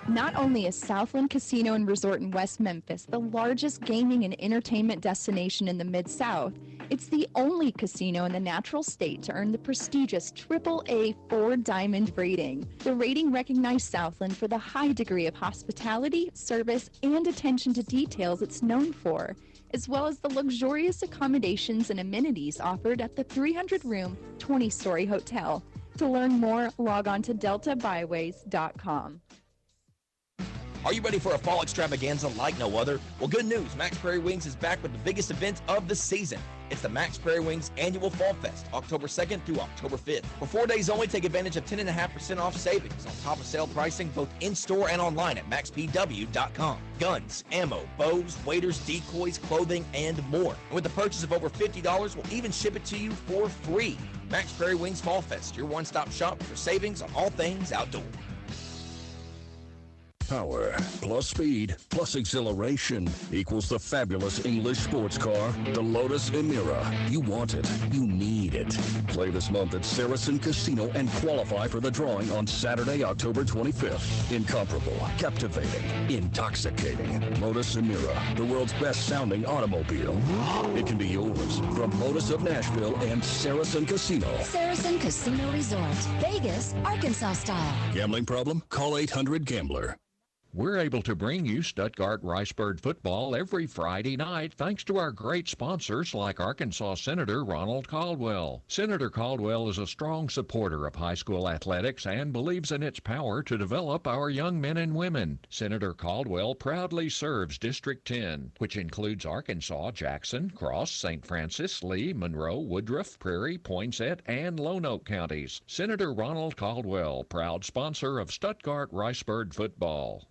Speaker 7: Not only is Southland Casino and Resort in West Memphis the largest gaming and entertainment destination in the Mid-South, it's the only casino in the natural state to earn the prestigious AAA 4-diamond rating. The rating recognized Southland for the high degree of hospitality, service, and attention to details it's known for, as well as the luxurious accommodations and amenities offered at the 300-room, 20-story hotel. To learn more, log on to deltabyways.com.
Speaker 8: Are you ready for a fall extravaganza like no other? Well, good news. Max Prairie Wings is back with the biggest event of the season. It's the Max Prairie Wings Annual Fall Fest, October 2nd through October 5th. For 4 days only, take advantage of 10.5% off savings on top of sale pricing both in-store and online at maxpw.com. Guns, ammo, bows, waders, decoys, clothing, and more. And with the purchase of over $50, we'll even ship it to you for free. Max Prairie Wings Fall Fest, your one-stop shop for savings on all things outdoor.
Speaker 23: Power plus speed plus exhilaration equals the fabulous English sports car, the Lotus Emira. You want it. You need it. Play this month at Saracen Casino and qualify for the drawing on Saturday, October 25th. Incomparable, captivating, intoxicating. Lotus Emira, the world's best-sounding automobile. It can be yours from Lotus of Nashville and Saracen Casino.
Speaker 11: Saracen Casino Resort, Vegas, Arkansas style.
Speaker 23: Gambling problem? Call 800-GAMBLER.
Speaker 24: We're able to bring you Stuttgart Ricebird football every Friday night thanks to our great sponsors like Arkansas Senator Ronald Caldwell. Senator Caldwell is a strong supporter of high school athletics and believes in its power to develop our young men and women. Senator Caldwell proudly serves District 10, which includes Arkansas, Jackson, Cross, St. Francis, Lee, Monroe, Woodruff, Prairie, Poinsett, and Lone Oak counties. Senator Ronald Caldwell, proud sponsor of Stuttgart Ricebird football.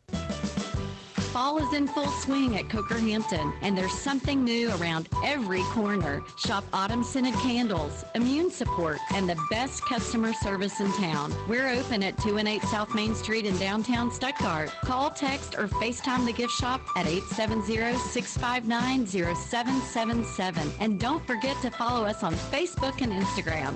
Speaker 25: Fall is in full swing at Coker-Hampton, and there's something new around every corner. Shop autumn-scented candles, immune support, and the best customer service in town. We're open at 218 South Main Street in downtown Stuttgart. Call, text, or FaceTime the gift shop at 870-659-0777. And don't forget to follow us on Facebook and Instagram.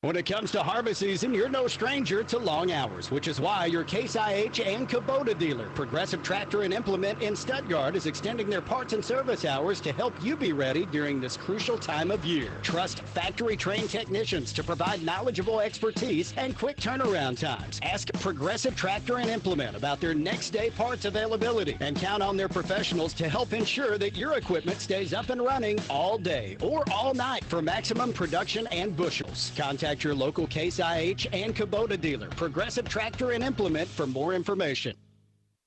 Speaker 17: When it comes to harvest season, you're no stranger to long hours, which is why your Case IH and Kubota dealer, Progressive Tractor and Implement in Stuttgart, is extending their parts and service hours to help you be ready during this crucial time of year. Trust factory-trained technicians to provide knowledgeable expertise and quick turnaround times. Ask Progressive Tractor and Implement about their next-day parts availability and count on their professionals to help ensure that your equipment stays up and running all day or all night for maximum production and bushels. Contact your local Case IH and Kubota dealer, Progressive Tractor and Implement, for more information.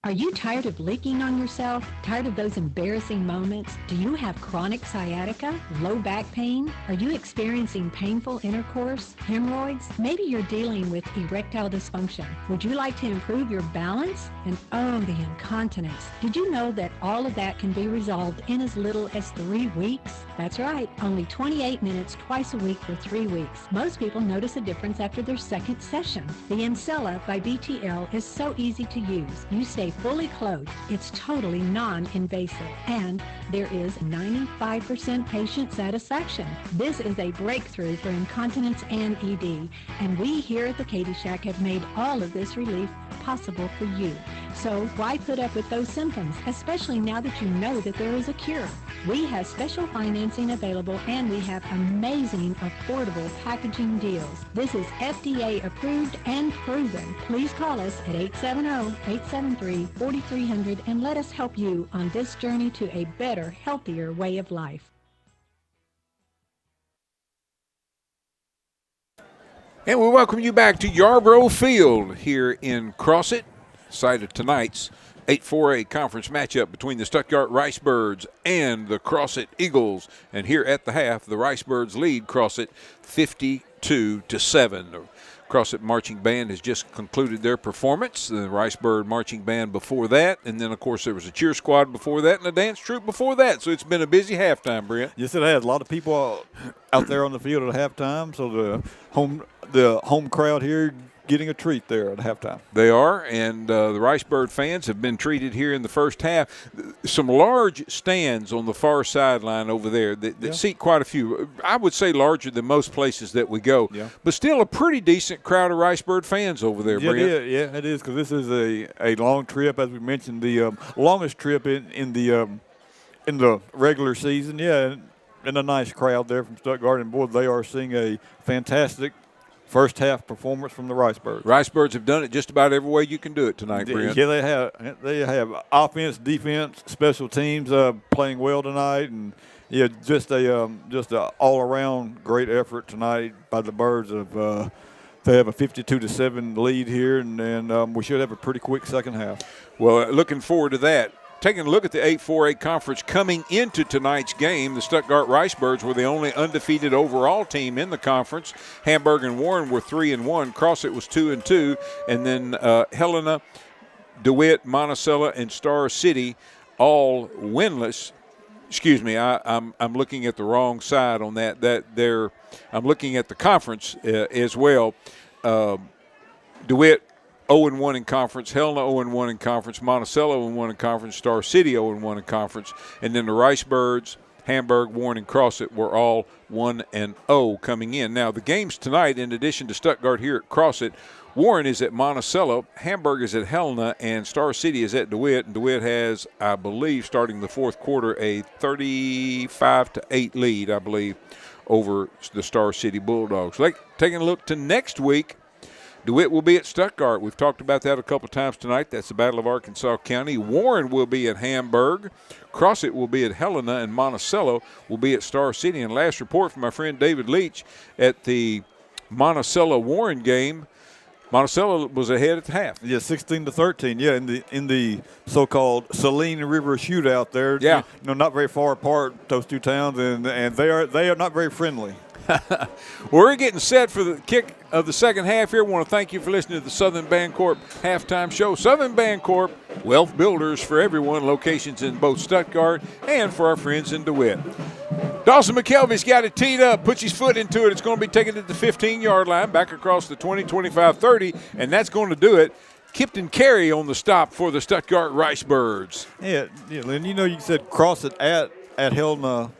Speaker 9: Are you tired of leaking on yourself? Tired of those embarrassing moments? Do you have chronic sciatica? Low back pain? Are you experiencing painful intercourse? Hemorrhoids? Maybe you're dealing with erectile dysfunction. Would you like to improve your balance? And oh, the incontinence. Did you know that all of that can be resolved in as little as 3 weeks? That's right, only 28 minutes twice a week for 3 weeks. Most people notice a difference after their second session. The Encella by BTL is so easy to use. You stay fully clothed. It's totally non-invasive, and there is 95% patient satisfaction. This is a breakthrough for incontinence and ED, and we here at the Katie Shack have made all of this relief possible for you. So why put up with those symptoms, especially now that you know that there is a cure? We have special financing available, and we have amazing, affordable packaging deals. This is FDA approved and proven. Please call us at 870-873-4300 and let us help you on this journey to a better, healthier way of life.
Speaker 1: And we welcome you back to Yarborough Field here in Crosset, site of tonight's 8-4A conference matchup between the Stuttgart Ricebirds and the Crosset Eagles. And here at the half, the Ricebirds lead Crosset 52-7. The Crosset Marching Band has just concluded their performance. The Ricebird Marching Band before that, and then, of course, there was a cheer squad before that and a dance troupe before that. So it's been a busy halftime, Brent.
Speaker 2: Yes, it has. A lot of people out there on the field at halftime, so the home crowd here getting a treat there at halftime.
Speaker 1: They are, and the Ricebird fans have been treated here in the first half. Some large stands on the far sideline over there that seat quite a few. I would say larger than most places that we go, but still a pretty decent crowd of Ricebird fans over there, Brent.
Speaker 2: Yeah, it is, because this is a long trip, as we mentioned, the longest trip in the regular season. Yeah, and a nice crowd there from Stuttgart, and boy, they are seeing a fantastic first half performance from the Ricebirds.
Speaker 1: Ricebirds have done it just about every way you can do it tonight, Brent.
Speaker 2: Yeah, they have. They have offense, defense, special teams playing well tonight, and just a all around great effort tonight by the Birds. They have a 52-7 lead here, and we should have a pretty quick second half.
Speaker 1: Well, looking forward to that. Taking a look at the 8-4A conference coming into tonight's game, the Stuttgart Ricebirds were the only undefeated overall team in the conference. Hamburg and Warren were 3-1. Crosset was 2-2. And then Helena, DeWitt, Monticello, and Star City all winless. Excuse me, I'm looking at the wrong side on that. I'm looking at the conference as well. DeWitt 0-1 in conference, Helena 0-1 in conference, Monticello 0-1 in conference, Star City 0-1 in conference, and then the Ricebirds, Hamburg, Warren, and Crosset were all 1-0 coming in. Now, the games tonight, in addition to Stuttgart here at Crosset, Warren is at Monticello, Hamburg is at Helena, and Star City is at DeWitt. And DeWitt has, I believe, starting the fourth quarter, a 35-8 lead, I believe, over the Star City Bulldogs. Taking a look to next week, DeWitt will be at Stuttgart. We've talked about that a couple times tonight. That's the Battle of Arkansas County. Warren will be at Hamburg. Crosset will be at Helena, and Monticello will be at Star City. And last report from my friend David Leach at the Monticello-Warren game, Monticello was ahead at the half.
Speaker 2: Yeah, 16-13. Yeah, in the so-called Saline River shootout there.
Speaker 1: Yeah,
Speaker 2: not very far apart, those two towns, and they are not very friendly.
Speaker 1: We're getting set for the kick of the second half here. I want to thank you for listening to the Southern Bancorp halftime show. Southern Bancorp, wealth builders for everyone, locations in both Stuttgart and for our friends in DeWitt. Dawson McKelvey's got it teed up, puts his foot into it. It's going to be taken to the 15-yard line, back across the 20, 25, 30, and that's going to do it. Kipton Carey on the stop for the Stuttgart Ricebirds.
Speaker 2: Yeah, Lynn, you said Crosset at Helena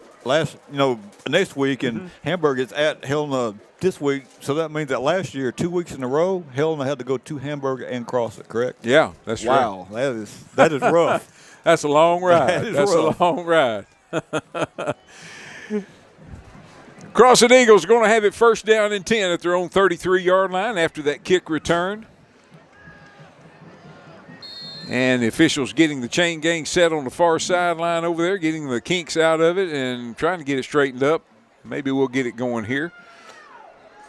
Speaker 2: next week, and Hamburg is at Helena this week. So that means that last year, 2 weeks in a row, Helena had to go to Hamburg and Crosset, correct?
Speaker 1: Yeah, that's right.
Speaker 2: Wow, that is rough.
Speaker 1: That's a long ride. That's
Speaker 2: rough.
Speaker 1: A long ride. Crosset Eagles are going to have it first down and 10 at their own 33-yard line after that kick return. And the officials getting the chain gang set on the far sideline over there, getting the kinks out of it and trying to get it straightened up. Maybe we'll get it going here.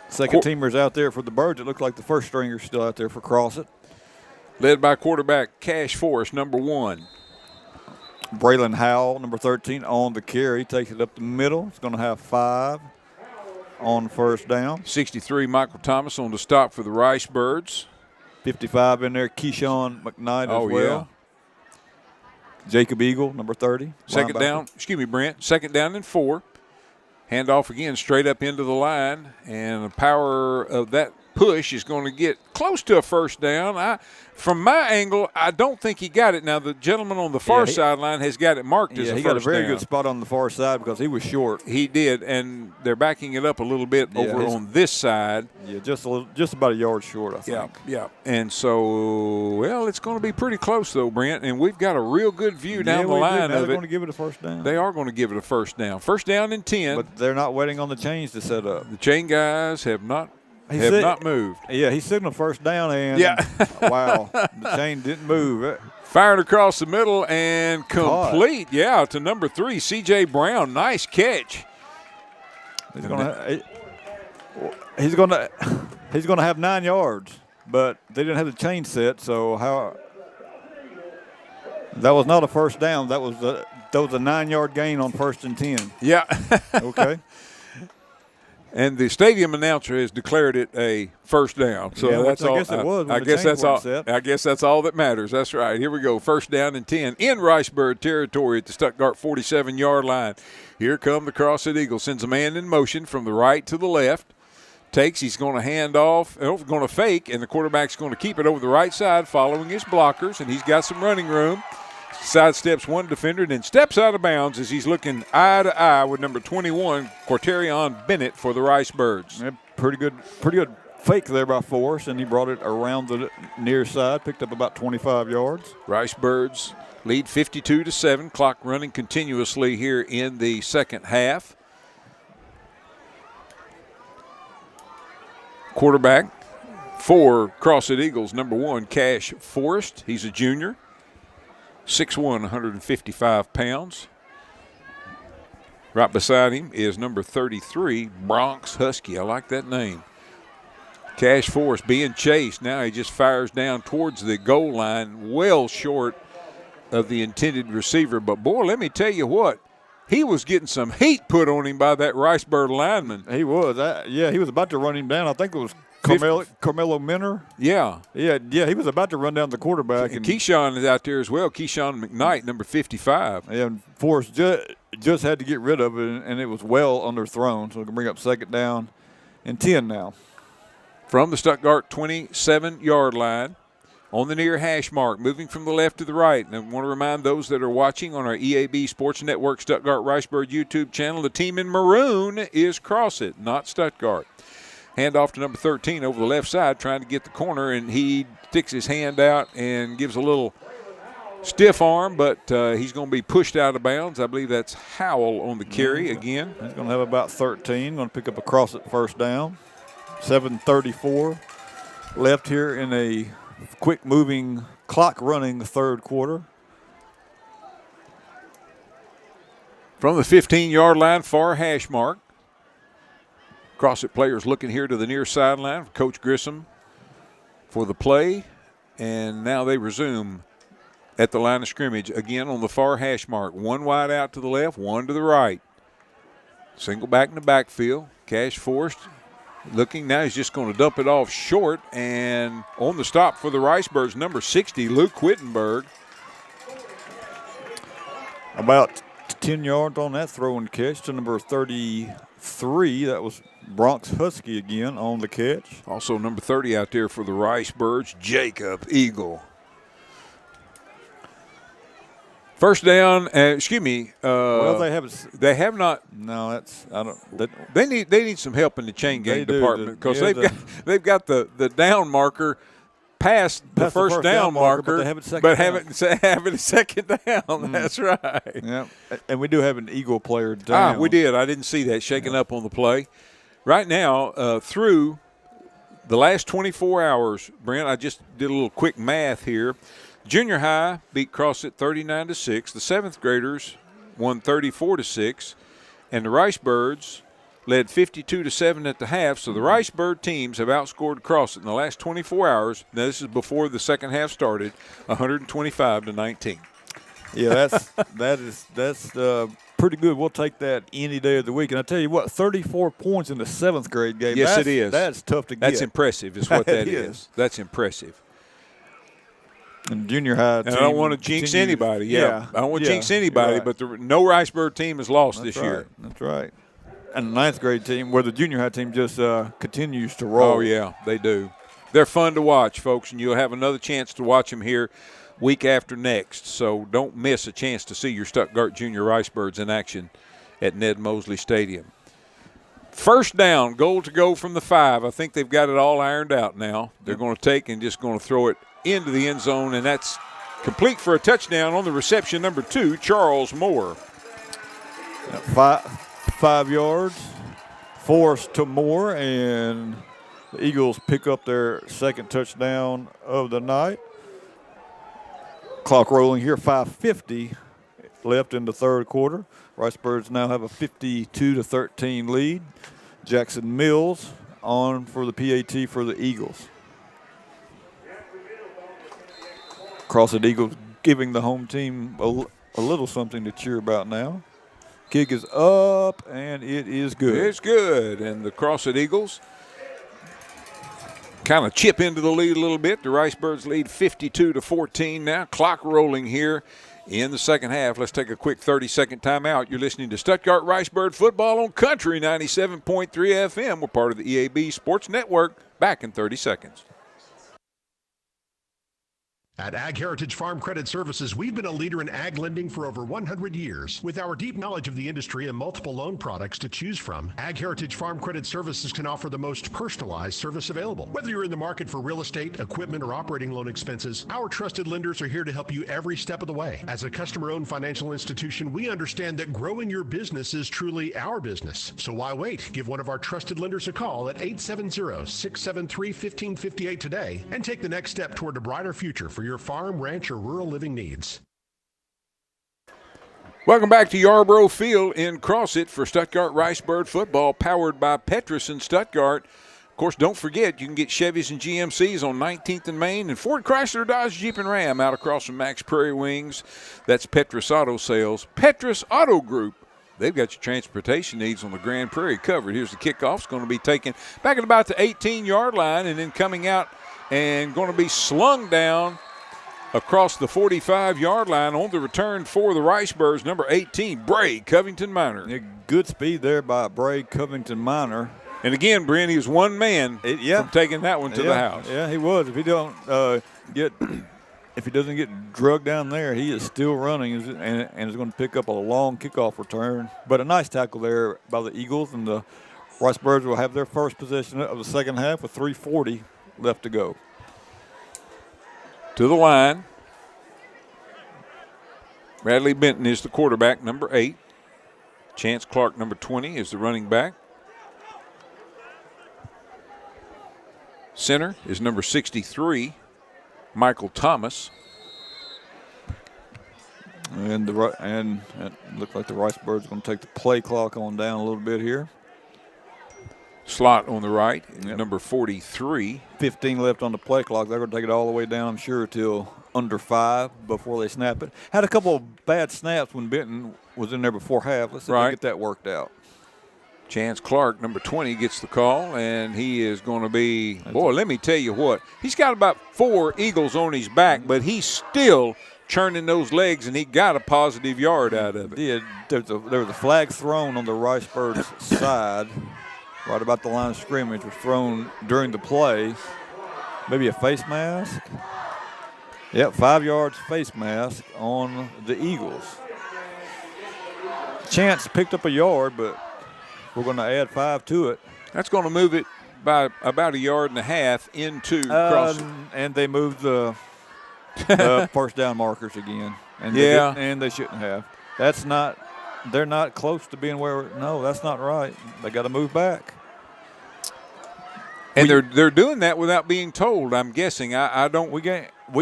Speaker 2: Second teamers out there for the Birds. It looks like the first stringer's still out there for Crosset.
Speaker 1: Led by quarterback Cash Forrest, number 1.
Speaker 2: Braylon Howell, number 13, on the carry. Takes it up the middle. It's going to have 5 on first down.
Speaker 1: 63, Michael Thomas on the stop for the Ricebirds.
Speaker 2: 55 in there, Keyshawn McKnight as well.
Speaker 1: Yeah.
Speaker 2: Jacob Eagle, number 30.
Speaker 1: Second down, Brent. Second down and 4. Handoff again, straight up into the line. And the power of that push is going to get close to a first down. From my angle, I don't think he got it. Now, the gentleman on the far sideline has got it marked as a first down.
Speaker 2: He got a very good spot on the far side because he was short.
Speaker 1: He did, and they're backing it up a little bit over on this side.
Speaker 2: Yeah, just about a yard short, I think.
Speaker 1: Yeah. And so, well, it's going to be pretty close, though, Brent, and we've got a real good view down the line of it.
Speaker 2: They're going to give it a first down.
Speaker 1: They are going to give it a first down. First down and 10.
Speaker 2: But they're not waiting on the chains to set up.
Speaker 1: The chain guys have not moved.
Speaker 2: Yeah, he signaled first down, and wow, the chain didn't move.
Speaker 1: Fired across the middle and complete. Yeah, to number 3, C.J. Brown. Nice catch.
Speaker 2: He's going to have 9 yards, but they didn't have the chain set, so that was not a first down. That was a 9-yard gain on 1st and 10.
Speaker 1: Yeah.
Speaker 2: Okay.
Speaker 1: And the stadium announcer has declared it a first down. So that's all.
Speaker 2: I guess it was.
Speaker 1: I guess that's all. I guess that's all that matters. That's right. Here we go. First down and 10 in Ricebird territory at the Stuttgart 47-yard line. Here come the Crosset Eagles. Sends a man in motion from the right to the left. He's going to hand off, going to fake, and the quarterback's going to keep it over the right side following his blockers, and he's got some running room. Sidesteps one defender and then steps out of bounds as he's looking eye to eye with number 21, Quarterion Bennett for the Ricebirds.
Speaker 2: Yeah, pretty good fake there by Forrest, and he brought it around the near side, picked up about 25 yards.
Speaker 1: Ricebirds lead 52-7, clock running continuously here in the second half. Quarterback for Crosset Eagles, number 1, Cash Forrest. He's a junior. 6'1", 155 pounds. Right beside him is number 33, Bronx Husky. I like that name. Cash Forrest being chased. Now he just fires down towards the goal line, well short of the intended receiver. But, boy, let me tell you what. He was getting some heat put on him by that Ricebird lineman.
Speaker 2: He was. He was about to run him down. I think it was Carmelo Minner.
Speaker 1: Yeah.
Speaker 2: He was about to run down the quarterback.
Speaker 1: And Keyshawn is out there as well. Keyshawn McKnight, number 55.
Speaker 2: And Forrest just had to get rid of it, and it was well underthrown. So we can bring up second down and 10 now.
Speaker 1: From the Stuttgart 27-yard line. On the near hash mark, moving from the left to the right. And I want to remind those that are watching on our EAB Sports Network Stuttgart Ricebird YouTube channel, the team in maroon is Crosset, not Stuttgart. Hand off to number 13 over the left side, trying to get the corner, and he sticks his hand out and gives a little stiff arm, but he's going to be pushed out of bounds. I believe that's Howell on the carry again.
Speaker 2: He's going to have about 13. Going to pick up a Crosset first down. 7:34 left here in a quick-moving, clock-running third quarter.
Speaker 1: From the 15-yard line, far hash mark. Crosset players looking here to the near sideline. Coach Grissom for the play. And now they resume at the line of scrimmage. Again on the far hash mark. One wide out to the left, one to the right. Single back in the backfield. Cash Forrest looking now, he's just going to dump it off short, and on the stop for the Ricebirds, number 60, Luke Wittenberg.
Speaker 2: About 10 yards on that throw and catch to number 33. That was Bronx Husky again on the catch.
Speaker 1: Also number 30 out there for the Ricebirds, Jacob Eagle. First down,
Speaker 2: well,
Speaker 1: they have not.
Speaker 2: No, that's I don't.
Speaker 1: They need some help in the chain game department because they've got the down marker past the first down marker, but haven't a second down. That's right.
Speaker 2: Yeah, and we do have an Eagle player down.
Speaker 1: We did. I didn't see that shaking up on the play. Right now, through the last 24 hours, Brent, I just did a little quick math here. Junior high beat Crosset 39-6. The seventh graders won 34-6, and the Ricebirds led 52-7 at the half. So the Ricebird teams have outscored Crosset in the last 24 hours. Now this is before the second half started, 125-19.
Speaker 2: Yeah, that's pretty good. We'll take that any day of the week. And I tell you what, 34 points in the seventh grade game.
Speaker 1: Yes, it is.
Speaker 2: That's tough to get.
Speaker 1: That's impressive, is what that is. That's impressive.
Speaker 2: And junior high
Speaker 1: and I don't want to jinx anybody. I don't want to jinx anybody, right. But no Ricebird team has lost this year.
Speaker 2: That's right. and the ninth grade team, where the junior high team just continues to roll.
Speaker 1: Oh, yeah, they do. They're fun to watch, folks, and you'll have another chance to watch them here week after next. So don't miss a chance to see your Stuttgart Junior Ricebirds in action at Ned Mosley Stadium. First down, goal to go from the 5. I think they've got it all ironed out now. They're going to take and just going to throw it into the end zone, and that's complete for a touchdown on the reception, number 2, Charles Moore.
Speaker 2: 5 yards, forced to Moore, and the Eagles pick up their second touchdown of the night. Clock rolling here, 5:50 left in the third quarter. Ricebirds now have a 52-13 lead. Jackson Mills on for the PAT for the Eagles. Crosset Eagles giving the home team a little something to cheer about now. Kick is up, and it is good.
Speaker 1: It's good, and the Crosset Eagles kind of chip into the lead a little bit. The Ricebirds lead 52-14 now. Clock rolling here in the second half. Let's take a quick 30-second timeout. You're listening to Stuttgart Ricebird Football on Country 97.3 FM. We're part of the EAB Sports Network. Back in 30 seconds.
Speaker 10: At Ag Heritage Farm Credit Services, we've been a leader in ag lending for over 100 years. With our deep knowledge of the industry and multiple loan products to choose from, Ag Heritage Farm Credit Services can offer the most personalized service available. Whether you're in the market for real estate, equipment, or operating loan expenses, our trusted lenders are here to help you every step of the way. As a customer-owned financial institution, we understand that growing your business is truly our business. So why wait? Give one of our trusted lenders a call at 870-673-1558 today and take the next step toward a brighter future for your farm, ranch, or rural living needs.
Speaker 1: Welcome back to Yarborough Field in Crosset for Stuttgart Ricebird football, powered by Petrus in Stuttgart. Of course, don't forget, you can get Chevys and GMCs on 19th and Main, and Ford, Chrysler, Dodge, Jeep, and Ram out across from Max Prairie Wings. That's Petrus Auto Sales. Petrus Auto Group. They've got your transportation needs on the Grand Prairie covered. Here's the kickoff. It's going to be taken back at about the 18-yard line and then coming out and going to be slung down across the 45-yard line on the return for the Ricebirds, number 18, Bray Covington Minor.
Speaker 2: Yeah, good speed there by Bray Covington Minor.
Speaker 1: And again, Brent, he was one man from taking that one to the house.
Speaker 2: Yeah, he was. If he don't if he doesn't get drugged down there, he is still running and is going to pick up a long kickoff return. But a nice tackle there by the Eagles, and the Ricebirds will have their first possession of the second half with 3:40 left to go.
Speaker 1: To the line. Bradley Benton is the quarterback, number 8. Chance Clark, number 20, is the running back. Center is number 63, Michael Thomas.
Speaker 2: And it looks like the Ricebirds are going to take the play clock on down a little bit here.
Speaker 1: Slot on the right, number 43.
Speaker 2: 15 left on the play clock. They're going to take it all the way down, I'm sure, till under 5 before they snap it. Had a couple of bad snaps when Benton was in there before half. Let's see if we get that worked out.
Speaker 1: Chance Clark, number 20, gets the call, and he is going to be, boy, let me tell you what. He's got about 4 Eagles on his back, but he's still churning those legs, and he got a positive yard out of it.
Speaker 2: Yeah, there was a flag thrown on the Ricebirds' side. Right about the line of scrimmage was thrown during the play. Maybe a face mask. Yep, 5 yards face mask on the Eagles. Chance picked up a yard, but we're going to add 5 to it.
Speaker 1: That's going to move it by about 1.5 yards into Crosset.
Speaker 2: And they moved the first down markers again. And they shouldn't have. They're not close to being where. No, that's not right. They got to move back.
Speaker 1: And they're doing that without being told, I'm guessing. I don't.
Speaker 2: We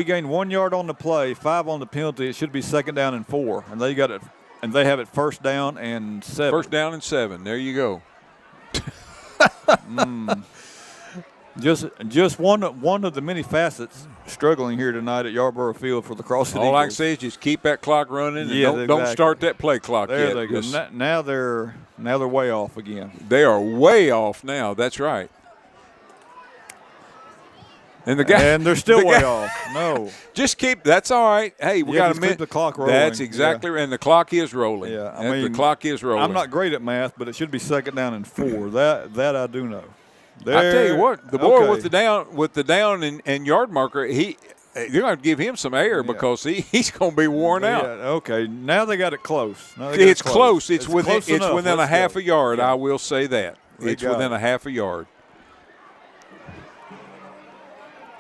Speaker 2: gained 1 yard on the play, 5 on the penalty. It should be 2nd down and 4, and they got it. And they have it 1st down and 7.
Speaker 1: 1st down and 7. There you go.
Speaker 2: Just one of the many facets struggling here tonight at Yarborough Field for the Crosset Eagles.
Speaker 1: All I can say is just keep that clock running and don't start that play clock
Speaker 2: there
Speaker 1: yet.
Speaker 2: They go. Now they're way off again.
Speaker 1: They are way off now. That's right. And the guy,
Speaker 2: and they're still way off. No,
Speaker 1: just keep. That's all right. Hey, we got a minute.
Speaker 2: Keep the clock rolling.
Speaker 1: That's exactly right. And the clock is rolling.
Speaker 2: Yeah, I
Speaker 1: mean, the clock is rolling.
Speaker 2: I'm not great at math, but it should be 2nd down and 4. That I do know.
Speaker 1: I tell you what, the boy with the down and yard marker, you're going to give him some air because he's going to be worn out.
Speaker 2: Okay, now they got it close.
Speaker 1: It's close. It's within a half
Speaker 2: a
Speaker 1: yard. Yeah. I will say that. It's within a half a yard.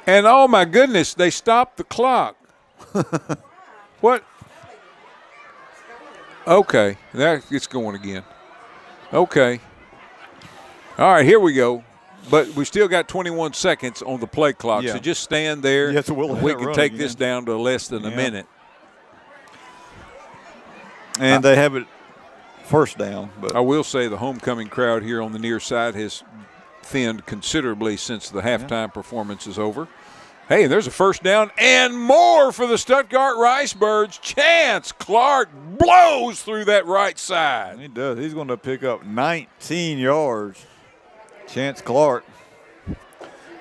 Speaker 1: And, oh, my goodness, they stopped the clock. What? Okay, it's going again. Okay. All right, here we go. But we still got 21 seconds on the play clock, so just stand there.
Speaker 2: Yes,
Speaker 1: we can take this down to less than a minute.
Speaker 2: And they have it first down. But
Speaker 1: I will say the homecoming crowd here on the near side has thinned considerably since the halftime performance is over. Hey, there's a first down and more for the Stuttgart Ricebirds. Chance Clark blows through that right side.
Speaker 2: He does. He's going to pick up 19 yards. Chance Clark.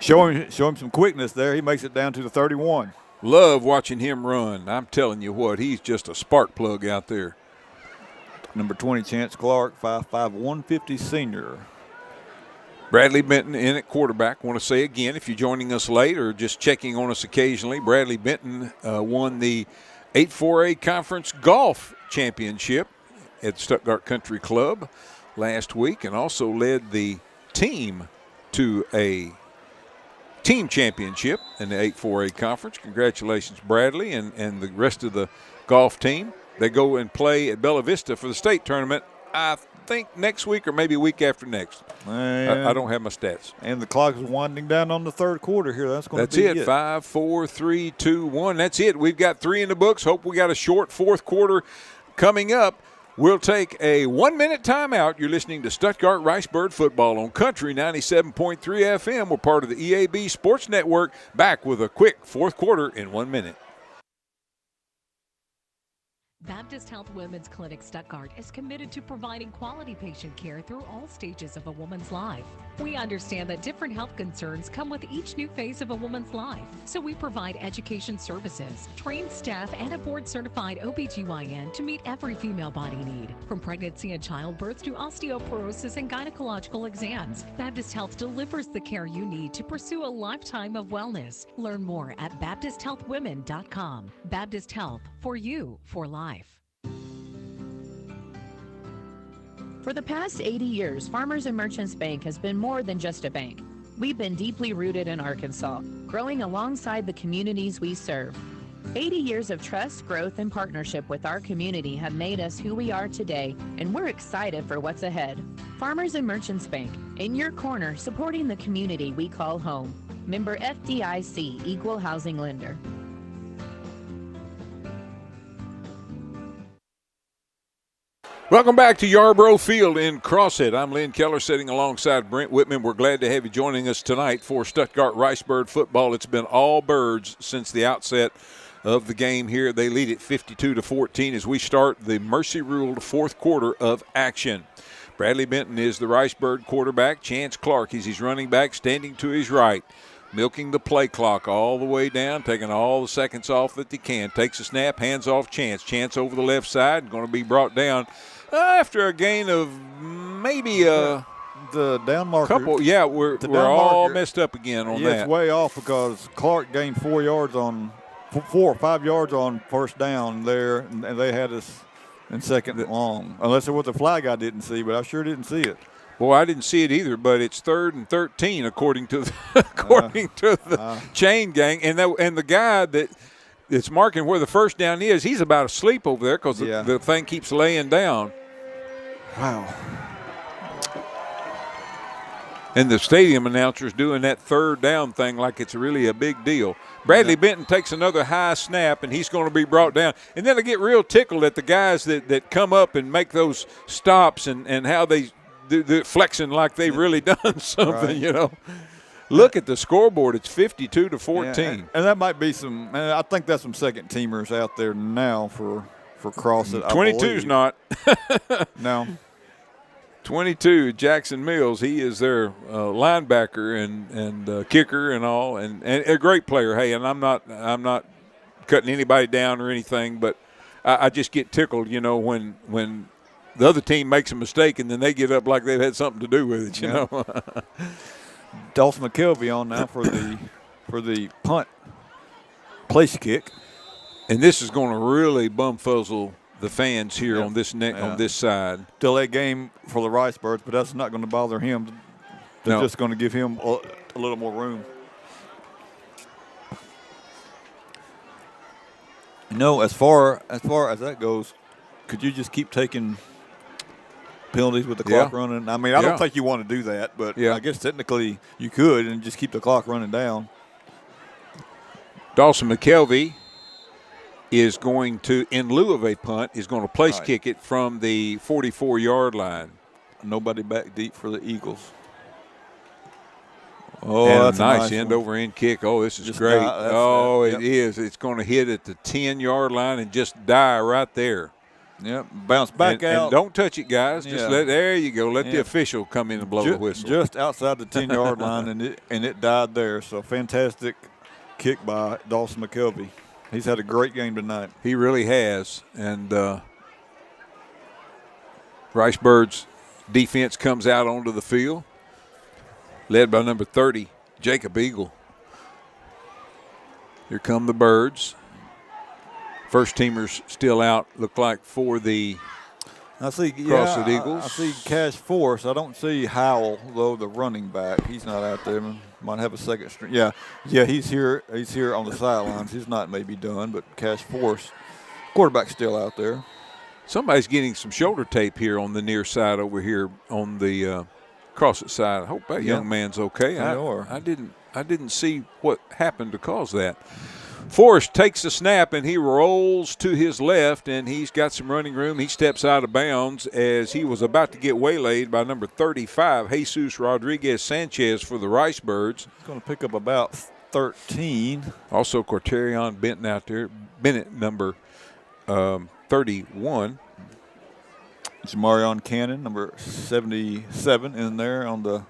Speaker 2: Show him some quickness there. He makes it down to the 31.
Speaker 1: Love watching him run. I'm telling you what, he's just a spark plug out there.
Speaker 2: Number 20, Chance Clark, 5'5", 150 senior.
Speaker 1: Bradley Benton in at quarterback. Want to say again, if you're joining us late or just checking on us occasionally, Bradley Benton won the 8-4A Conference Golf Championship at Stuttgart Country Club last week and also led the team to a team championship in the 8-4A Conference. Congratulations, Bradley, and the rest of the golf team. They go and play at Bella Vista for the state tournament, I think next week or maybe week after next. I don't have my stats.
Speaker 2: And the clock is winding down on the third quarter here. That's going to be it.
Speaker 1: That's it. 5, 4, 3, 2, 1. That's it. We've got 3 in the books. Hope we got a short fourth quarter coming up. We'll take a 1-minute timeout. You're listening to Stuttgart Ricebird Football on Country 97.3 FM. We're part of the EAB Sports Network. Back with a quick fourth quarter in 1 minute.
Speaker 3: Baptist Health Women's Clinic Stuttgart is committed to providing quality patient care through all stages of a woman's life. We understand that different health concerns come with each new phase of a woman's life, so we provide education services, trained staff, and a board-certified OBGYN to meet every female body need. From pregnancy and childbirth to osteoporosis and gynecological exams, Baptist Health delivers the care you need to pursue a lifetime of wellness. Learn more at BaptistHealthWomen.com. Baptist Health, for you, for life.
Speaker 12: For the past 80 years, Farmers and Merchants Bank has been more than just a bank. We've been deeply rooted in Arkansas, growing alongside the communities we serve. 80 years of trust, growth, and partnership with our community have made us who we are today, and we're excited for what's ahead. Farmers and Merchants Bank, in your corner, supporting the community we call home. Member FDIC, Equal Housing Lender.
Speaker 1: Welcome back to Yarborough Field in Crosset. I'm Lynn Keller sitting alongside Brent Whitman. We're glad to have you joining us tonight for Stuttgart Ricebird football. It's been all birds since the outset of the game here. They lead it 52-14 as we start the mercy-ruled fourth quarter of action. Bradley Benton is the Ricebird quarterback. Chance Clark is his running back, standing to his right, milking the play clock all the way down, taking all the seconds off that he can. Takes a snap, hands off Chance. Chance over the left side, going to be brought down after a gain of maybe
Speaker 2: the down marker.
Speaker 1: Couple, yeah, we're all marker, messed up again on that.
Speaker 2: It's way off because Clark gained 4 or 5 yards on first down there, and they had us in second and long. Unless it was the flag I didn't see, but I sure didn't see it.
Speaker 1: Well, I didn't see it either, but it's 3rd and 13 according to the chain gang, and the guy that's marking where the first down is, he's about asleep over there because the thing keeps laying down.
Speaker 2: Wow.
Speaker 1: And the stadium announcer's doing that third down thing like it's really a big deal. Bradley Benton takes another high snap, and he's going to be brought down. And then I get real tickled at the guys that come up and make those stops and how they're flexing like they've really done something, you know. Look at the scoreboard. It's 52-14.
Speaker 2: Yeah, and that might be some – I think that's some second-teamers out there now for Crosset.
Speaker 1: 22's not.
Speaker 2: No.
Speaker 1: 22, Jackson Mills. He is their linebacker and kicker and all, and a great player. Hey, and I'm not cutting anybody down or anything, but I just get tickled, when the other team makes a mistake and then they get up like they've had something to do with it, you know.
Speaker 2: Dawson McKelvey on now for the punt place kick.
Speaker 1: And this is going to really bumfuzzle the fans here on this on this side.
Speaker 2: Delay game for the Rice Birds, but that's not going to bother him. They're just going to give him a little more room. As far as that goes, could you just keep taking penalties with the clock running? I mean, I don't think you want to do that, but I guess technically you could and just keep the clock running down.
Speaker 1: Dawson McKelvey is going to, in lieu of a punt, is going to place kick it from the 44-yard line.
Speaker 2: Nobody back deep for the Eagles.
Speaker 1: Oh, that's a nice end-over-end kick. Oh, this is great. It is. It's going to hit at the 10-yard line and just die right there.
Speaker 2: Yep, bounce back out.
Speaker 1: And don't touch it, guys. Just there you go. Let the official come in and blow the whistle.
Speaker 2: Just outside the 10-yard line, and it died there. So fantastic kick by Dawson McKelvey. He's had a great game tonight.
Speaker 1: He really has. And Rice Birds defense comes out onto the field, led by number 30, Jacob Eagle. Here come the Birds. First teamers still out, look like, for the Crosset Eagles.
Speaker 2: I see Cash Force. I don't see Howell, though, the running back. He's not out there. Might have a second string. Yeah, he's here. He's here on the sidelines. He's not maybe done, but Cash Force, quarterback's still out there.
Speaker 1: Somebody's getting some shoulder tape here on the near side over here on the Crosset side. I hope that young man's okay. I didn't see what happened to cause that. Forrest takes the snap, and he rolls to his left, and he's got some running room. He steps out of bounds as he was about to get waylaid by number 35, Jesus Rodriguez-Sanchez for the Rice Birds.
Speaker 2: He's going to pick up about 13.
Speaker 1: Also, Corterion Bennett, number 31.
Speaker 2: It's Marion Cannon, number 77, in there on the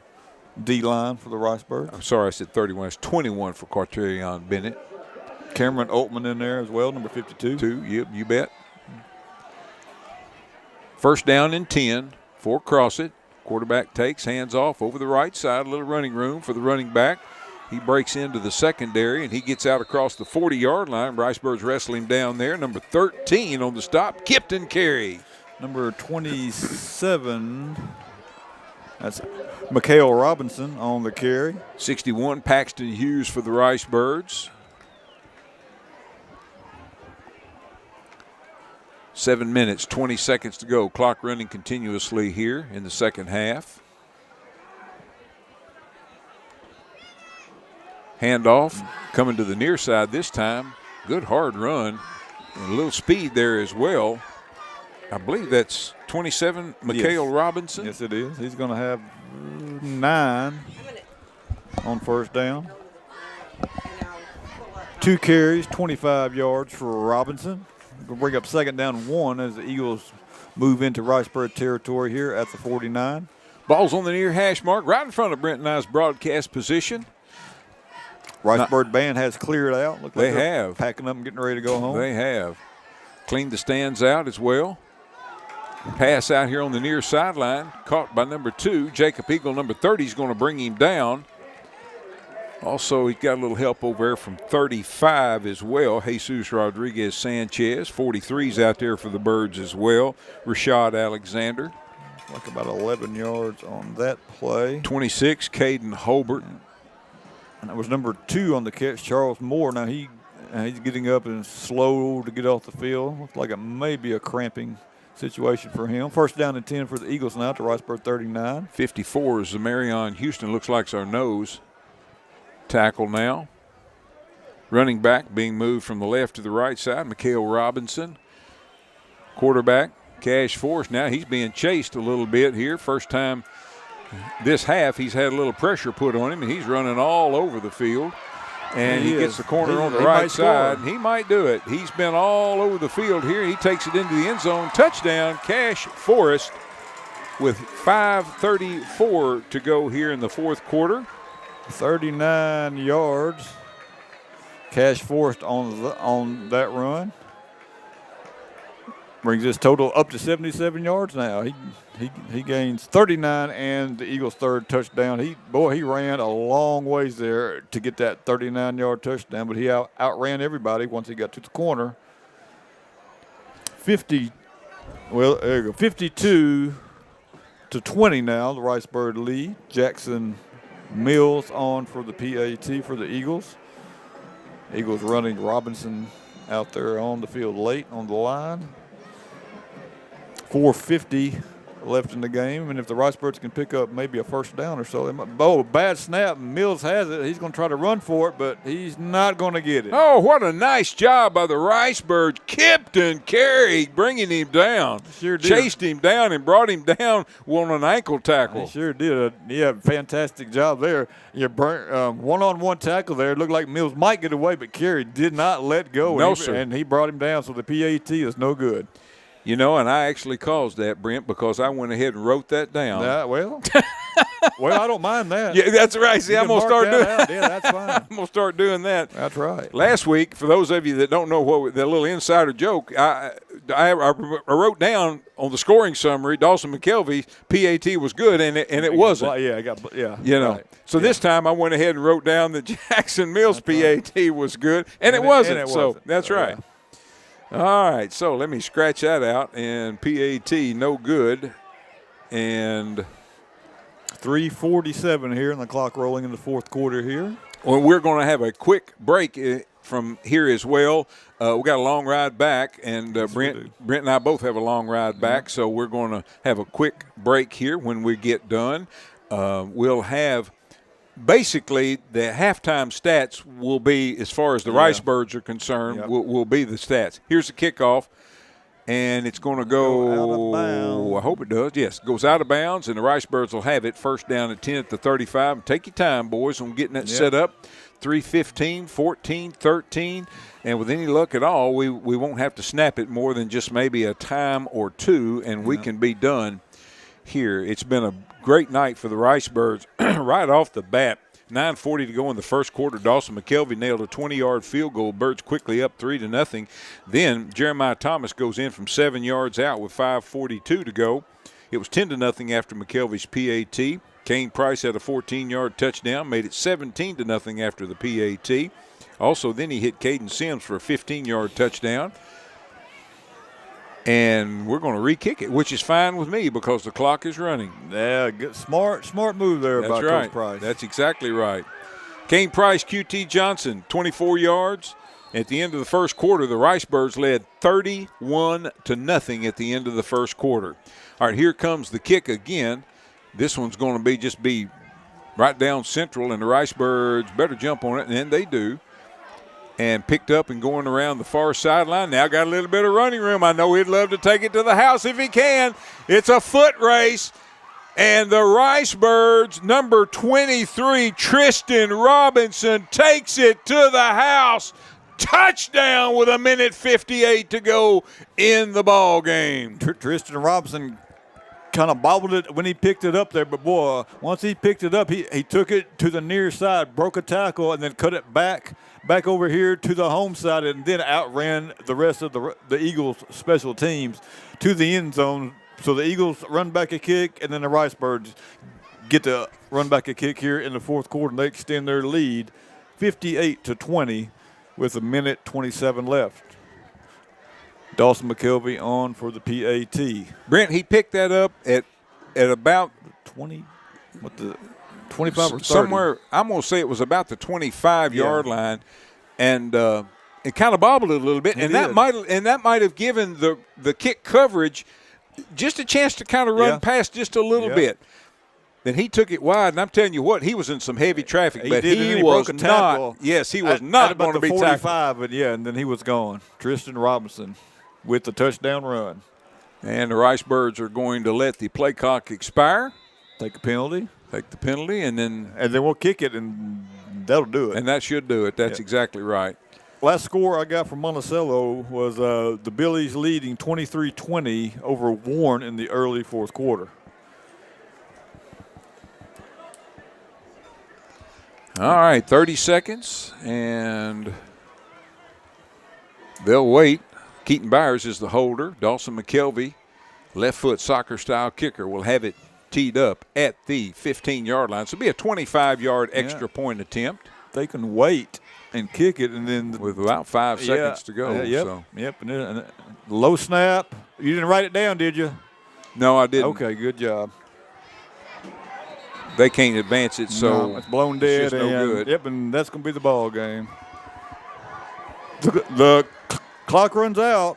Speaker 2: D-line for the Rice Birds.
Speaker 1: I'm sorry, I said 31. It's 21 for Corterion Bennett.
Speaker 2: Cameron Altman in there as well, number 52.
Speaker 1: Yep, you bet. First down and 10 for Crosset. Quarterback takes, hands off over the right side, a little running room for the running back. He breaks into the secondary, and he gets out across the 40-yard line. Rice Birds wrestle him down there. Number 13 on the stop, Kipton Carey.
Speaker 2: Number 27, that's Mikhail Robinson on the carry.
Speaker 1: 61, Paxton Hughes for the Rice Birds. 7 minutes, 20 seconds to go. Clock running continuously here in the second half. Handoff coming to the near side this time. Good hard run and a little speed there as well. I believe that's 27, Mikhail Robinson.
Speaker 2: Yes, it is. He's going to have 9 on first down. 2 carries, 25 yards for Robinson. We'll bring up second down 1 as the Eagles move into Rice Bird territory here at the 49.
Speaker 1: Ball's on the near hash mark, right in front of Brent and I's broadcast position.
Speaker 2: Rice Bird band has cleared out. Look like
Speaker 1: they have.
Speaker 2: Packing up and getting ready to go home.
Speaker 1: They have. Cleaned the stands out as well. Pass out here on the near sideline, caught by number 2. Jacob Eagle, number 30, is going to bring him down. Also, he's got a little help over there from 35 as well. Jesus Rodriguez-Sanchez. 43's out there for the Birds as well. Rashad Alexander.
Speaker 2: Like about 11 yards on that play.
Speaker 1: 26, Caden Holbert.
Speaker 2: And that was number 2 on the catch, Charles Moore. Now he's getting up and slow to get off the field. Looks like it may be a cramping situation for him. First down and 10 for the Eagles now to Rice Bird 39.
Speaker 1: 54 is Zamarion Houston. Looks like it's our nose tackle now. Running back being moved from the left to the right side, Mikhail Robinson. Quarterback, Cash Force. Now he's being chased a little bit here. First time this half he's had a little pressure put on him, and he's running all over the field. And he gets the corner on the right side. He might do it. He's been all over the field here. He takes it into the end zone. Touchdown, Cash Forrest. with 5:34 to go here in the fourth quarter.
Speaker 2: 39 yards. Cash Forrest on that run. Brings his total up to 77 yards now. He gains 39 and the Eagles' third touchdown. He ran a long ways there to get that 39-yard touchdown, but he outran everybody once he got to the corner. 52 to 20 now, the Ricebird lead. Jackson Mills on for the PAT for the Eagles. Eagles running Robinson out there on the field late on the line. 4:50 left in the game, and if the Ricebirds can pick up maybe a first down or so, bad snap. Mills has it. He's going to try to run for it, but he's not going to get it.
Speaker 1: Oh, what a nice job by the Ricebirds. Kipton Carey bringing him down.
Speaker 2: Sure did.
Speaker 1: Chased him down and brought him down on an ankle tackle.
Speaker 2: He sure did. Fantastic job there. One-on-one tackle there. It looked like Mills might get away, but Carey did not let go.
Speaker 1: No, sir.
Speaker 2: And he brought him down, so the PAT is no good.
Speaker 1: You know, and I actually caused that, Brent, because I went ahead and wrote that down.
Speaker 2: Well, I don't mind that.
Speaker 1: Yeah, that's right. See, I'm going to start doing that.
Speaker 2: Yeah, that's fine.
Speaker 1: I'm going to start doing that.
Speaker 2: That's right.
Speaker 1: Last week, for those of you that don't know what the little insider joke, I wrote down on the scoring summary, Dawson McKelvey's PAT was good, and it wasn't.
Speaker 2: Yeah.
Speaker 1: So this time I went ahead and wrote down that Jackson Mills' PAT was good, and it wasn't. So that's right.
Speaker 2: Yeah.
Speaker 1: All right, so let me scratch that out, and PAT no good, and
Speaker 2: 3:47 here, and the clock rolling in the fourth quarter here.
Speaker 1: Well, we're going to have a quick break from here as well. We got a long ride back, and Brent and I both have a long ride back, so we're going to have a quick break here. When we get done, we'll have basically the halftime stats will be, as far as the Ricebirds are concerned, will be the stats. Here's the kickoff, and it's going to go
Speaker 2: out of bounds.
Speaker 1: I hope it does. Yes, it goes out of bounds, and the Ricebirds will have it first down at 10 at the 35. Take your time, boys, on getting that set up. 3:15, 14, 13, and with any luck at all, we won't have to snap it more than just maybe a time or two, and we can be done here. It's been a great night for the Ricebirds right off the bat. 9:40 to go in the first quarter. Dawson McKelvey nailed a 20-yard field goal. Birds quickly up 3-0. Then Jeremiah Thomas goes in from 7 yards out with 5:42 to go. It was 10-0 after McKelvey's PAT. Kane Price had a 14-yard touchdown, made it 17-0 after the PAT. Also, then he hit Caden Sims for a 15-yard touchdown. And we're going to re-kick it, which is fine with me because the clock is running.
Speaker 2: Yeah, good, smart move there by Coach Price.
Speaker 1: That's exactly right. Kane Price, QT Johnson, 24 yards. At the end of the first quarter, the Ricebirds led 31-0 at the end of the first quarter. All right, here comes the kick again. This one's going to just be right down central, and the Ricebirds better jump on it, and they do. And picked up and going around the far sideline. Now got a little bit of running room. I know he'd love to take it to the house if he can. It's a foot race. And the Ricebirds, number 23, Tristan Robinson, takes it to the house. Touchdown with 1:58 to go in the ball game.
Speaker 2: Tristan Robinson kind of bobbled it when he picked it up there, but boy, once he picked it up, he took it to the near side, broke a tackle, and then cut it back over here to the home side, and then outran the rest of the Eagles special teams to the end zone. So the Eagles run back a kick, and then the Ricebirds get to run back a kick here in the fourth quarter, and they extend their lead 58-20 with 1:27 left. Dawson McKelvey on for the PAT.
Speaker 1: Brent, he picked that up at about
Speaker 2: 20, 25 or 30.
Speaker 1: Somewhere, I'm going to say it was about the 25-yard line, and it kind of bobbled it a little bit, and that might have given the kick coverage just a chance to kind of run past just a little bit. Then he took it wide, and I'm telling you what, he was in some heavy traffic, but he was not. Yes, he was not going to be tackled.
Speaker 2: 45, and then he was gone. Tristan Robinson with the touchdown run.
Speaker 1: And the Ricebirds are going to let the play clock expire.
Speaker 2: Take a penalty.
Speaker 1: Take the penalty, and then
Speaker 2: we'll kick it, and that'll do it.
Speaker 1: And that should do it. That's exactly right.
Speaker 2: Last score I got from Monticello was the Billies leading 23-20 over Warren in the early fourth quarter.
Speaker 1: All right, 30 seconds, and they'll wait. Keaton Byers is the holder. Dawson McKelvey, left foot soccer-style kicker, will have it teed up at the 15-yard line. So it'll be a 25-yard extra point attempt.
Speaker 2: They can wait and kick it, and then
Speaker 1: with about 5 seconds to go.
Speaker 2: Yep.
Speaker 1: So.
Speaker 2: Yep. And then low snap. You didn't write it down, did you?
Speaker 1: No, I didn't.
Speaker 2: Okay, good job.
Speaker 1: They can't advance it, so
Speaker 2: no, it's blown dead.
Speaker 1: It's just no good.
Speaker 2: Yep, and that's going to be the ball game. The clock runs out,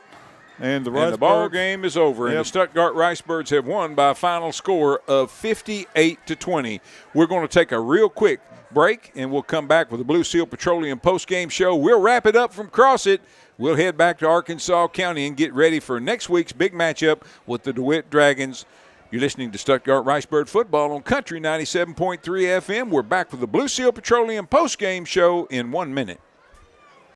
Speaker 2: and the
Speaker 1: ball game is over.
Speaker 2: Yep.
Speaker 1: And the Stuttgart Ricebirds have won by a final score of 58-20. We're going to take a real quick break, and we'll come back with the Blue Seal Petroleum post-game show. We'll wrap it up from Crosset. We'll head back to Arkansas County and get ready for next week's big matchup with the DeWitt Dragons. You're listening to Stuttgart Ricebird football on Country 97.3 FM. We're back with the Blue Seal Petroleum post-game show in 1 minute.